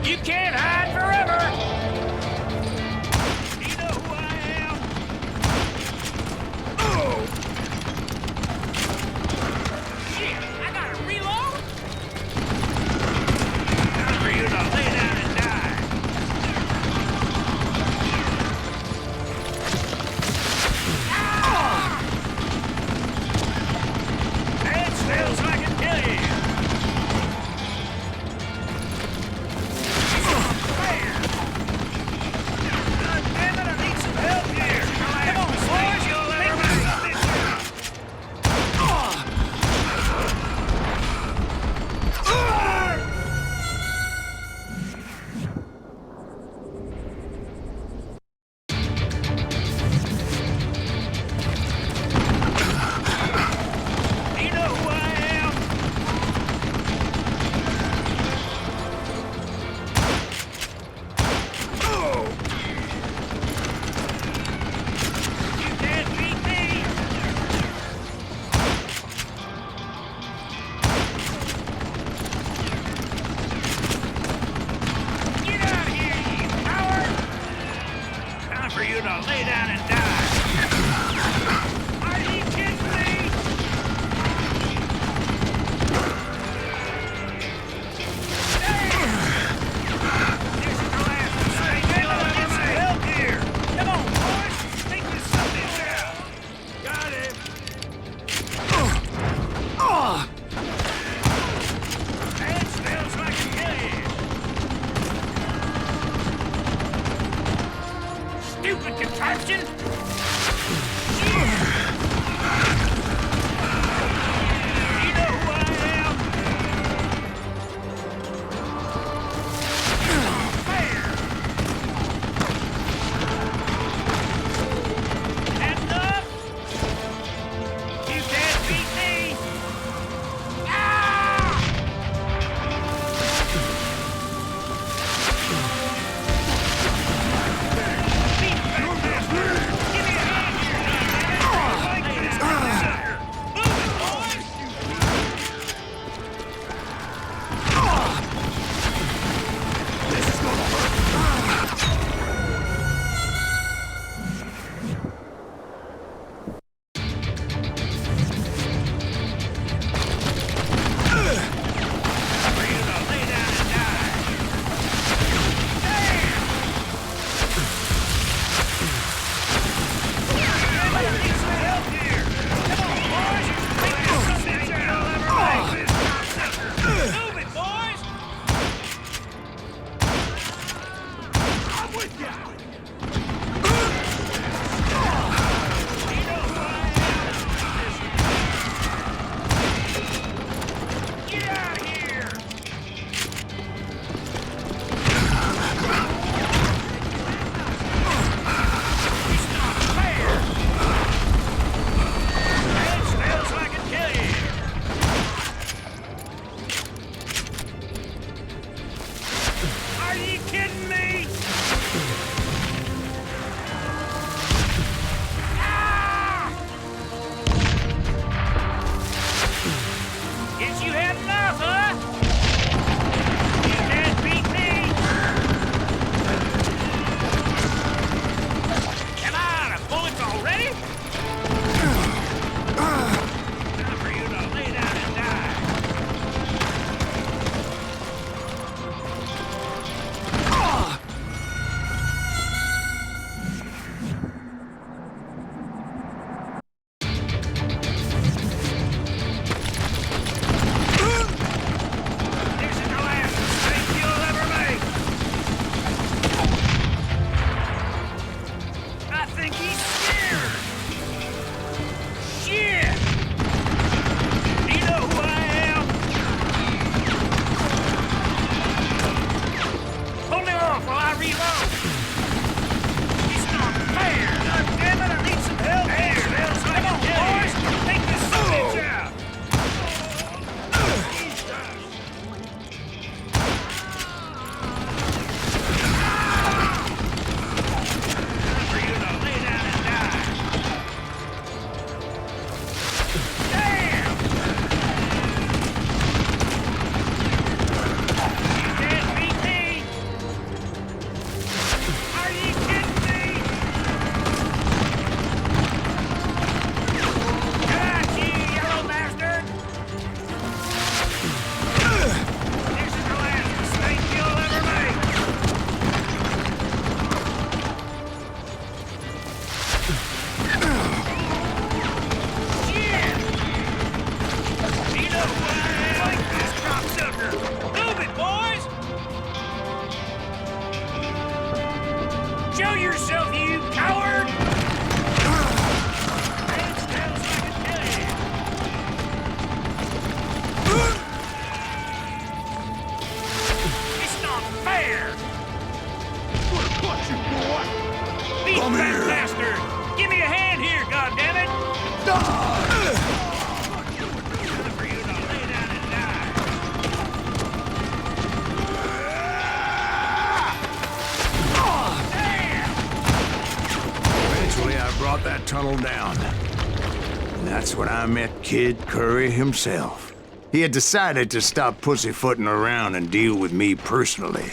You can't hide forever! You know who I am? Oh! Shit, I gotta reload? Time for you to lay down and die. Ah! That smells like a kill you. kidding me? Guess you had enough, huh? You can't beat me. Am I out of bullets already? Time for you to lay down and die. This is the last mistake you'll ever make. I think he's scared. Shit! Do you know who I am? Hold me off while I reload. It's not fair. God damn it, I need some help here. Come on, boys. Take this bitch out. Time for you to lay down and die. Damn! You can't beat me! Are you kidding me? Got you, yellow bastard! This is the last mistake you'll ever make! Shit! Do you know who I am? Like this cocksucker! Move it, boys! Show yourself, you coward! Hands down so I can tell you. It's not fair! Punch you, boy! Beat Come that here. bastard! Give me a hand here, goddammit! Time for you to lay down and die. Damn! Eventually, I brought that tunnel down. And that's when I met Kid Curry himself. He had decided to stop pussyfooting around and deal with me personally.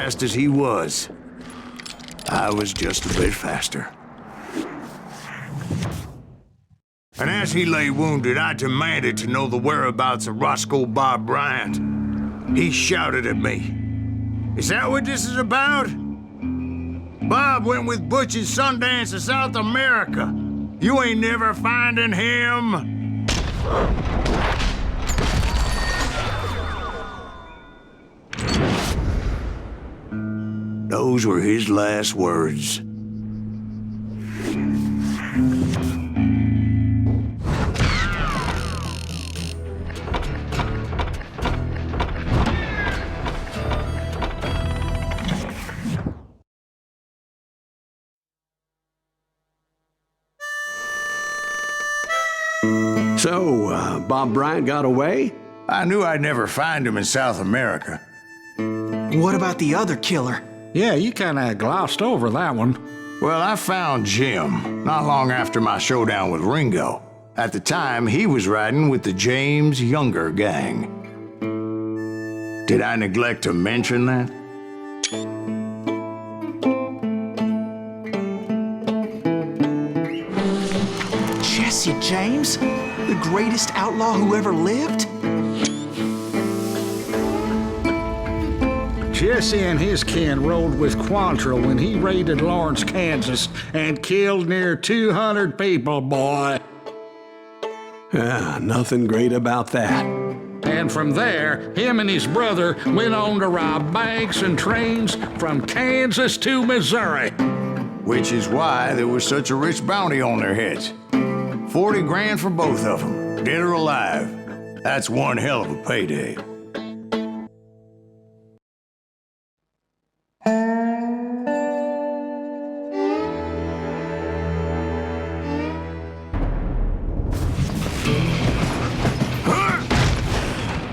fast as he was. I was just a bit faster. And as he lay wounded, I demanded to know the whereabouts of Roscoe Bob Bryant. He shouted at me, "Is that what this is about? Bob went with Butch and Sundance to South America. You ain't never finding him." Those were his last words. So, Bob Bryant got away? I knew I'd never find him in South America. What about the other killer? Yeah, you kinda glossed over that one. Well, I found Jim not long after my showdown with Ringo. At the time, he was riding with the James Younger gang. Did I neglect to mention that? Jesse James? The greatest outlaw who ever lived? Jesse and his kin rode with Quantrill when he raided Lawrence, Kansas, and killed near 200 people, boy. Nothing great about that. And from there, him and his brother went on to rob banks and trains from Kansas to Missouri. Which is why there was such a rich bounty on their heads. 40 grand for both of them, dead or alive. That's one hell of a payday.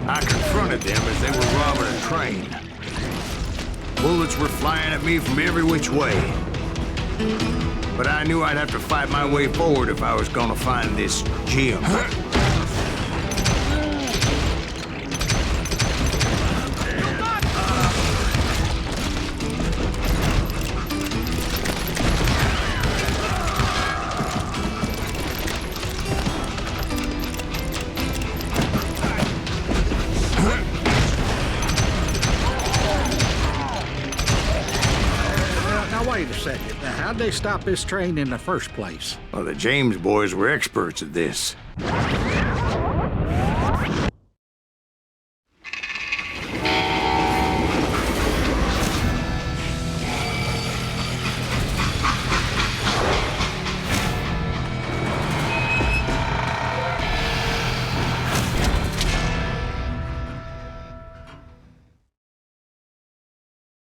I confronted them as they were robbing a train. Bullets were flying at me from every which way. But I knew I'd have to fight my way forward if I was gonna find this Jim. Wait a second. Now, how'd they stop this train in the first place? Well, the James boys were experts at this.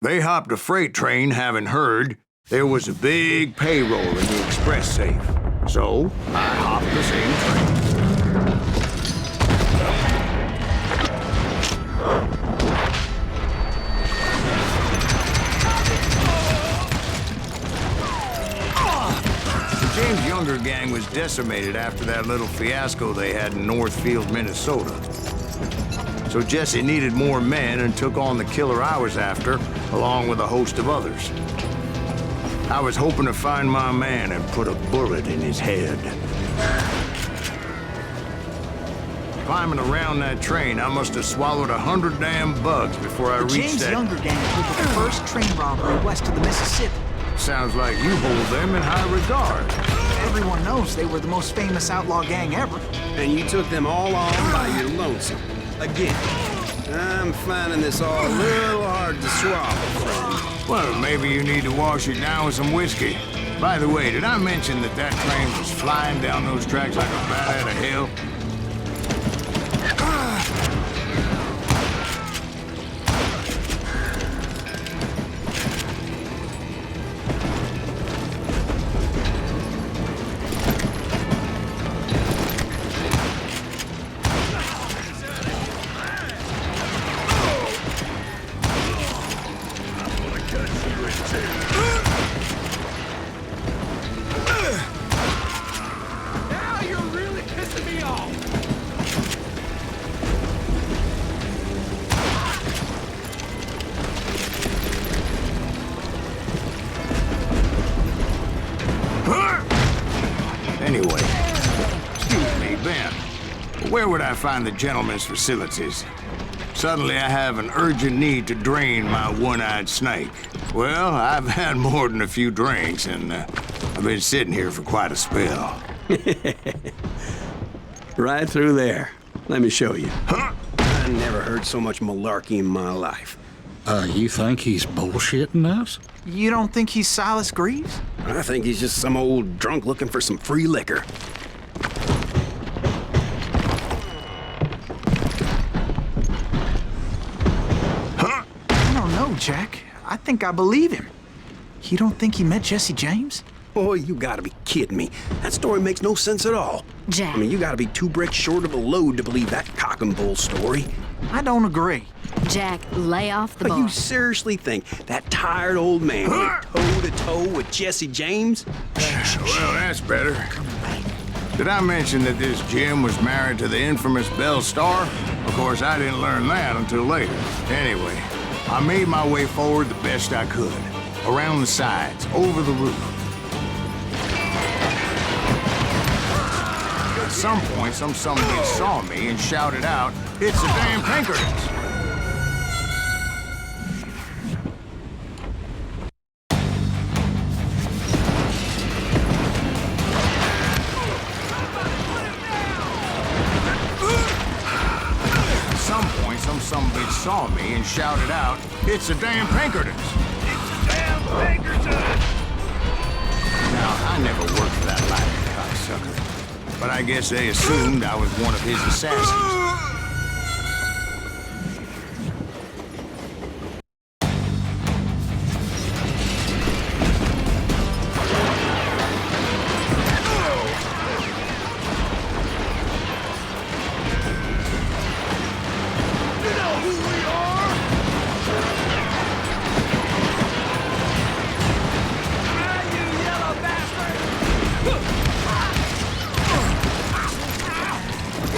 They hopped a freight train, having heard there was a big payroll in the express safe. So, I hopped the same train. The James Younger gang was decimated after that little fiasco they had in Northfield, Minnesota. So Jesse needed more men and took on the killer I was after, along with a host of others. I was hoping to find my man and put a bullet in his head. Climbing around that train, I must have swallowed 100 damn bugs before I reached James that... Younger gang pulled the first train robbery west of the Mississippi. Sounds like you hold them in high regard. Everyone knows they were the most famous outlaw gang ever. And you took them all on by your lonesome. Again, I'm finding this all a little hard to swallow, friend. Well, maybe you need to wash it down with some whiskey. By the way, did I mention that that train was flying down those tracks like a bat out of hell? Now you're really pissing me off. where would I find the gentleman's facilities? Suddenly I have an urgent need to drain my one-eyed snake. Well, I've had more than a few drinks, and I've been sitting here for quite a spell. Right through there. Let me show you. Huh? I never heard so much malarkey in my life. You think he's bullshitting us? You don't think he's Silas Greaves? I think he's just some old drunk looking for some free liquor. I don't know, Jack. I think I believe him. You don't think he met Jesse James? Boy, you gotta be kidding me. That story makes no sense at all. Jack. I mean, you gotta be 2 bricks short of a load to believe that cock and bull story. I don't agree. Jack, lay off the But bar. you seriously think that tired old man went toe-to-toe with Jesse James? Well, that's better. Did I mention that this Jim was married to the infamous Belle Starr? Of course, I didn't learn that until later. Anyway, I made my way forward the best I could. Around the sides, over the roof. At some point, some bitch saw me and shouted out, "It's the damn Pinkertons!" At some point, some bitch saw me and shouted out, "It's the damn Pinkertons!" Now, I never worked for that lying cocksucker, but I guess they assumed I was one of his assassins.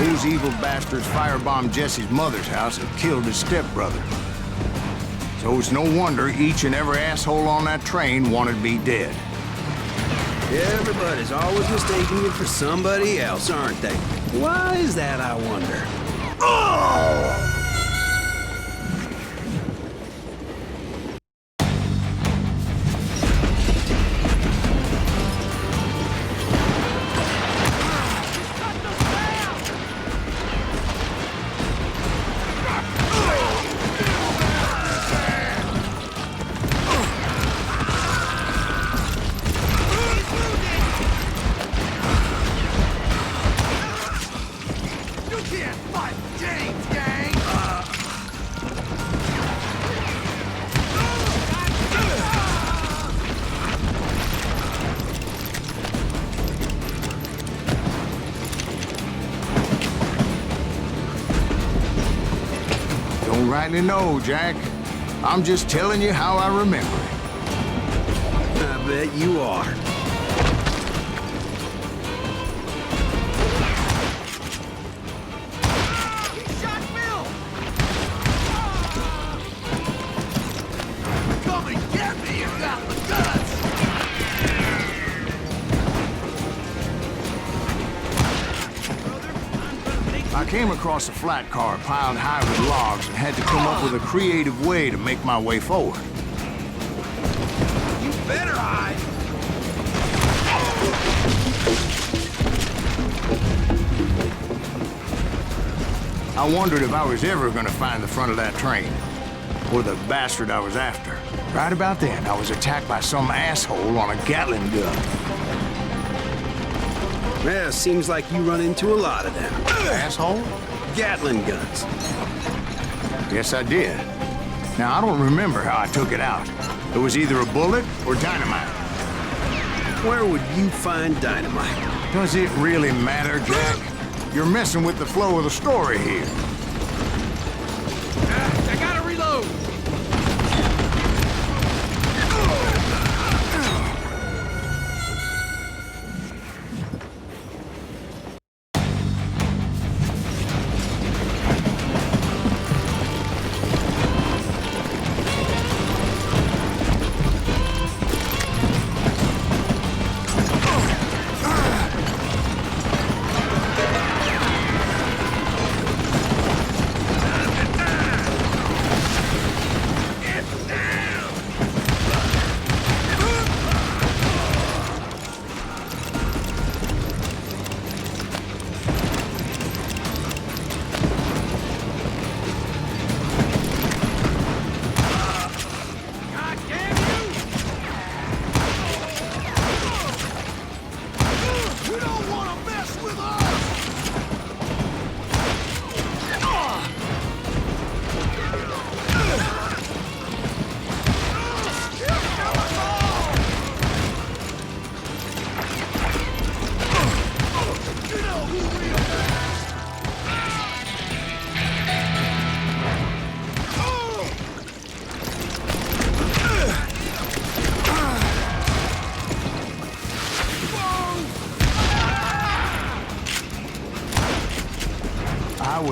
Those evil bastards firebombed Jesse's mother's house and killed his stepbrother. So it's no wonder each and every asshole on that train wanted me dead. Everybody's always mistaking you for somebody else, aren't they? Why is that, I wonder? Oh! Don't rightly know, Jack. I'm just telling you how I remember it. I bet you are. He shot Bill! Come and get me, you got the guts! I came across a flat car piled high with logs and had to come up with a creative way to make my way forward. You better hide! I wondered if I was ever going to find the front of that train, or the bastard I was after. Right about then, I was attacked by some asshole on a Gatling gun. Well, seems like you run into a lot of them. Asshole? Gatling guns. Yes, I did. Now, I don't remember how I took it out. It was either a bullet or dynamite. Where would you find dynamite? Does it really matter, Jack? You're messing with the flow of the story here. I gotta reload!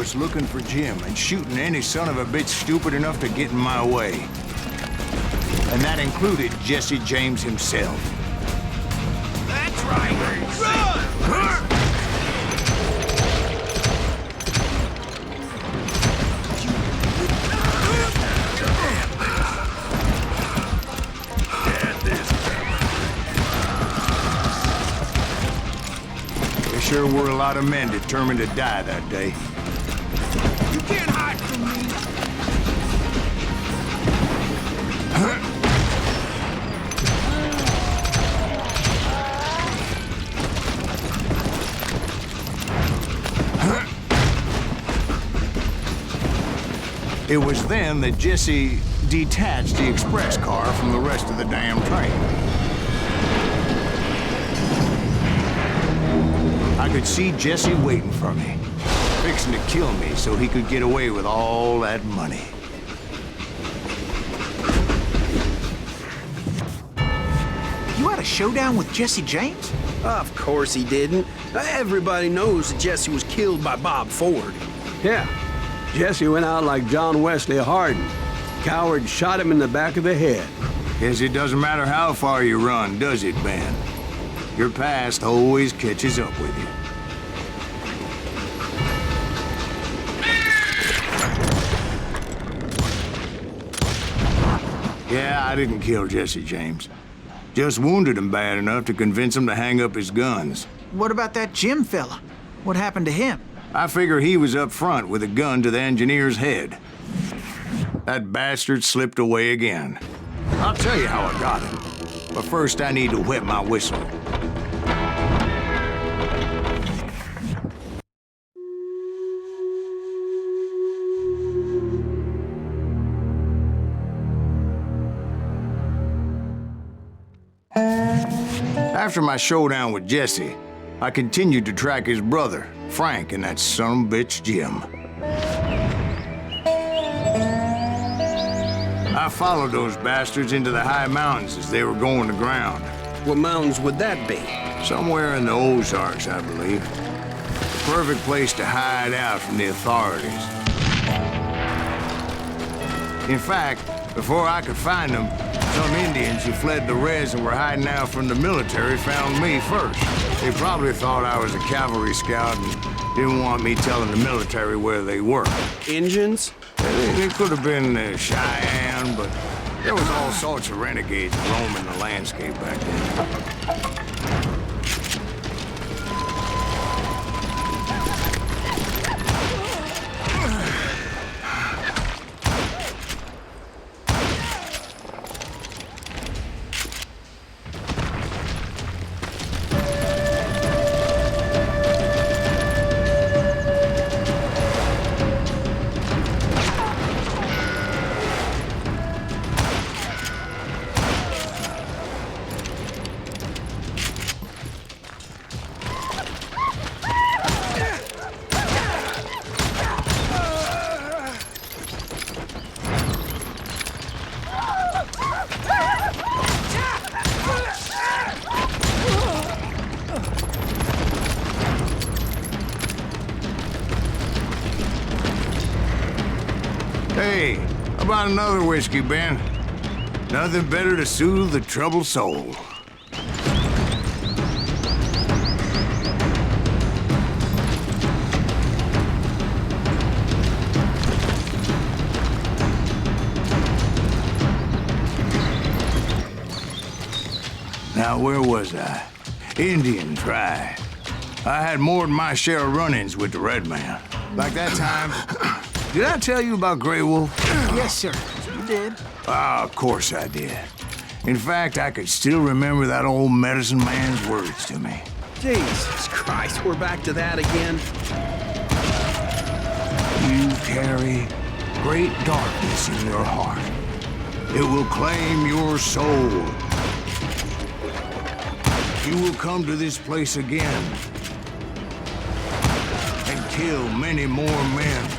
was looking for Jim and shooting any son of a bitch stupid enough to get in my way. And that included Jesse James himself. That's right. Run! There sure were a lot of men determined to die that day. You can't hide from me. It was then that Jesse detached the express car from the rest of the damn train. I could see Jesse waiting for me, fixing to kill me so he could get away with all that money. You had a showdown with Jesse James? Of course he didn't. Everybody knows that Jesse was killed by Bob Ford. Yeah. Jesse went out like John Wesley Hardin. Coward shot him in the back of the head. Guess it doesn't matter how far you run, does it, Ben? Your past always catches up with you. Yeah, I didn't kill Jesse James. Just wounded him bad enough to convince him to hang up his guns. What about that Jim fella? What happened to him? I figure he was up front with a gun to the engineer's head. That bastard slipped away again. I'll tell you how I got him. But first I need to wet my whistle. After my showdown with Jesse, I continued to track his brother, Frank, and that sumbitch Jim. I followed those bastards into the high mountains as they were going to ground. What mountains would that be? Somewhere in the Ozarks, I believe. The perfect place to hide out from the authorities. In fact, before I could find them, some Indians who fled the res and were hiding out from the military found me first. They probably thought I was a cavalry scout and didn't want me telling the military where they were. Injuns? It could have been Cheyenne, but there was all sorts of renegades roaming the landscape back then. Hey, how about another whiskey, Ben? Nothing better to soothe the troubled soul. Now, where was I? Indian tribe. I had more than my share of run-ins with the red man. Like that time... Did I tell you about Grey Wolf? Yes, sir. You did. Ah, of course I did. In fact, I could still remember that old medicine man's words to me. Jesus Christ, we're back to that again. You carry great darkness in your heart. It will claim your soul. You will come to this place again and kill many more men.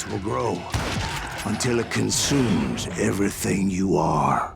darkness will grow until it consumes everything you are.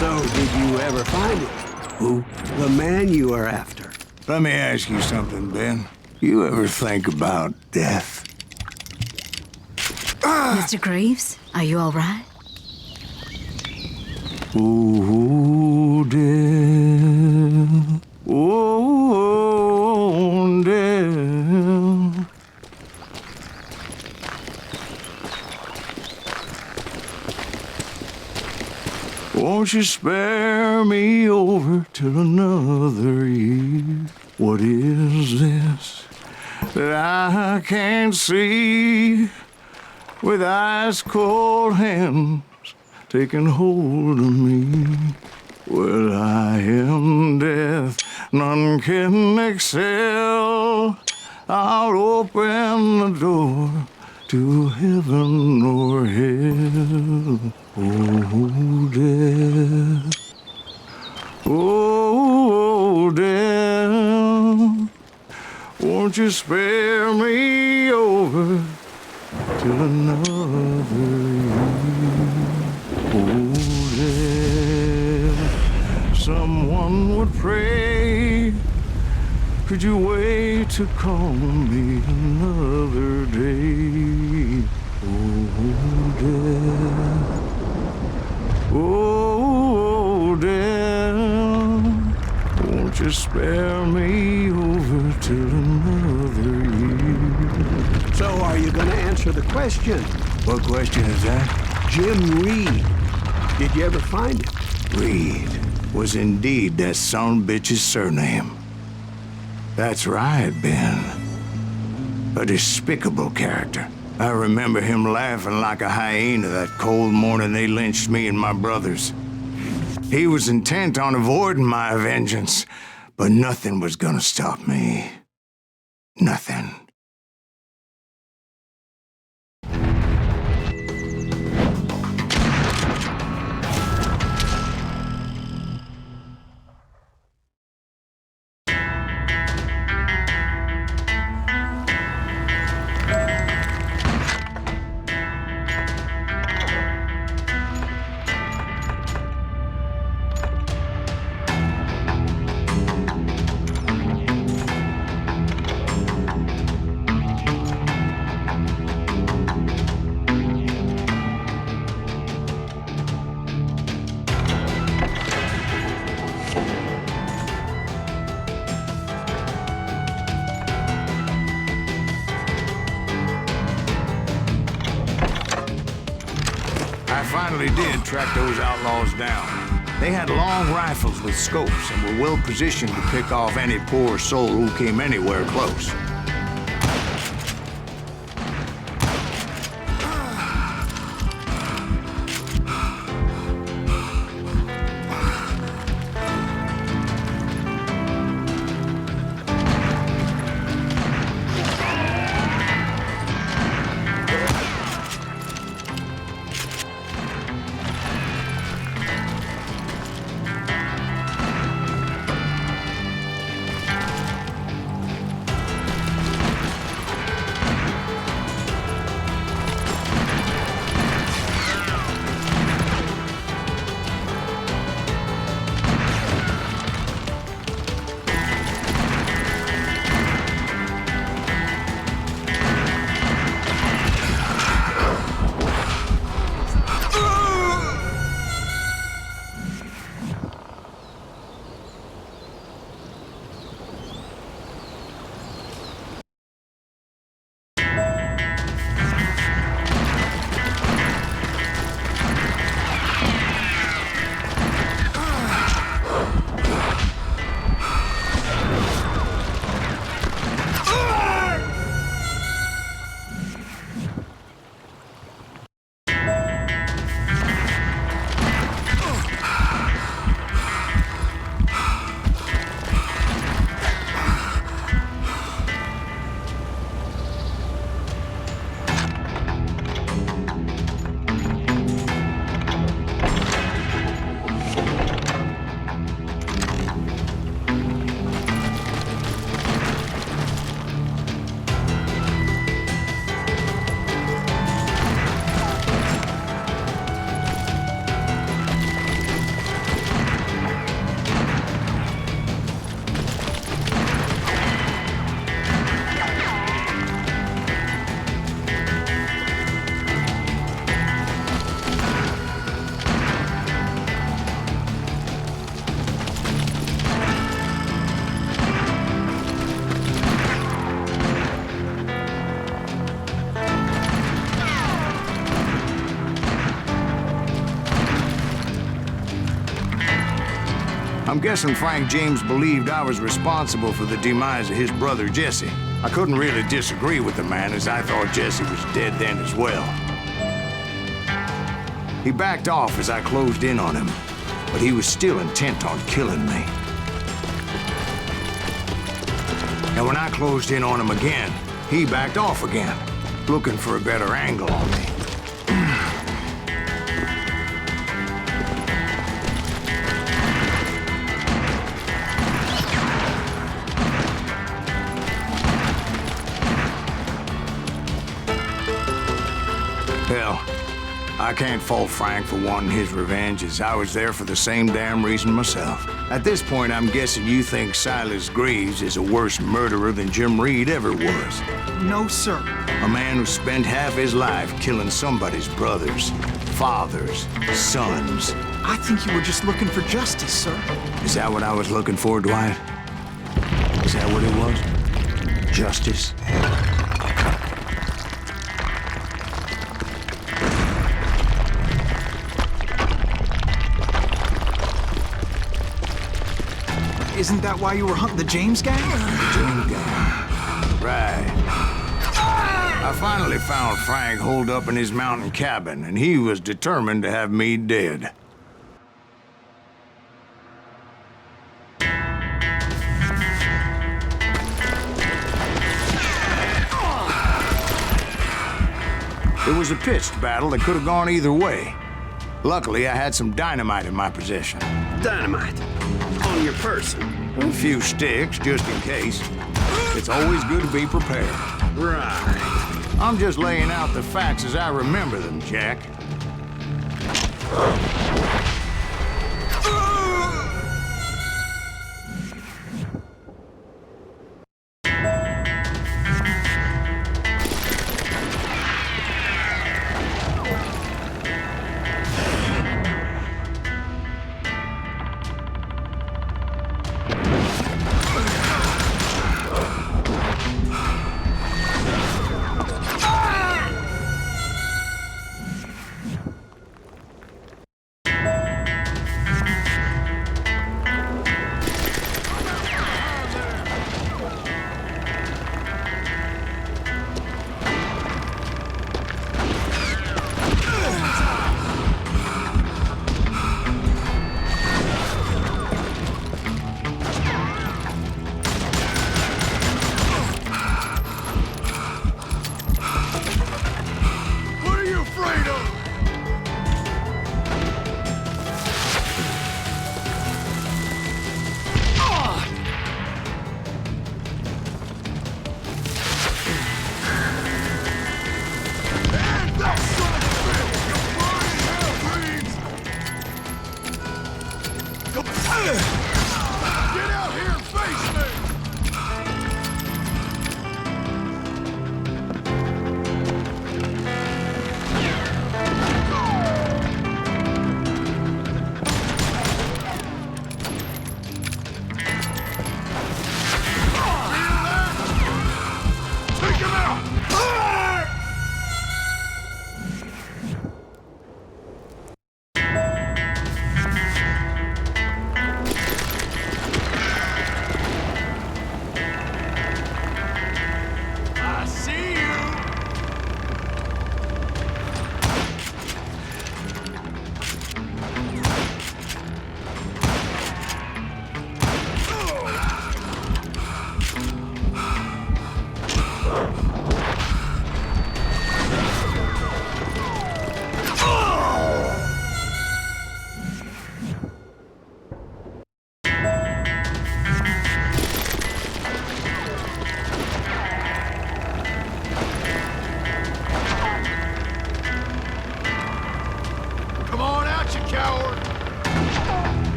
So, did you ever find it? Who? The man you are after. Let me ask you something, Ben. You ever think about death? Mr. Greaves, are you all right? Ooh, death. Ooh, death. Won't you spare me over till another year? What is this that I can't see? With ice cold hands taking hold of me. Well, I am death, none can excel. I'll open the door to heaven or hell. Oh, death. Oh, death. Won't you spare me over till another year? Oh, death. Someone would pray. Could you wait to call me another day? Oh, death. Oh, death. Won't you spare me over till another year? So, are you going to answer the question? What question is that? Jim Reed. Did you ever find him? Reed was indeed that son-bitch's surname. That's right, Ben. A despicable character. I remember him laughing like a hyena that cold morning they lynched me and my brothers. He was intent on avoiding my vengeance, but nothing was gonna stop me. Nothing. I finally did track those outlaws down. They had long rifles with scopes and were well positioned to pick off any poor soul who came anywhere close. I'm guessing Frank James believed I was responsible for the demise of his brother Jesse. I couldn't really disagree with the man, as I thought Jesse was dead then as well. He backed off as I closed in on him, but he was still intent on killing me. And when I closed in on him again, he backed off again, looking for a better angle on me. Hell, I can't fault Frank for wanting his revenge, as I was there for the same damn reason myself. At this point, I'm guessing you think Silas Greaves is a worse murderer than Jim Reed ever was. No, sir. A man who spent half his life killing somebody's brothers, fathers, sons. I think you were just looking for justice, sir. Is that what I was looking for, Dwight? Is that what it was? Justice? Isn't that why you were hunting the James gang? The James gang. Right. I finally found Frank holed up in his mountain cabin, and he was determined to have me dead. It was a pitched battle that could have gone either way. Luckily, I had some dynamite in my possession. Dynamite? On your person? A few sticks, just in case. It's always good to be prepared. Right. I'm just laying out the facts as I remember them, Jack.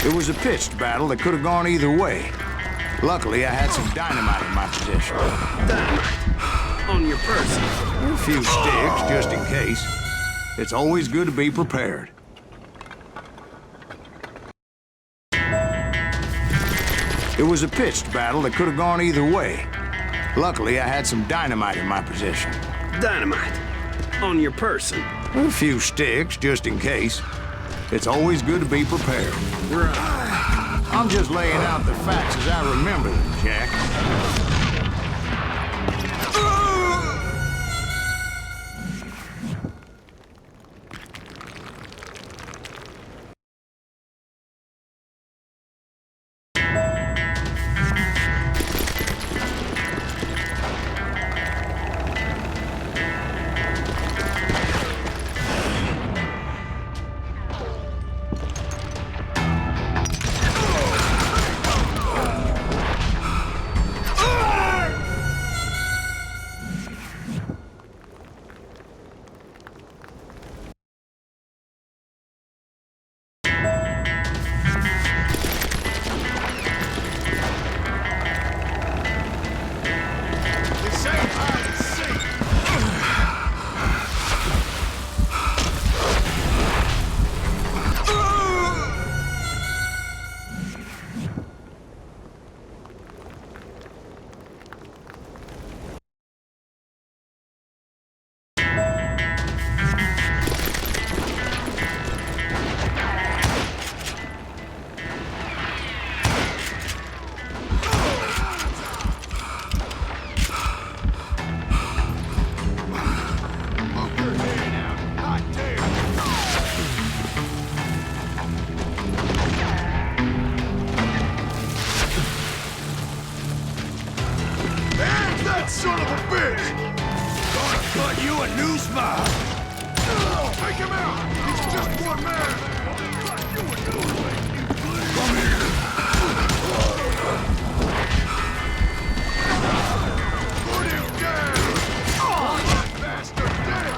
It was a pitched battle that could have gone either way. Luckily, I had some dynamite in my possession. Dynamite? On your person? A few sticks, just in case. It's always good to be prepared. It was a pitched battle that could have gone either way. Luckily, I had some dynamite in my possession. Dynamite. On your person. A few sticks, just in case. It's always good to be prepared. Right. I'm just laying out the facts as I remember them, Jack. Son of a bitch! Gonna cut you a new spot! Take him out! He's just one man! Cut you a new one! Come here! Put him down! Oh, that bastard dead!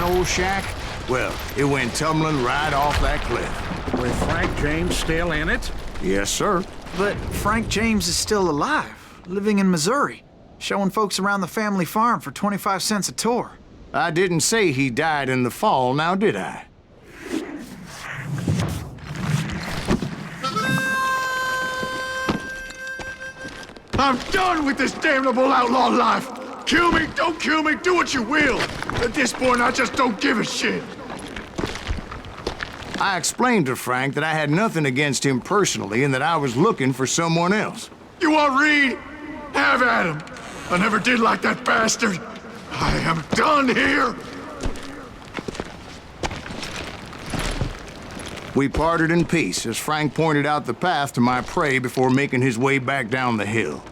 Old shack? Well, it went tumbling right off that cliff. With Frank James still in it? Yes, sir. But Frank James is still alive, living in Missouri, showing folks around the family farm for 25 cents a tour. I didn't say he died in the fall, now did I? I'm done with this damnable outlaw life! Kill me, don't kill me, do what you will! At this point, I just don't give a shit! I explained to Frank that I had nothing against him personally and that I was looking for someone else. You want Reed? Have at him! I never did like that bastard! I am done here! We parted in peace as Frank pointed out the path to my prey before making his way back down the hill.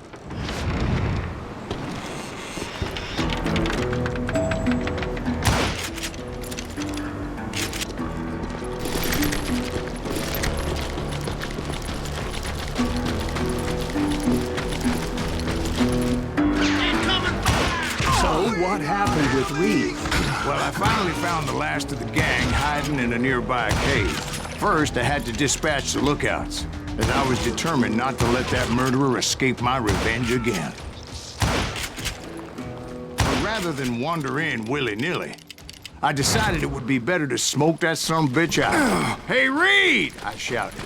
What happened with Reed? Well, I finally found the last of the gang hiding in a nearby cave. First, I had to dispatch the lookouts, as I was determined not to let that murderer escape my revenge again. But rather than wander in willy-nilly, I decided it would be better to smoke that sumbitch out. Hey, Reed! I shouted.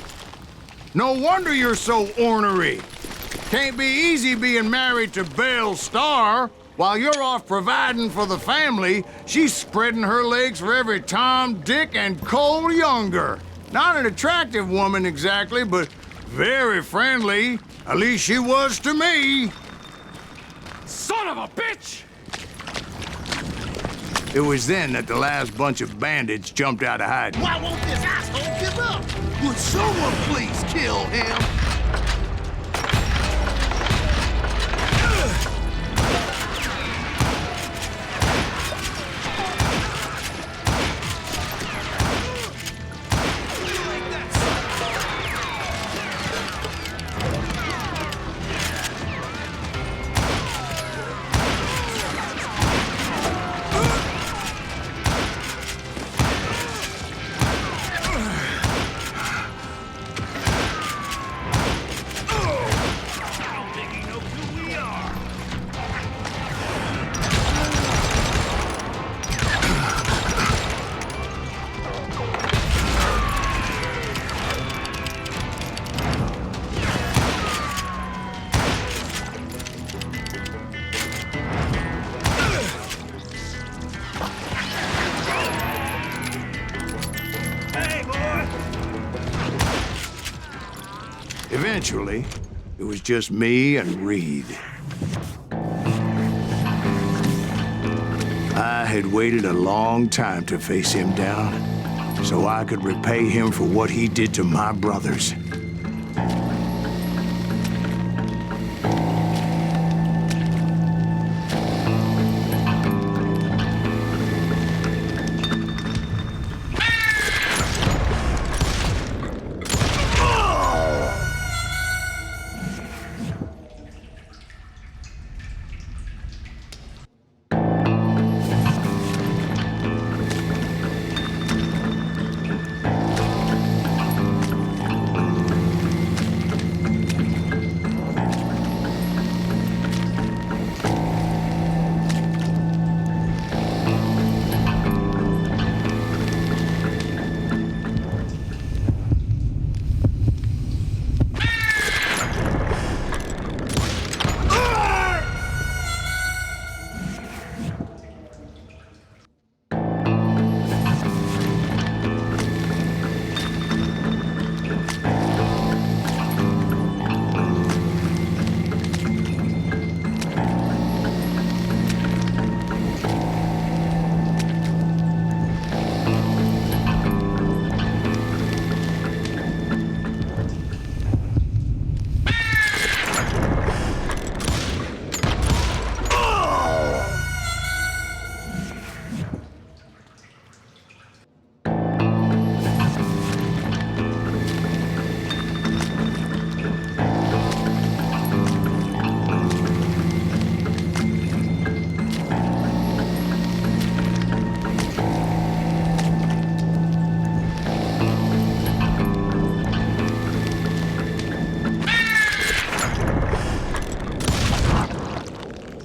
No wonder you're so ornery. Can't be easy being married to Belle Starr. While you're off providing for the family, she's spreading her legs for every Tom, Dick, and Cole Younger. Not an attractive woman exactly, but very friendly. At least she was to me. Son of a bitch! It was then that the last bunch of bandits jumped out of hiding. Why won't this asshole give up? Would someone please kill him? eventually, it was just me and Reed. I had waited a long time to face him down, so I could repay him for what he did to my brothers.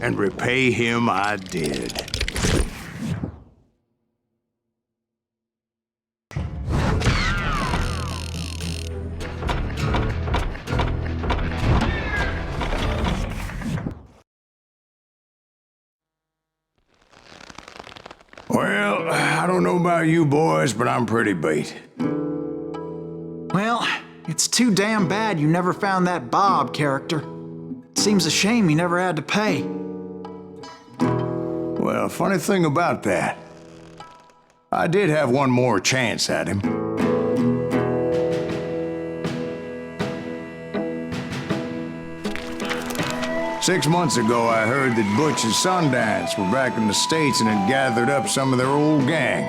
And repay him I did. Well, I don't know about you boys, but I'm pretty beat. Well, it's too damn bad you never found that Bob character. Seems a shame he never had to pay. Well, funny thing about that, I did have one more chance at him. Six months ago, I heard that Butch and Sundance were back in the States and had gathered up some of their old gang.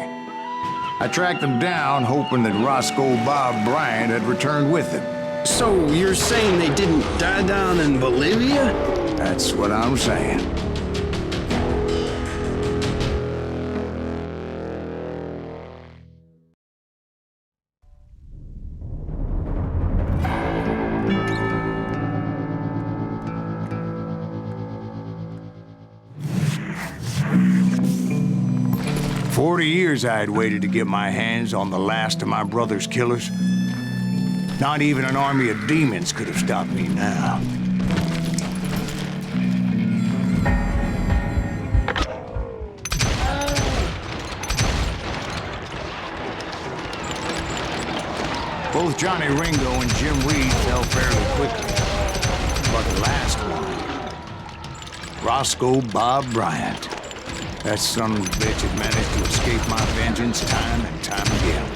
I tracked them down, hoping that Roscoe Bob Bryant had returned with them. So you're saying they didn't die down in Bolivia? That's what I'm saying. "40 years I had waited to get my hands on the last of my brother's killers. Not even an army of demons could have stopped me now. Both Johnny Ringo and Jim Reed fell fairly quickly. But the last one, Roscoe Bob Bryant, that son of a bitch had managed to escape my vengeance time and time again.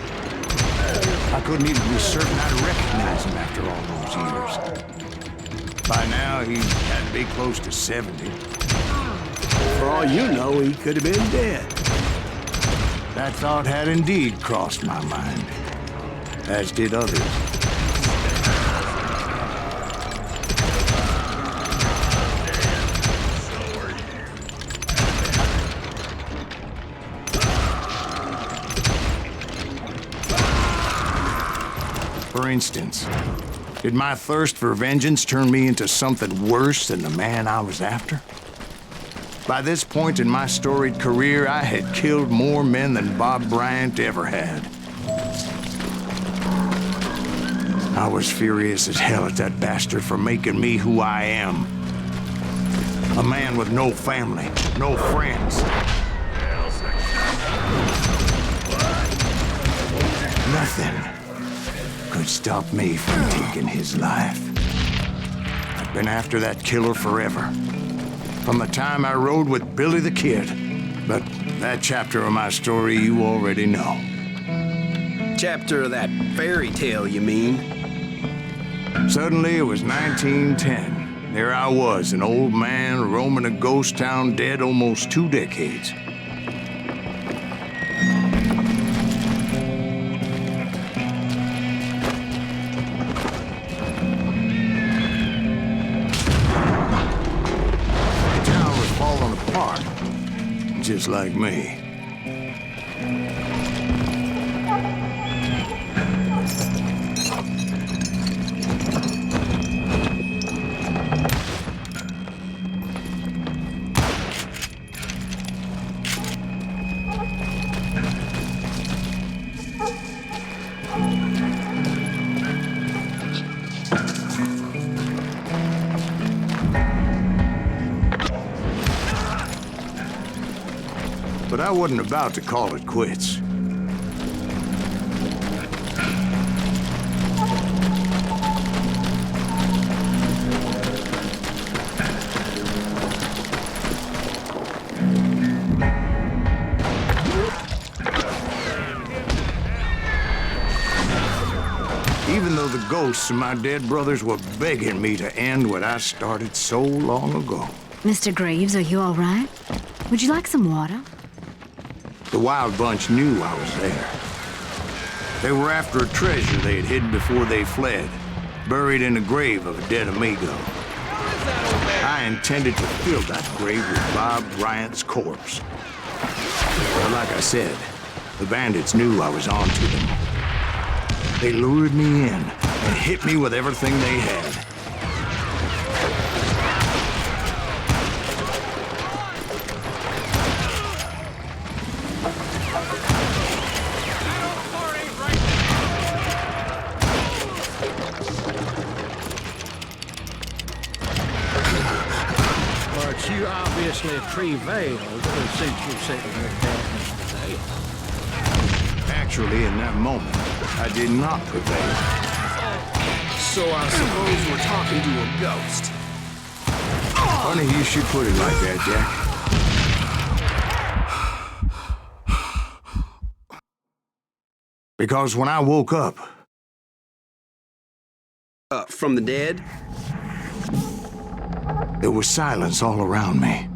I couldn't even be certain I'd recognize him after all those years. By now, he had to be close to 70. For all you know, he could have been dead. That thought had indeed crossed my mind, as did others. For instance, did my thirst for vengeance turn me into something worse than the man I was after? By this point in my storied career, I had killed more men than Bob Bryant ever had. I was furious as hell at that bastard for making me who I am. A man with no family, no friends. Nothing could stop me from taking his life. been after that killer forever. From the time I rode with Billy the Kid. But that chapter of my story you already know. Chapter of that fairy tale, you mean? Suddenly it was 1910. There I was, an old man roaming a ghost town dead almost 2 decades. The town was falling apart, just like me. But I wasn't about to call it quits. Even though the ghosts of my dead brothers were begging me to end what I started so long ago. Mr. Graves, are you all right? Would you like some water? The Wild Bunch knew I was there. They were after a treasure they had hidden before they fled, buried in the grave of a dead amigo. I intended to fill that grave with Bob Bryant's corpse. But like I said, the bandits knew I was on to them. They lured me in and hit me with everything they had. But you obviously prevailed since you said your dad today. Actually, in that moment, I did not prevail. So I suppose we're talking to a ghost. Funny you should put it like that, Jack. Because when I woke up... From the dead? There was silence all around me.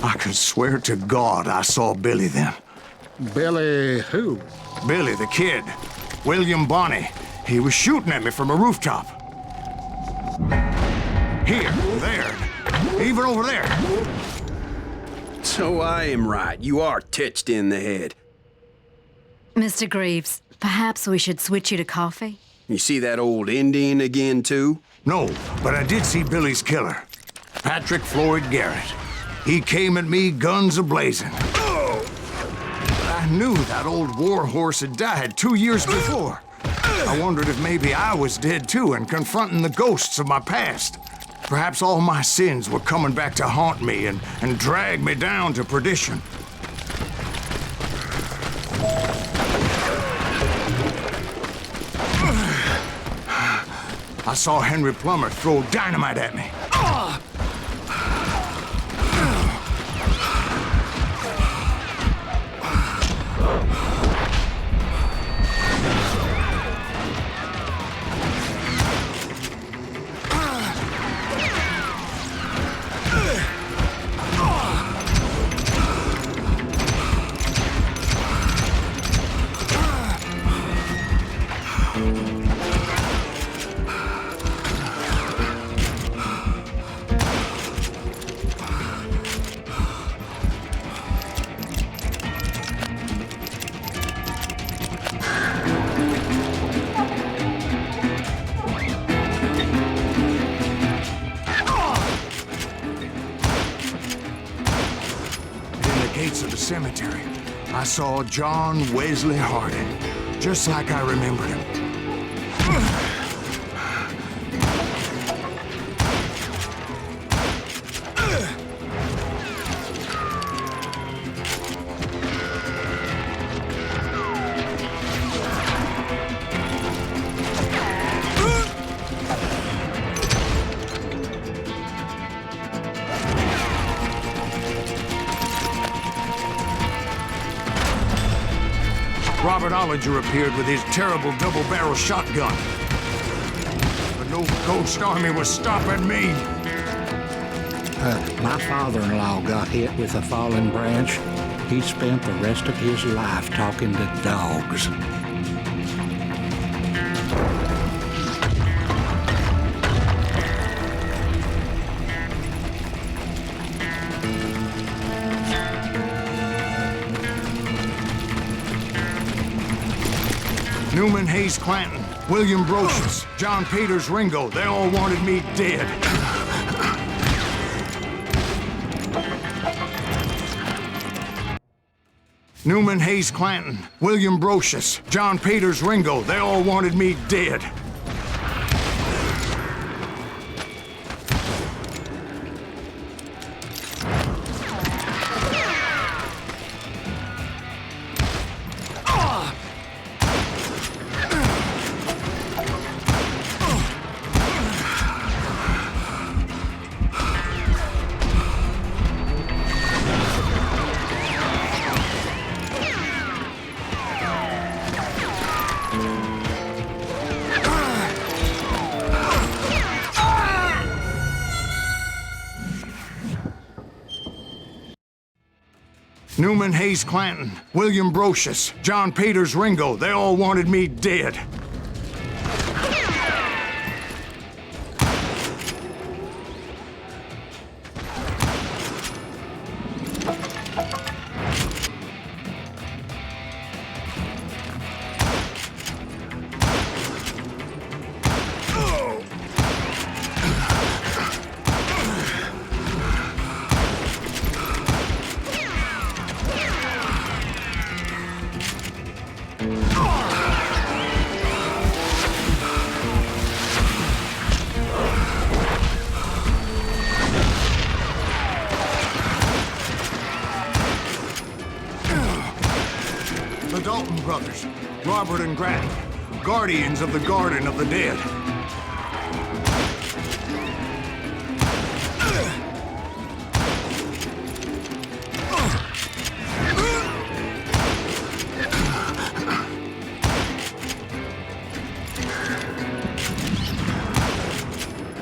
I could swear to God I saw Billy then. Billy who? Billy the Kid. William Bonney. He was shooting at me from a rooftop. Here, there, even over there. So I am right. You are titched in the head. Mr. Graves, perhaps we should switch you to coffee? You see that old Indian again, too? No, but I did see Billy's killer, Patrick Floyd Garrett. He came at me guns a-blazing. I knew that old war horse had died 2 years before. I wondered if maybe I was dead too and confronting the ghosts of my past. Perhaps all my sins were coming back to haunt me and drag me down to perdition. I saw Henry Plummer throw dynamite at me. Of the cemetery, I saw John Wesley Hardin, just like I remembered him. Ollinger appeared with his terrible double-barrel shotgun. But no ghost army was stopping me. My father-in-law got hit with a fallen branch. He spent the rest of his life talking to dogs. Newman Hayes Clanton, William Brocious, John Peters Ringo, they all wanted me dead. Newman Hayes Clanton, William Brocious, John Peters Ringo, they all wanted me dead. Newman Hayes Clanton, William Brocious, John Peters Ringo, they all wanted me dead. The Dalton brothers, Robert and Grattan, guardians of the Garden of the Dead.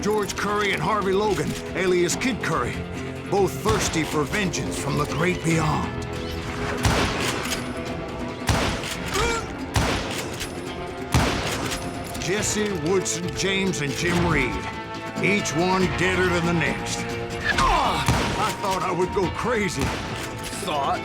George Curry and Harvey Logan, alias Kid Curry, both thirsty for vengeance from the great beyond. Jesse, Woodson, James, and Jim Reed. Each one deader than the next. I thought I would go crazy. Thought?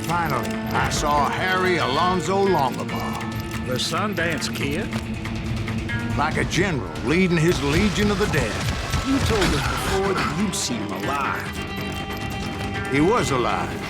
Finally, I saw Harry Alonzo Longabaugh. The Sundance Kid? Like a general leading his legion of the dead. You told us before that you'd seen him alive. He was alive.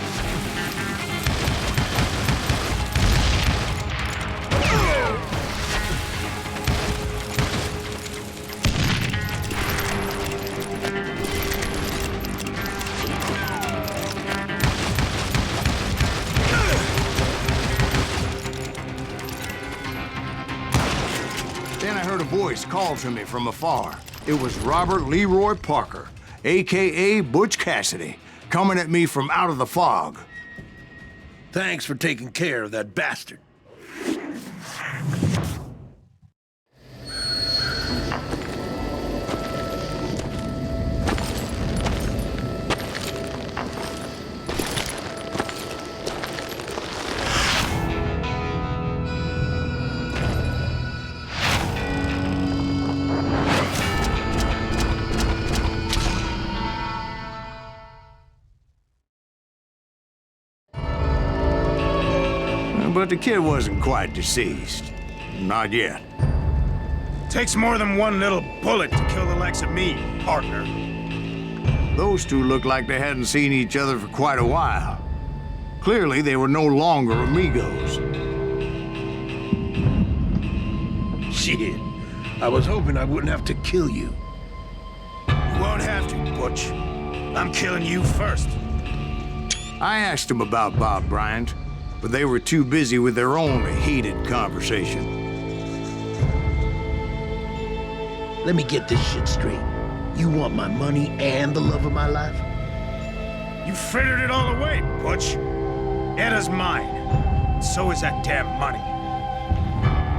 Then I heard a voice call to me from afar. It was Robert Leroy Parker, a.k.a. Butch Cassidy, coming at me from out of the fog. Thanks for taking care of that bastard. But the kid wasn't quite deceased. Not yet. Takes more than one little bullet to kill the likes of me, partner. Those two looked like they hadn't seen each other for quite a while. Clearly, they were no longer amigos. Shit. I was hoping I wouldn't have to kill you. You won't have to, Butch. I'm killing you first. I asked them about Bob Bryant, but they were too busy with their own heated conversation. Let me get this shit straight. You want my money and the love of my life? You frittered it all away, Butch. Eda's mine. So is that damn money.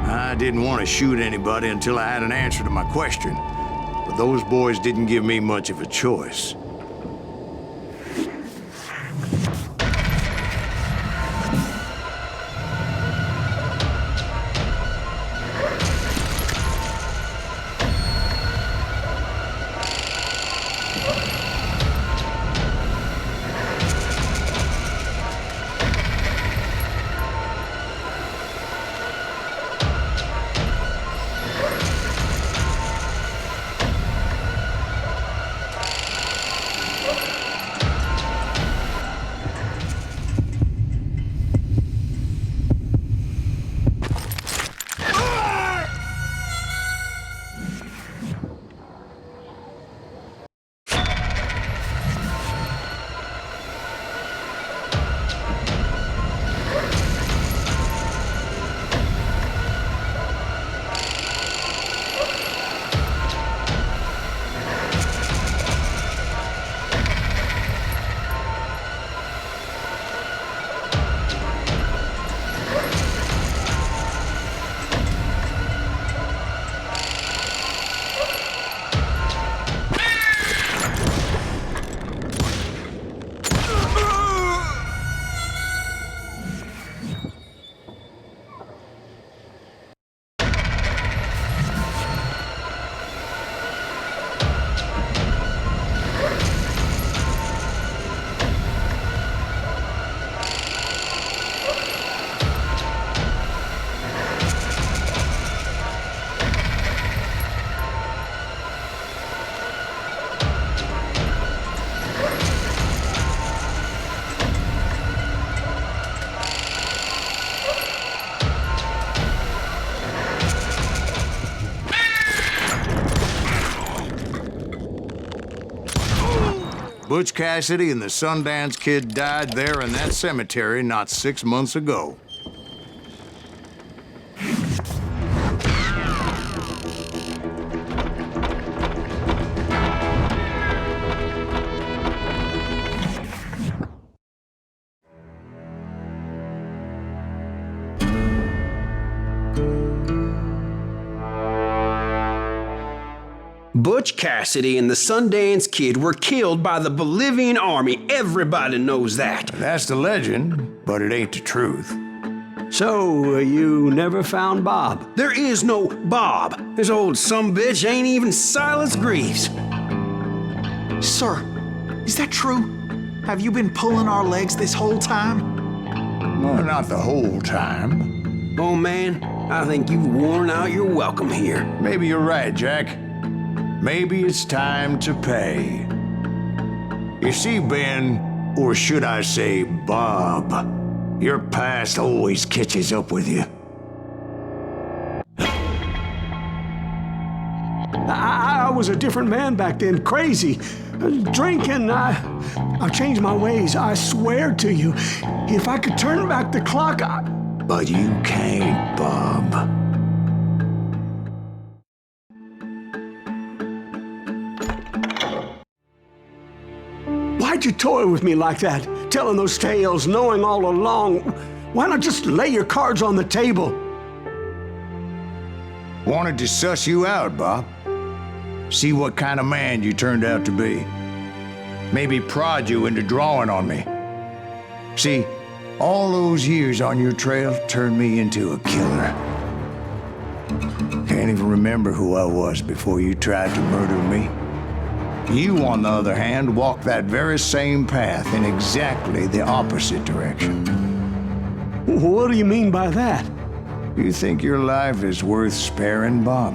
I didn't want to shoot anybody until I had an answer to my question, but those boys didn't give me much of a choice. Butch Cassidy and the Sundance Kid died there in that cemetery not 6 months ago. Butch Cassidy and the Sundance Kid were killed by the Bolivian army. Everybody knows that. That's the legend, but it ain't the truth. So, you never found Bob? There is no Bob. This old sumbitch ain't even Silas Greaves. Sir, is that true? Have you been pulling our legs this whole time? Well, not the whole time. Oh, man, I think you've worn out your welcome here. Maybe you're right, Jack. Maybe it's time to pay. You see, Ben, or should I say Bob, your past always catches up with you. I was a different man back then, crazy. Drinking, I've changed my ways, I swear to you. If I could turn back the clock, But you can't, Bob. Why'd you toy with me like that? Telling those tales, knowing all along. Why not just lay your cards on the table? Wanted to suss you out, Bob. See what kind of man you turned out to be. Maybe prod you into drawing on me. See, all those years on your trail turned me into a killer. Can't even remember who I was before you tried to murder me. You, on the other hand, walked that very same path in exactly the opposite direction. What do you mean by that? You think your life is worth sparing, Bob?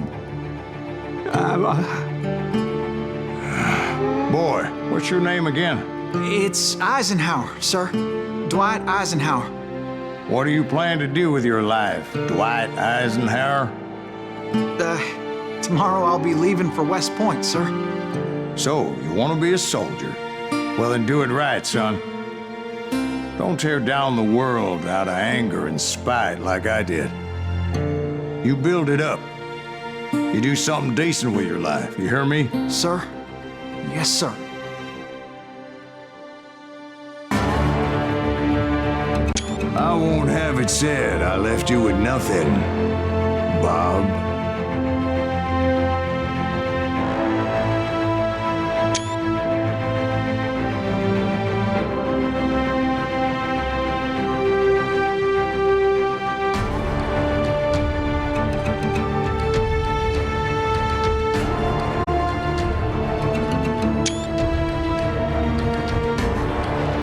Boy, what's your name again? It's Eisenhower, sir. Dwight Eisenhower. What do you plan to do with your life, Dwight Eisenhower? Tomorrow I'll be leaving for West Point, sir. So, you want to be a soldier? Well, then do it right, son. Don't tear down the world out of anger and spite like I did. You build it up. You do something decent with your life, you hear me? Sir? Yes, sir. I won't have it said I left you with nothing, Bob.